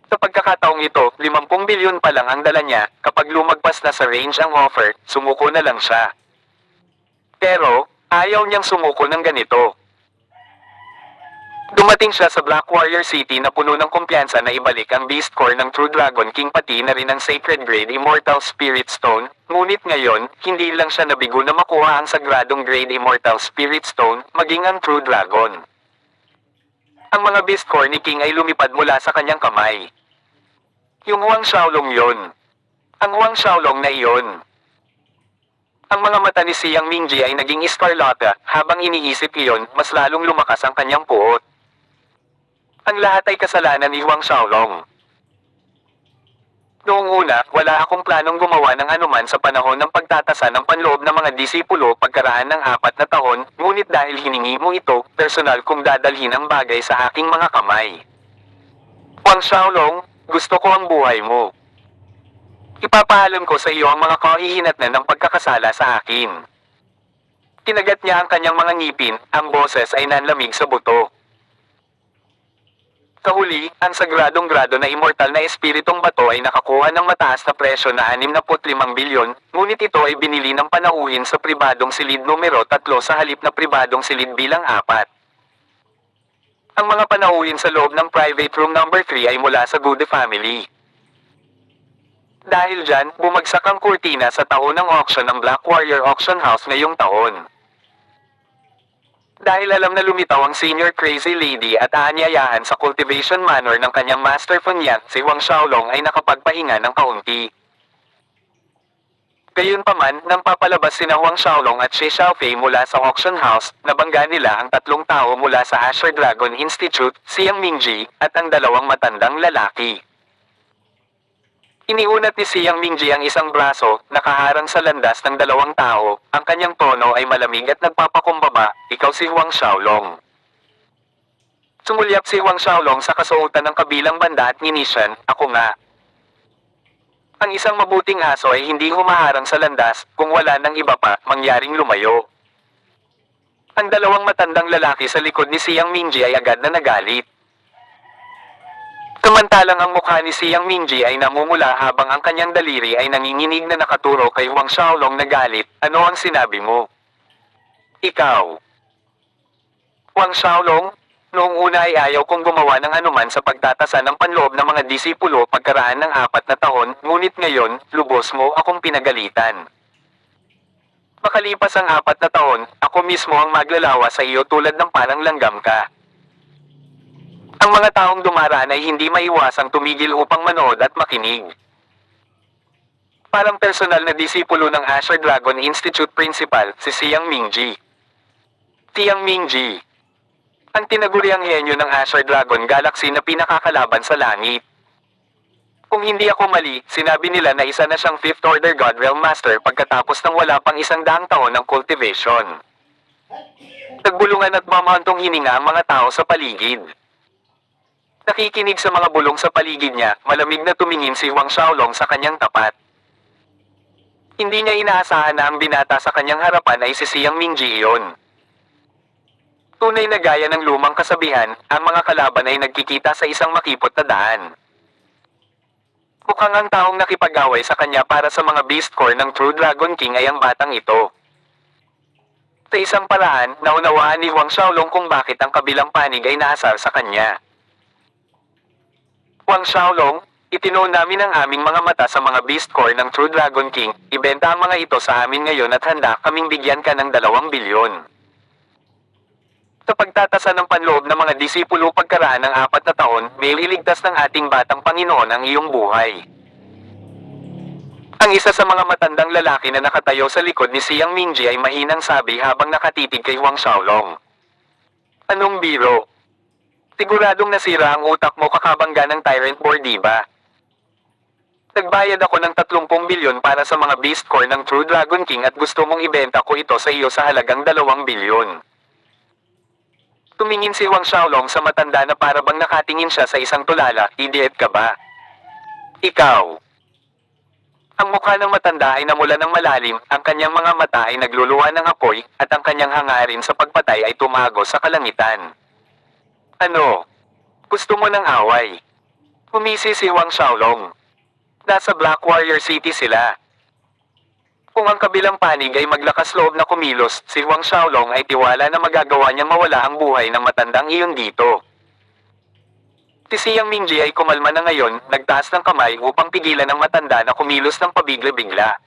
Sa pagkakataong ito, 50 bilyon pa lang ang dala niya, kapag lumagpas na sa range ang offer, sumuko na lang siya. Pero, ayaw niyang sumuko ng ganito. Dumating siya sa Black Warrior City na puno ng kumpiyansa na ibalik ang Beast Core ng True Dragon King pati na rin ang Sacred Grade Immortal Spirit Stone, ngunit ngayon, hindi lang siya nabigo na makuha ang sagradong Grade Immortal Spirit Stone, maging ang True Dragon. Ang mga Beast Core ni King ay lumipad mula sa kanyang kamay. Yung Huang Xiaolong yon. Ang Huang Xiaolong na iyon. Ang mga mata ni Siang Mingji ay naging eskarlata, habang iniisip iyon, mas lalong lumakas ang kanyang puot. Ang lahat ay kasalanan ni Huang Xiaolong. Noong una, wala akong planong gumawa ng anuman sa panahon ng pagtatasa ng panloob ng mga disipulo pagkaraan ng 4 na taon, ngunit dahil hiningi mo ito, personal kong dadalhin ang bagay sa aking mga kamay. Huang Xiaolong, gusto ko ang buhay mo. Ipapaalam ko sa iyo ang mga kahihinatnan ng pagkakasala sa akin. Kinagat niya ang kanyang mga ngipin, ang boses ay nanlamig sa buto. Sa huli, ang sagradong grado na immortal na espiritong bato ay nakakuha ng mataas na presyo na 65 bilyon, ngunit ito ay binili ng panauhin sa pribadong silid numero 3 sa halip na pribadong silid bilang 4. Ang mga panauhin sa loob ng private room number 3 ay mula sa Gude family. Dahil dyan, bumagsak ang kurtina sa taon ng auction ng Black Warrior Auction House ngayong taon. Dahil alam na lumitaw ang senior crazy lady at aanyayahan sa cultivation manor ng kanyang master funyak, si Huang Xiaolong ay nakapagpahinga ng kaunti. Gayunpaman, nang papalabas sina Huang Xiaolong at Shi Xiaofei mula sa auction house, nabangga nila ang 3 tao mula sa Azure Dragon Institute, Siang Mingji, at ang 2 matandang lalaki. Iniunat ni Siang Mingji ang isang braso, nakaharang sa landas ng 2 tao, ang kanyang tono ay malamig at nagpapakumbaba, ikaw si Huang Xiaolong. Sumulyap si Huang Xiaolong sa kasuotan ng kabilang banda at nginisyan, ako nga. Ang isang mabuting aso ay hindi humaharang sa landas, kung wala nang iba pa, mangyaring lumayo. Ang 2 matandang lalaki sa likod ni Siang Mingji ay agad na nagalit. Samantalang ang mukha ni Siang Mingji ay namumula habang ang kanyang daliri ay nanginginig na nakaturo kay Huang Xiaolong na galit, ano ang sinabi mo? Ikaw. Huang Xiaolong, noong una ay ayaw kong gumawa ng anuman sa pagtatasa ng panloob ng mga disipulo pagkaraan ng 4 na taon, ngunit ngayon, lubos mo akong pinagalitan. Makalipas ang 4 na taon, ako mismo ang maglalawa sa iyo tulad ng parang langgam ka. Ang mga taong dumaraan ay hindi maiwasang tumigil upang manood at makinig. Parang personal na disipulo ng Azure Dragon Institute Principal, si Siang Mingji. Siang Mingji. Ang tinaguriang henyo ng Azure Dragon Galaxy na pinakakalaban sa langit. Kung hindi ako mali, sinabi nila na isa na siyang 5th Order God Realm Master pagkatapos ng wala pang 100 taon ng cultivation. Nagbulungan at mamahantong hininga ang mga tao sa paligid. Nakikinig sa mga bulong sa paligid niya, malamig na tumingin si Huang Xiaolong sa kanyang tapat. Hindi niya inaasahan na ang binata sa kanyang harapan ay si Siang Mingji iyon. Tunay na gaya ng lumang kasabihan, ang mga kalaban ay nagkikita sa isang makipot na daan. Mukhang ang taong nakipag-away sa kanya para sa mga Beast Core ng True Dragon King ay ang batang ito. Sa isang paraan, naunawaan ni Huang Xiaolong kung bakit ang kabilang panig ay naasar sa kanya. Huang Xiaolong, itinuon namin ang aming mga mata sa mga Beast Core ng True Dragon King, ibenta ang mga ito sa amin ngayon at handa kaming bigyan ka ng 2 bilyon. Sa pagtatasa ng panloob ng mga disipulo pagkaraan ng 4 na taon, may liligtas ng ating batang Panginoon ang iyong buhay. Ang isa sa mga matandang lalaki na nakatayo sa likod ni Siang Mingji ay mahinang sabi habang nakatitig kay Huang Xiaolong. Anong biro? Siguradong nasira ang utak mo kakabangga ng Tyrant Board, diba? Nagbayad ako ng 30 bilyon para sa mga Beast Core ng True Dragon King at gusto mong ibenta ko ito sa iyo sa halagang 2 bilyon. Tumingin si Huang Xiaolong sa matanda na para bang nakatingin siya sa isang tulala. Idiot ka ba? Ikaw. Ang mukha ng matanda ay namula ng malalim, ang kanyang mga mata ay nagluluha ng apoy, at ang kanyang hangarin sa pagpatay ay tumago sa kalangitan. Ano? Gusto mo ng away? Humisi si Huang Xiaolong. Nasa Black Warrior City sila. Kung ang kabilang panig ay maglakas loob na kumilos, si Huang Xiaolong ay tiwala na magagawa niyang mawala ang buhay ng matandang iyon dito. Si Siyang Mingji ay kumalma na ngayon, nagtaas ng kamay upang pigilan ang matanda na kumilos ng pabigla-bigla.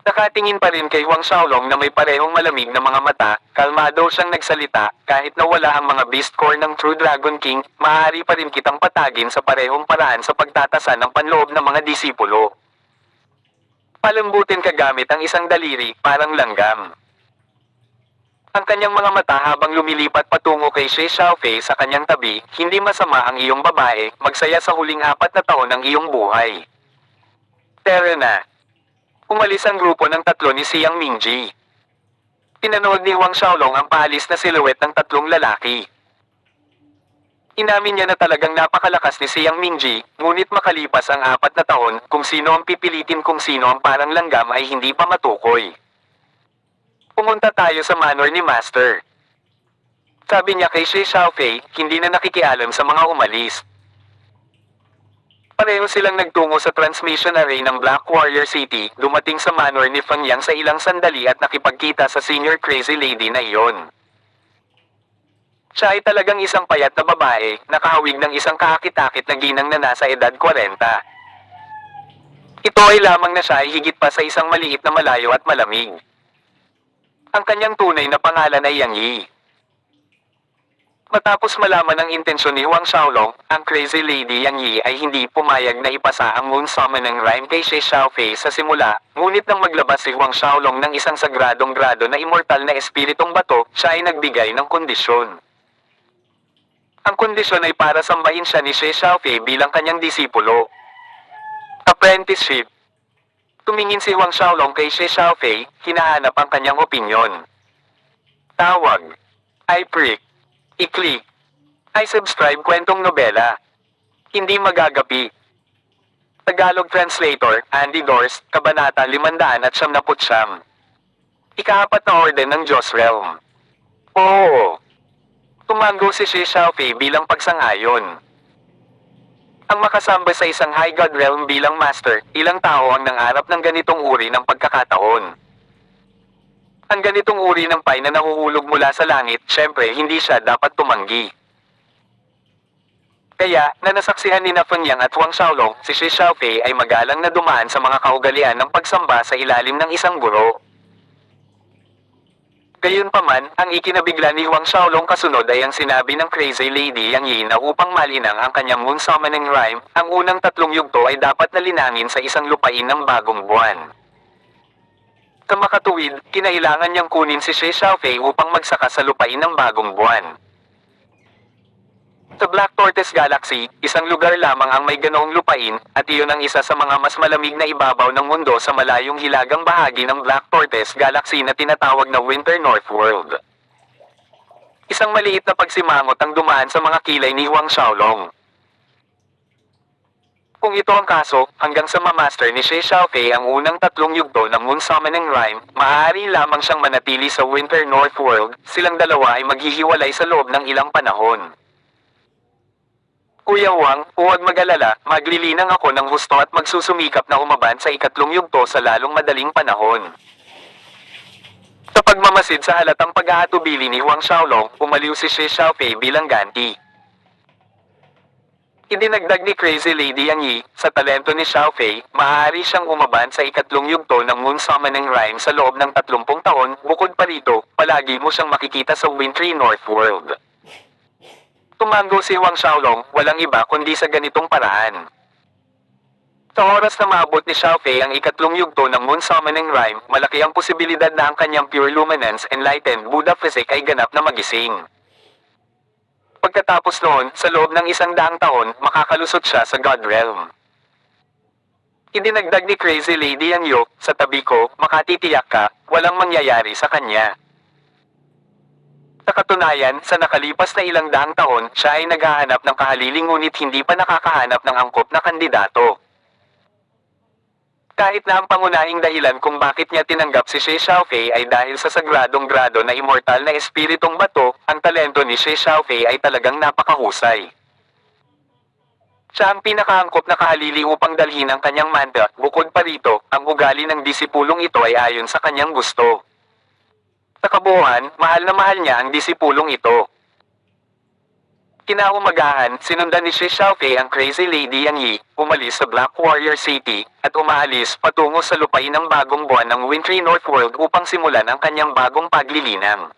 Nakatingin pa rin kay Huang Xiaolong na may parehong malamig na mga mata, kalmado siyang nagsalita, kahit nawala ang mga beast core ng True Dragon King, maaari pa rin kitang patagin sa parehong paraan sa pagtatasa ng panloob ng mga disipulo. Palambutin ka gamit ang isang daliri, parang langgam. Ang kanyang mga mata habang lumilipat patungo kay Shi Xiaofei sa kanyang tabi, hindi masama ang iyong babae, magsaya sa huling 4 na taon ng iyong buhay. Tara na. Umalis ang grupo ng 3 ni Siyang Mingji. Pinanood ni Huang Xiaolong ang paalis na silhouette ng 3 lalaki. Inamin niya na talagang napakalakas ni Siyang Mingji, ngunit makalipas ang 4 na taon, kung sino ang pipilitin kung sino ang parang langgam ay hindi pa matukoy. Pumunta tayo sa manor ni Master. Sabi niya kay Shi Xiaofei, hindi na nakikialam sa mga umalis. Pareho silang nagtungo sa transmission array ng Black Warrior City, dumating sa manor ni Feng Yang sa ilang sandali at nakipagkita sa senior crazy lady na iyon. Siya ay talagang isang payat na babae, nakahawig ng isang kaakit-akit na ginang na nasa edad 40. Ito ay lamang na siya ay higit pa sa isang maliit na malayo at malamig. Ang kanyang tunay na pangalan ay Yang Yi. Matapos malaman ang intensyon ni Huang Xiaolong, ang crazy lady Yang Yi ay hindi pumayag na ipasa ang Moon Summoning Rhyme kay Shi Xiaofei sa simula, ngunit nang maglabas si Huang Xiaolong ng isang sagradong grado na immortal na espiritong bato, siya ay nagbigay ng kondisyon. Ang kondisyon ay para sambahin siya ni Shi Xiaofei bilang kanyang disipulo. Apprenticeship. Tumingin si Huang Xiaolong kay Shi Xiaofei, hinahanap ang kanyang opinyon. Tawag. I-prick. I-click. I-subscribe kwentong nobela. Hindi magagapi. Tagalog Translator, Andy Dors, Kabanata 599. Ika-4 na Orden ng Diyos Realm. Oo. Tumango si Shi Xiaofei bilang pagsang-ayon. Ang makasamba sa isang High God Realm bilang Master, ilang tao ang nangarap ng ganitong uri ng pagkakataon. Ang ganitong uri ng pay na nahuhulog mula sa langit, syempre hindi siya dapat tumanggi. Kaya, na nasaksihan ni Feng Yang at Huang Xiaolong, si Shi Xiaofei ay magalang na dumaan sa mga kaugalian ng pagsamba sa ilalim ng isang guro. Gayunpaman, ang ikinabigla ni Huang Xiaolong kasunod ay ang sinabi ng crazy lady Yang Yi na upang malinang ang kanyang Moon Summoning Rhyme, ang unang 3 yugto ay dapat nalinangin sa isang lupain ng bagong buwan. Sa makatuwid, kinailangan niyang kunin si Shi Xiaofei upang magsaka sa lupain ng bagong buwan. Sa Black Tortoise Galaxy, isang lugar lamang ang may ganoong lupain, at iyon ang isa sa mga mas malamig na ibabaw ng mundo sa malayong hilagang bahagi ng Black Tortoise Galaxy na tinatawag na Winter North World. Isang maliit na pagsimangot ang dumaan sa mga kilay ni Huang Xiaolong. Kung ito ang kaso, hanggang sa ma-master ni Shi Xiaofei ang unang 3 yugto ng Moon Summoning Rhyme, maaari lamang siyang manatili sa Winter North World, silang dalawa ay maghihiwalay sa loob ng ilang panahon. Kuya Huang, huwag mag-alala, maglilinang ako ng husto at magsusumikap na umaban sa 3 yugto sa lalong madaling panahon. Sa pagmamasid sa halatang pag-aatubili ni Huang Xiaolong, umaliw si Shi Xiaofei bilang ganti. Idinagdag ni Crazy Lady Yang Yi, sa talento ni Xiaofei, maaari siyang umaban sa 3 yugto ng Moon Summoning Rhyme sa loob ng 30 taon, bukod pa rito, palagi mo siyang makikita sa Wintry North World. Tumango si Huang Xiaolong, walang iba kundi sa ganitong paraan. Sa oras na maabot ni Xiaofei ang 3 yugto ng Moon Summoning Rhyme, malaki ang posibilidad na ang kanyang Pure Luminance Enlightened Buddha Physique ay ganap na magising. Pagkatapos noon, sa loob ng 100 taon, makakalusot siya sa God Realm. Idinagdag ni Crazy Lady Yang Yo, sa tabi ko, makatitiyak ka, walang mangyayari sa kanya. Sa katunayan, sa nakalipas na ilang daang taon, siya ay naghahanap ng kahalili ngunit hindi pa nakakahanap ng angkop na kandidato. Kahit na ang pangunahing dahilan kung bakit niya tinanggap si Xie Xiaofei ay dahil sa sagradong grado na immortal na espiritong bato, ang talento ni Xie Xiaofei ay talagang napakahusay. Siya ang pinakaangkop na kahalili upang dalhin ang kanyang manda, bukod pa rito, ang ugali ng disipulong ito ay ayon sa kanyang gusto. Sa kabuuan, mahal na mahal niya ang disipulong ito. Kinaumagahan, sinundan ni Xie Xiaofei ang Crazy Lady Yang Yi, umalis sa Black Warrior City, at umaalis patungo sa lupain ng bagong buwan ng Wintry Northworld upang simulan ang kanyang bagong paglilinang.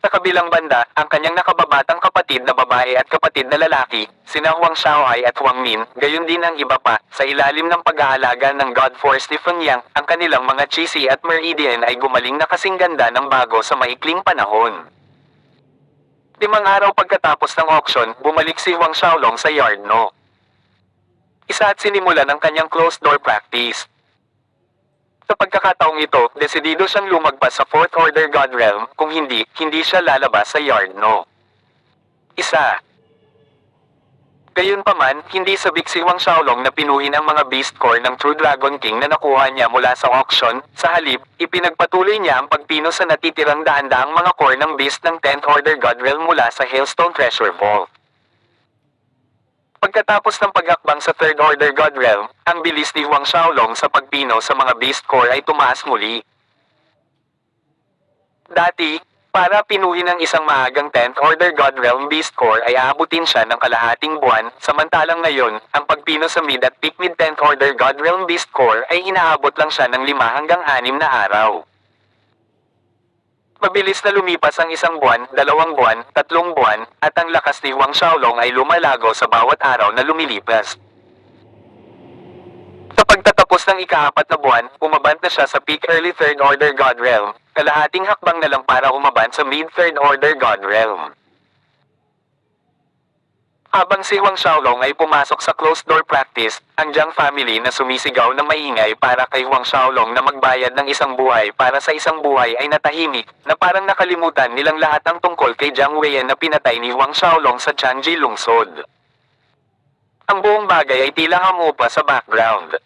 Sa kabilang banda, ang kanyang nakababatang kapatid na babae at kapatid na lalaki, sina Huang Xiaohai at Huang Min, gayon din ang iba pa, sa ilalim ng pag-aalaga ng God Force ni Feng Yang, ang kanilang mga Qixi at Meridian ay gumaling na kasing ganda ng bago sa maikling panahon. 5 araw pagkatapos ng auction, bumalik si Huang Xiaolong sa yard no. Isa at sinimulan ang kanyang closed-door practice. Sa pagkakataong ito, desidido siyang lumagpas sa Fourth Order God Realm, kung hindi siya lalabas sa yard no. Isa. Gayunpaman, hindi sabik si Huang Xiaolong na pinuhin ang mga Beast Core ng True Dragon King na nakuha niya mula sa auction. Sa halip, ipinagpatuloy niya ang pagpino sa natitirang daan-daang mga core ng Beast ng 10th Order God Realm mula sa Hailstone Treasure Vault. Pagkatapos ng paghakbang sa Third Order God Realm, ang bilis ni Huang Xiaolong sa pagpino sa mga Beast Core ay tumaas muli. Dati, para pinuhin ang isang maagang 10th Order God Realm Beast Core ay aabutin siya ng kalahating buwan, samantalang ngayon, ang pagpino sa mid at peak mid 10th Order God Realm Beast Core ay inaabot lang siya ng 5 hanggang 6 na araw. Mabilis na lumipas ang 1 buwan, 2 buwan, 3 buwan, at ang lakas ni Huang Xiaolong ay lumalago sa bawat araw na lumilipas. Sa pagtatapos ng ika-4 na buwan, umabant na siya sa peak early 3rd Order God Realm, kalahating hakbang na lang para umabant sa mid 3rd Order God Realm. Habang si Huang Xiaolong ay pumasok sa closed-door practice, ang Jiang family na sumisigaw ng maingay para kay Huang Xiaolong na magbayad ng isang buhay para sa isang buhay ay natahimik, na parang nakalimutan nilang lahat ang tungkol kay Jiang Weiyan na pinatay ni Huang Xiaolong sa Tianji lungsod. Ang buong bagay ay tila hamupa sa background.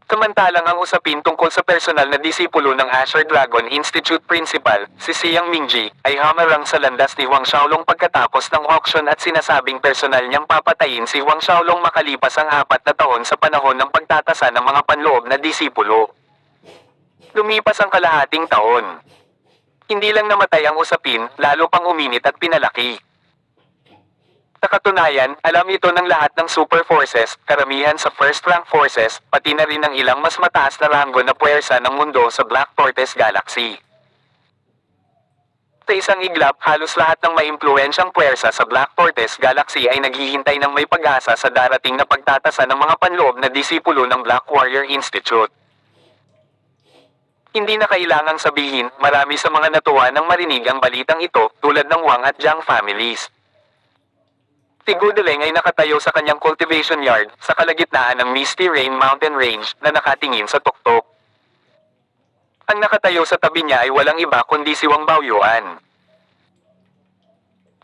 Samantalang ang usapin tungkol sa personal na disipulo ng Azure Dragon Institute Principal, si Xiang Mingji, ay hamarang sa landas ni Huang Xiaolong pagkatapos ng auction at sinasabing personal niyang papatayin si Huang Xiaolong makalipas ang 4 na taon sa panahon ng pagtatasa ng mga panloob na disipulo. Lumipas ang kalahating taon. Hindi lang namatay ang usapin, lalo pang uminit at pinalaki. Sa katunayan, alam ito ng lahat ng super forces, karamihan sa first rank forces, pati na rin ng ilang mas mataas na ranggo na puwersa ng mundo sa Black Tortoise Galaxy. Sa isang iglap, halos lahat ng maimpluwensyang puwersa sa Black Tortoise Galaxy ay naghihintay ng may pag-asa sa darating na pagtatasa ng mga panloob na disipulo ng Black Warrior Institute. Hindi na kailangang sabihin, marami sa mga natuwa nang marinig ang balitang ito, tulad ng Wang at Jiang families. Si Gudeleng ay nakatayo sa kanyang cultivation yard, sa kalagitnaan ng Misty Rain Mountain Range, na nakatingin sa tuktok. Ang nakatayo sa tabi niya ay walang iba kundi si Wang Baoyuan.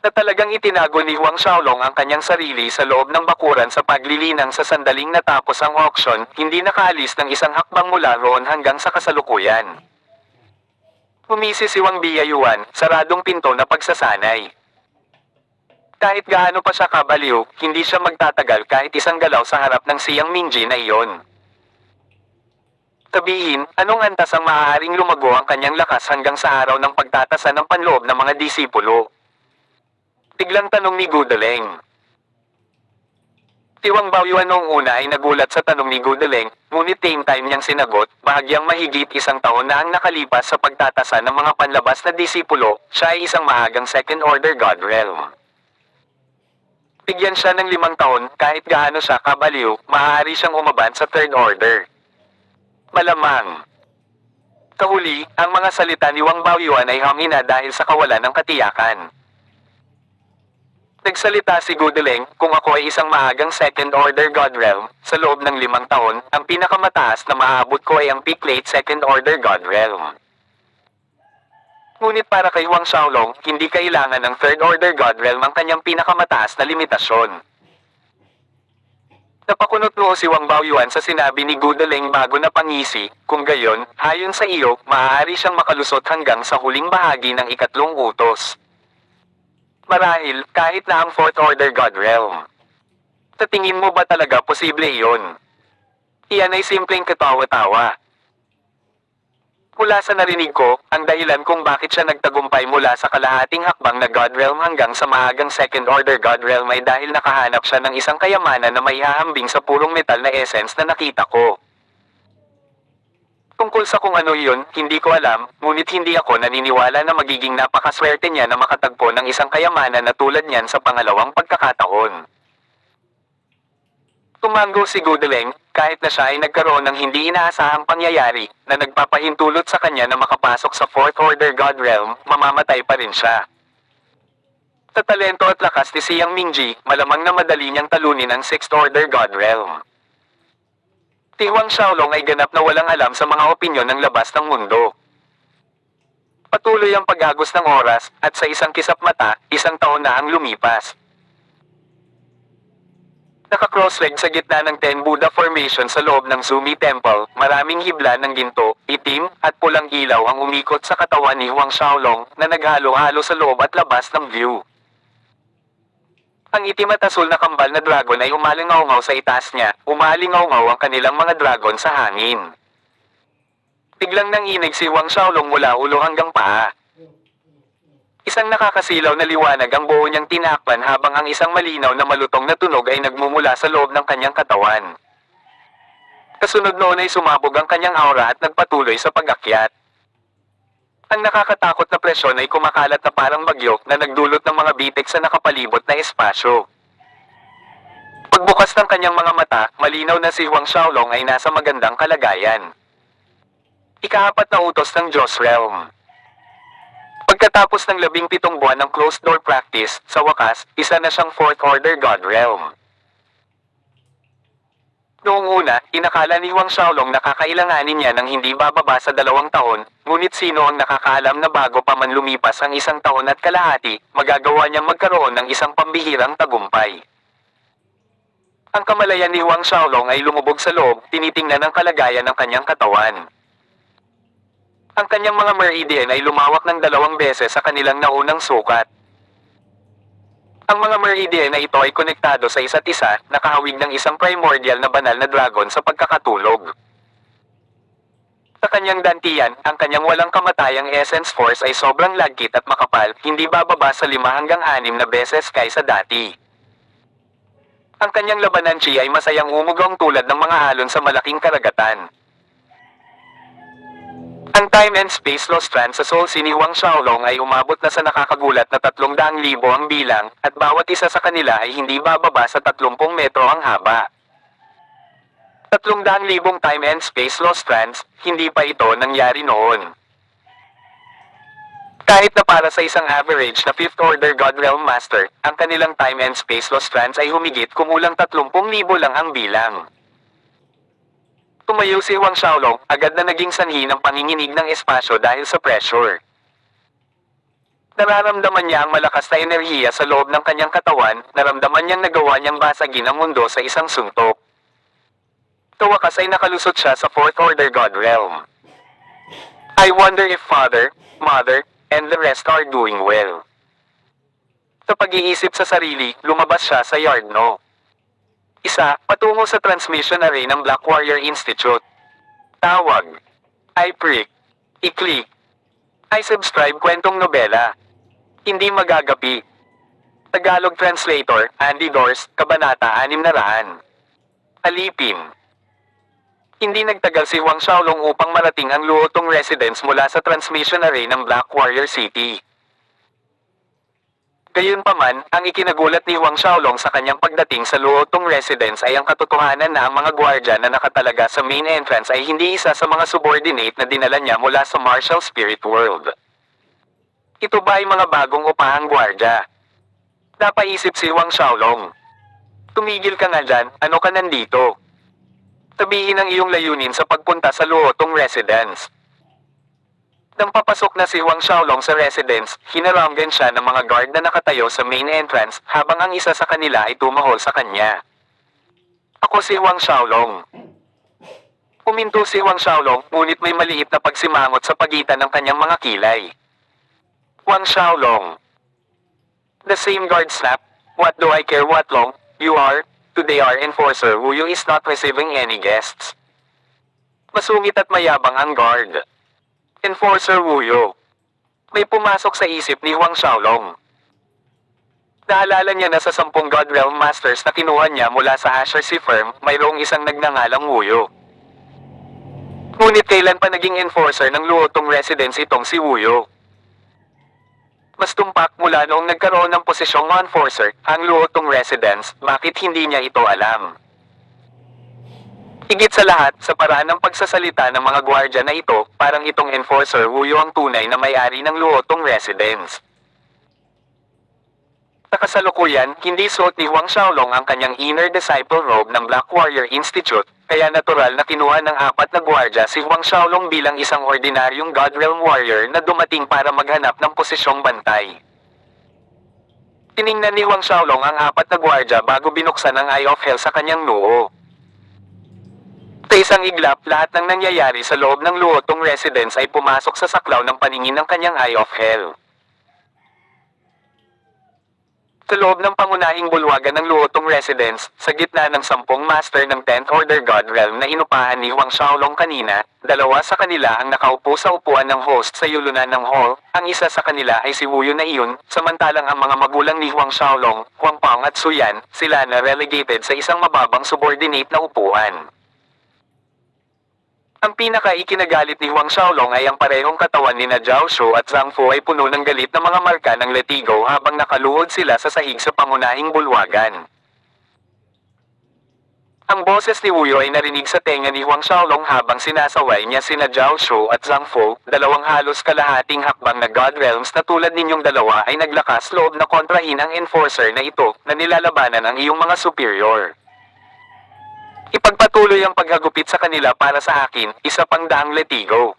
Na talagang itinago ni Huang Xiaolong ang kanyang sarili sa loob ng bakuran sa paglilinang sa sandaling natapos ang auction, hindi nakaalis ng isang hakbang mula roon hanggang sa kasalukuyan. Humisi si Wang Baoyuan, saradong pinto na pagsasanay. Kahit gaano pa siya kabaliw, hindi siya magtatagal kahit isang galaw sa harap ng Xiang Mingji na iyon. Sabihin, anong antas ang maaaring lumago ang kanyang lakas hanggang sa araw ng pagtatasa ng panloob ng mga disipulo? Biglang tanong ni Gudeleng. Si Wang Baoyuan noong una ay nagulat sa tanong ni Gudeleng, ngunit same time niyang sinagot, bahagyang mahigit 1 taon na ang nakalipas sa pagtatasa ng mga panlabas na disipulo, siya ay isang maagang Second Order God Realm. Bigyan siya ng 5 taon, kahit gaano siya kabaliw, maaari siyang umaban sa Third Order. Malamang. Sa huli, ang mga salita ni Wang Baoyuan ay hangina dahil sa kawalan ng katiyakan. Nagsalita si Gudeleng, kung ako ay isang maagang Second Order God Realm, sa loob ng 5 taon, ang pinakamataas na maaabot ko ay ang peak late Second Order God Realm. Ngunit para kay Huang Xiaolong, hindi kailangan ng Third Order God Realm ang kanyang pinakamataas na limitasyon. Napakunot noo si Wang Baoyuan sa sinabi ni Gu Deleng bago na pangisi, kung gayon, ayon sa iyo, maaari siyang makalusot hanggang sa huling bahagi ng ikatlong utos. Marahil, kahit na ang Fourth Order God Realm. Sa tingin mo ba talaga posible iyon? Iyan ay simpleng katawa-tawa. Mula sa narinig ko, ang dahilan kung bakit siya nagtagumpay mula sa kalahating hakbang na God Realm hanggang sa maagang Second Order God Realm ay dahil nakahanap siya ng isang kayamanan na may hahambing sa purong metal na essence na nakita ko. Tungkol sa kung ano iyon, hindi ko alam, ngunit hindi ako naniniwala na magiging napakaswerte niya na makatagpo ng isang kayamanan na tulad niyan sa pangalawang pagkakataon. Tumango si Gu Deleng, kahit na siya ay nagkaroon ng hindi inaasahang pangyayari, na nagpapahintulot sa kanya na makapasok sa Fourth Order God Realm, mamamatay pa rin siya. Sa talento at lakas ni Siang Mingji, malamang na madali niyang talunin ang Sixth Order God Realm. Si Huang Xiaolong ay ganap na walang alam sa mga opinyon ng labas ng mundo. Patuloy ang pag-agos ng oras, at sa isang kisap mata, isang taon na ang lumipas. Naka-cross-leg sa gitna ng Ten Buddha Formation sa loob ng Zumi Temple, maraming hibla ng ginto, itim, at pulang ilaw ang umikot sa katawan ni Huang Xiaolong, na naghalo-halo sa loob at labas ng view. Ang itim at asul na kambal na dragon ay umalingaw-ngaw sa itaas niya, umalingaw-ngaw ang kanilang mga dragon sa hangin. Biglang nanginig si Huang Xiaolong mula ulo hanggang paa. Isang nakakasilaw na liwanag ang buo niyang tinakpan habang ang isang malinaw na malutong na tunog ay nagmumula sa loob ng kanyang katawan. Kasunod noon ay sumabog ang kanyang aura at nagpatuloy sa pag-akyat. Ang nakakatakot na presyon ay kumakalat na parang bagyo na nagdulot ng mga bitik sa nakapalibot na espasyo. Pagbukas ng kanyang mga mata, malinaw na si Huang Xiaolong ay nasa magandang kalagayan. Ika-4 na utos ng Diyos Realm. Pagkatapos ng 17 buwan ng closed-door practice, sa wakas, isa na siyang Fourth Order God Realm. Noong una, inakala ni Huang Xiaolong na kakailanganin niya ng hindi bababa sa 2 taon, ngunit sino ang nakakaalam na bago pa man lumipas ang 1 taon at kalahati, magagawa niyang magkaroon ng isang pambihirang tagumpay. Ang kamalayan ni Huang Xiaolong ay lumubog sa loob, tinitingnan ang kalagayan ng kanyang katawan. Ang kanyang mga meridian ay lumawak ng 2 beses sa kanilang naunang sukat. Ang mga meridian na ito ay konektado sa isa't isa, nakahawig ng isang primordial na banal na dragon sa pagkakatulog. Sa kanyang dantian, ang kanyang walang kamatayang essence force ay sobrang lagkit at makapal, hindi bababa sa 5 hanggang 6 na beses kaysa dati. Ang kanyang labanan chi ay masayang umugong tulad ng mga alon sa malaking karagatan. Ang time and space law strand sa Soul ni Huang Xiaolong ay umabot na sa nakakagulat na 300,000 ang bilang, at bawat isa sa kanila ay hindi bababa sa 30 metro ang haba. 300,000 time and space law strands, hindi pa ito nangyari noon. Kahit na para sa isang average na 5th Order God Realm Master, ang kanilang time and space law strands ay humigit kumulang 30,000 lang ang bilang. Tumayo si Huang Xiaolong, agad na naging sanhi ng panginginig ng espasyo dahil sa pressure. Nararamdaman niya ang malakas na enerhiya sa loob ng kanyang katawan, naramdaman niyang nagawa niyang basagin ang mundo sa isang suntok. Sa wakas ay nakalusot siya sa Fourth Order God Realm. I wonder if Father, Mother, and the rest are doing well. Sa pag-iisip sa sarili, lumabas siya sa Yardno. Isa, patungo sa transmission array ng Black Warrior Institute. Tawag. I-prick. I-click. I-subscribe kwentong nobela. Hindi magagapi. Tagalog Translator, Andy Dors, Kabanata 600. Alipin. Hindi nagtagal si Huang Xiaolong upang marating ang Luotong residence mula sa transmission array ng Black Warrior City. Gayunpaman, ang ikinagulat ni Huang Xiaolong sa kanyang pagdating sa Luotong residence ay ang katotohanan na ang mga gwardya na nakatalaga sa main entrance ay hindi isa sa mga subordinate na dinala niya mula sa martial spirit world. Ito ba ay mga bagong upahang gwardya? Napaisip si Huang Xiaolong. Tumigil ka nga dyan, ano ka nandito? Sabihin ang iyong layunin sa pagpunta sa Luotong residence. Nang papasok na si Huang Xiaolong sa residence, hinarangan siya ng mga guard na nakatayo sa main entrance habang ang isa sa kanila ay tumahol sa kanya. Ako si Huang Xiaolong. Puminto si Huang Xiaolong, ngunit may maliit na pagsimangot sa pagitan ng kanyang mga kilay. Huang Xiaolong. The same guard snapped. What do I care what long you are? Today our enforcer Wu Yu is not receiving any guests. Masungit at mayabang ang guard. Enforcer Wu Yu. May pumasok sa isip ni Huang Xiaolong. Naalala niya na sa 10 God Realm Masters na kinuha niya mula sa Asher Sea Firm, mayroong isang nagngangalang Wu Yu. Ngunit kailan pa naging enforcer ng Luotong Residence itong si Wu Yu? Mas tumpak mula noong nagkaroon ng posisyong enforcer, ang Luotong Residence, bakit hindi niya ito alam? Higit sa lahat, sa paraan ng pagsasalita ng mga gwardya na ito, parang itong enforcer Wu Yu ang tunay na may-ari ng Luotong Residence. Sa kasalukuyan, hindi suot ni Huang Xiaolong ang kanyang inner disciple robe ng Black Warrior Institute, kaya natural na kinuha ng 4 na gwardya si Huang Xiaolong bilang isang ordinaryong God Realm Warrior na dumating para maghanap ng posisyong bantay. Tiningnan ni Huang Xiaolong ang 4 na gwardya bago binuksan ang Eye of Hell sa kanyang noo. Sa isang iglap, lahat ng nangyayari sa loob ng Luotong Residence ay pumasok sa saklaw ng paningin ng kanyang Eye of Hell. Sa loob ng pangunahing bulwagan ng Luotong Residence, sa gitna ng 10 master ng 10th Order God Realm na inupahan ni Huang Xiaolong kanina, 2 sa kanila ang nakaupo sa upuan ng host sa yulunan ng hall, ang isa sa kanila ay si Wu Yu na iyon, samantalang ang mga magulang ni Huang Xiaolong, Huang Pang at Su Yan, sila na relegated sa isang mababang subordinate na upuan. Ang pinaka-ikinagalit ni Huang Xiaolong ay ang parehong katawan ni na Zhao Shu at Zhang Fu ay puno ng galit na mga marka ng letigo habang nakaluhod sila sa sahig sa pangunahing bulwagan. Ang boses ni Wu Yu ay narinig sa tenga ni Huang Xiaolong habang sinasaway niya sina Zhao Shu at Zhang Fu, dalawang halos kalahating hakbang na God Realms na tulad ninyong dalawa ay naglakas loob na kontrahin ang enforcer na ito na nilalabanan ang iyong mga superior. Ipagpatuloy ang paghagupit sa kanila para sa akin, isa pang daang letigo.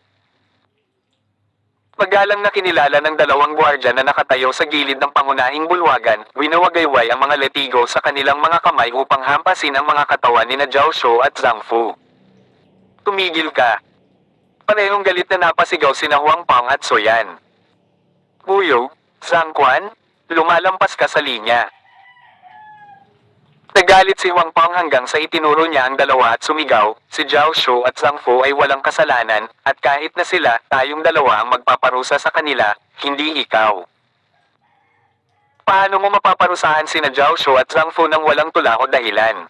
Magalang na kinilala ng 2 gwardya na nakatayo sa gilid ng pangunahing bulwagan, winawagayway ang mga letigo sa kanilang mga kamay upang hampasin ang mga katawan ni na Zhao Shu at Zhang Fu. Tumigil ka. Parehong galit na napasigaw sina Huang Pang at Su Yan. Wu Yu, Zhang Quan, lumalampas ka sa linya. Nagalit si Huang Pang hanggang sa itinuro niya ang 2 at sumigaw, si Zhao Shu at Zhang Fu ay walang kasalanan, at kahit na sila, tayong 2 ang magpaparusa sa kanila, hindi ikaw. Paano mo mapaparusahan sina Zhao Shu at Zhang Fu nang walang tula o dahilan?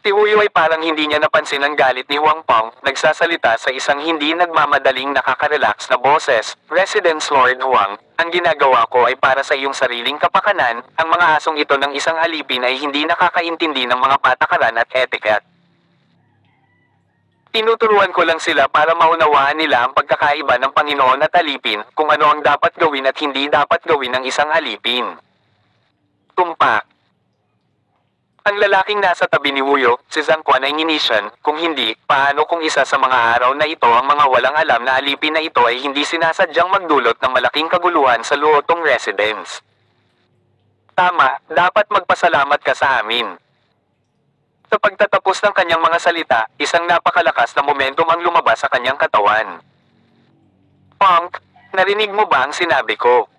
Si Wu Yu ay parang hindi niya napansin ang galit ni Huang Pang, nagsasalita sa isang hindi nagmamadaling nakaka-relax na boses, Residence Lord Huang, ang ginagawa ko ay para sa iyong sariling kapakanan, ang mga asong ito ng isang alipin ay hindi nakakaintindi ng mga patakaran at etiquette. Tinuturuan ko lang sila para maunawaan nila ang pagkakaiba ng Panginoon at alipin, kung ano ang dapat gawin at hindi dapat gawin ng isang alipin. Tumpak. Ang lalaking nasa tabi ni Wu Yu, si Zhang Quan ay nginisyan, kung hindi, paano kung isa sa mga araw na ito ang mga walang alam na alipin na ito ay hindi sinasadyang magdulot ng malaking kaguluhan sa Luotong Residence. Tama, dapat magpasalamat ka sa amin. Sa pagtatapos ng kanyang mga salita, isang napakalakas na momentum ang lumabas sa kanyang katawan. Punk, narinig mo ba ang sinabi ko?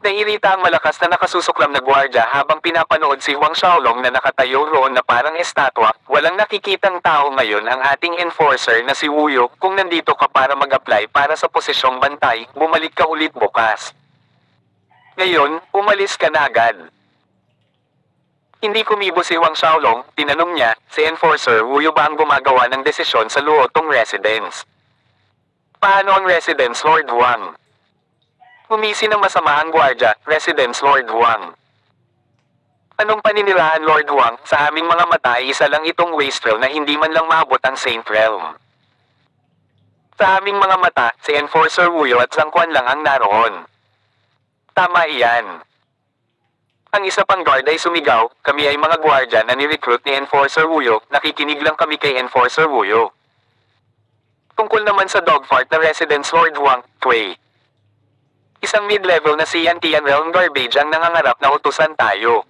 Nairita ang malakas na nakasusuklam na gwardya habang pinapanood si Huang Xiaolong na nakatayo roon na parang estatwa. Walang nakikitang tao ngayon ang ating enforcer na si Wu Yu. Kung nandito ka para mag-apply para sa posisyong bantay, bumalik ka ulit bukas. Ngayon, umalis ka na agad. Hindi kumibo si Huang Xiaolong, tinanong niya, si enforcer Wu Yu ba ang gumagawa ng desisyon sa Luotong Residence? Paano ang Residence Lord Huang? Humisi ng masama ang gwardya, Residence Lord Huang. Anong paninirahan Lord Huang, sa aming mga mata ay isa lang itong wastrel na hindi man lang maabot ang Saint Realm. Sa aming mga mata, si Enforcer Wu Yu at Zhang Quan lang ang naroon. Tama iyan. Ang isa pang guard ay sumigaw, kami ay mga gwardya na ni-recruit ni Enforcer Wu Yu, nakikinig lang kami kay Enforcer Wu Yu. Tungkol naman sa dog fart na Residence Lord Huang Tui. Isang mid-level na si Yantian Realm Garbage ang nangangarap na utusan tayo.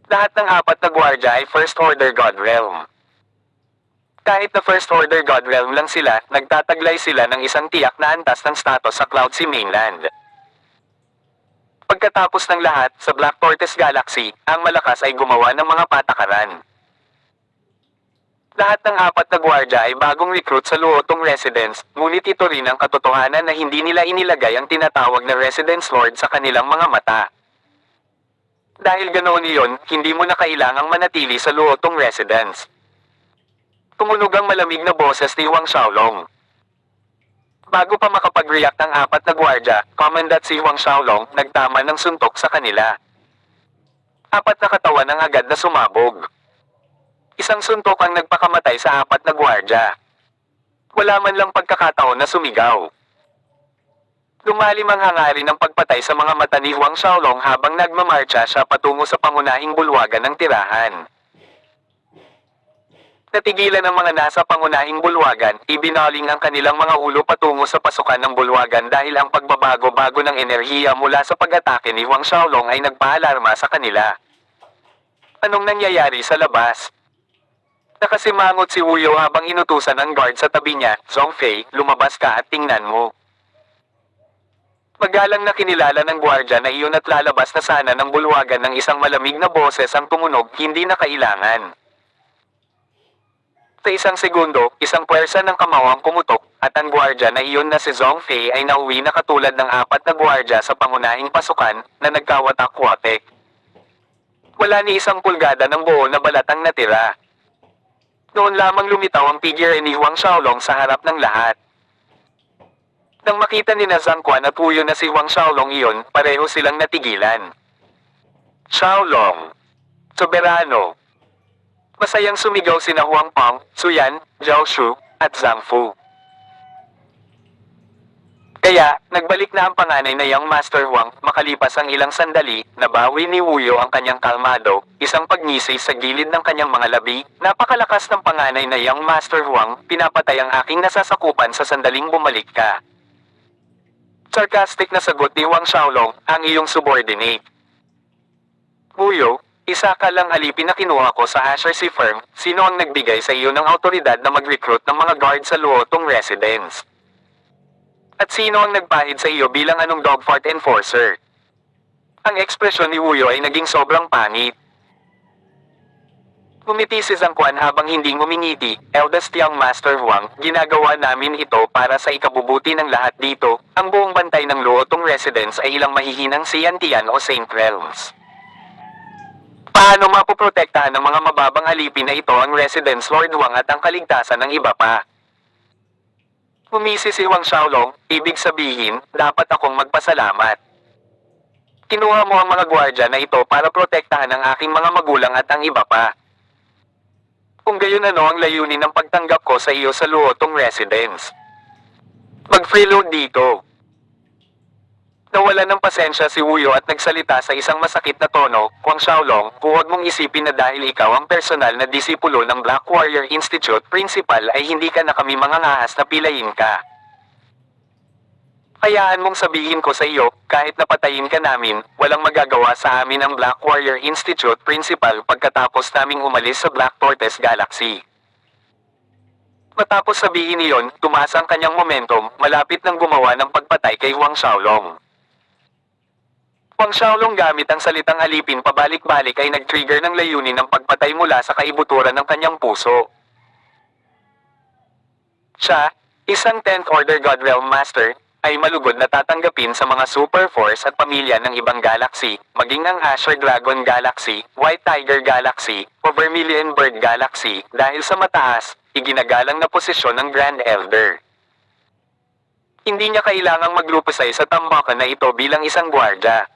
Lahat ng apat na gwardya ay First Order God Realm. Kahit na First Order God Realm lang sila, nagtataglay sila ng isang tiyak na antas ng status sa Cloud Sea Mainland. Pagkatapos ng lahat, sa Black Tortoise Galaxy, ang malakas ay gumawa ng mga patakaran. Lahat ng apat na gwardya ay bagong recruit sa Luotong Residence, ngunit ito rin ang katotohanan na hindi nila inilagay ang tinatawag na Residence Lord sa kanilang mga mata. Dahil ganoon iyon, hindi mo na kailangang manatili sa Luotong Residence. Tumunog ang malamig na boses ni Huang Xiaolong. Bago pa makapag-react ang apat na gwardya, Commandant si Huang Xiaolong nagtama ng suntok sa kanila. Apat na katawan ang agad na sumabog. Isang suntok ang nagpakamatay sa apat na gwardya. Wala man lang pagkakataon na sumigaw. Lumalim ang hangarin ng pagpatay sa mga mata ni Huang Xiaolong habang nagmamarcha siya patungo sa pangunahing bulwagan ng tirahan. Natigilan ang mga nasa pangunahing bulwagan, ibinaling ang kanilang mga ulo patungo sa pasukan ng bulwagan dahil ang pagbabago-bago ng enerhiya mula sa pag-atake ni Huang Xiaolong ay nagpaalarma sa kanila. Anong nangyayari sa labas? Nakasimangot si Wu Yo habang inutusan ng guard sa tabi niya, Zhongfei, lumabas ka at tingnan mo. Magalang na kinilala ng gwardya na iyon at lalabas na sana ng bulwagan ng isang malamig na boses ang tumunog, hindi na kailangan. Sa isang segundo, isang puwersa ng kamawang pumutok, at ang gwardya na iyon na si Zhongfei ay nauwi na katulad ng apat na gwardya sa pangunahing pasukan na nagkawatak-watek. Wala ni isang pulgada ng buo na balat ang natira. Noon lamang lumitaw ang figure ni Huang Xiaolong sa harap ng lahat. Nang makita ni Zhang Quan at Wu Yo na si Huang Xiaolong iyon, pareho silang natigilan. Xiaolong. Soberano. Masayang sumigaw sina Huang Peng, Suyan, Zhao Shu, at Zhang Fu. Kaya, nagbalik na ang panganay na Young Master Huang, makalipas ang ilang sandali, nabawi ni Wu Yo ang kanyang kalmado, isang pagngisi sa gilid ng kanyang mga labi, napakalakas ng panganay na Young Master Huang, pinapatay ang aking nasasakupan sa sandaling bumalik ka. Sarcastic na sagot ni Huang Xiaolong, ang iyong subordinate. Wu Yo, isa ka lang alipin na kinuha ko sa Asher Sea Firm, sino ang nagbigay sa iyo ng autoridad na mag-recruit ng mga guard sa Luotong Residence? At sino ang nagpahid sa iyo bilang anong dogfart enforcer? Ang ekspresyon ni Wu Yo ay naging sobrang pangit. Ngumiti si Zhang Quan habang hindi ngumingiti, Eldest Young Master Huang, ginagawa namin ito para sa ikabubuti ng lahat dito, ang buong bantay ng Luotong Residence ay ilang mahihinang si Yantian o Saint Realms. Paano mapoprotektahan ng mga mababang alipin na ito ang Residence Lord Huang at ang kaligtasan ng iba pa? Humisi si Huang Xiaolong, ibig sabihin, dapat akong magpasalamat. Kinuha mo ang mga gwardya na ito para protektahan ang aking mga magulang at ang iba pa. Kung gayon ano ang layunin ng pagtanggap ko sa iyo sa Luotong Residence? Mag-freeload dito. Nawala ng pasensya si Wu Yo at nagsalita sa isang masakit na tono, Huang Xiaolong, huwag mong isipin na dahil ikaw ang personal na disipulo ng Black Warrior Institute Principal ay hindi ka na kami mangangahas na pilayin ka. Hayaan mong sabihin ko sa iyo, kahit napatayin ka namin, walang magagawa sa amin ang Black Warrior Institute Principal pagkatapos naming umalis sa Black Tortoise Galaxy. Matapos sabihin niyon, tumaas ang kanyang momentum, malapit nang gumawa ng pagpatay kay Huang Xiaolong. Huang Xiaolong gamit ang salitang alipin pabalik-balik ay nag-trigger ng layunin ng pagpatay mula sa kaibuturan ng kanyang puso. Siya, isang 10th Order God Realm Master, ay malugod na tatanggapin sa mga Super Force at pamilya ng ibang galaxy, maging ang Asher Dragon Galaxy, White Tiger Galaxy, o Vermilion Bird Galaxy, dahil sa mataas, iginagalang na posisyon ng Grand Elder. Hindi niya kailangang maglupusay sa tambakan na ito bilang isang gwardya.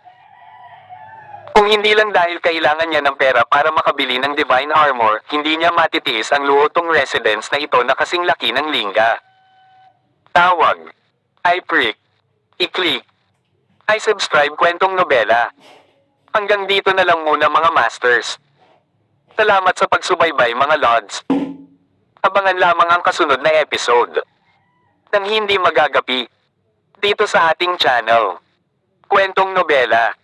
Kung hindi lang dahil kailangan niya ng pera para makabili ng Divine Armor, hindi niya matitiis ang Luotong Residence na ito na kasing laki ng lingga. Tawag. I-prick. I-click. I-subscribe kwentong nobela. Hanggang dito na lang muna mga masters. Salamat sa pagsubaybay mga lords. Abangan lamang ang kasunod na episode ng hindi magagapi dito sa ating channel. Kwentong Nobela.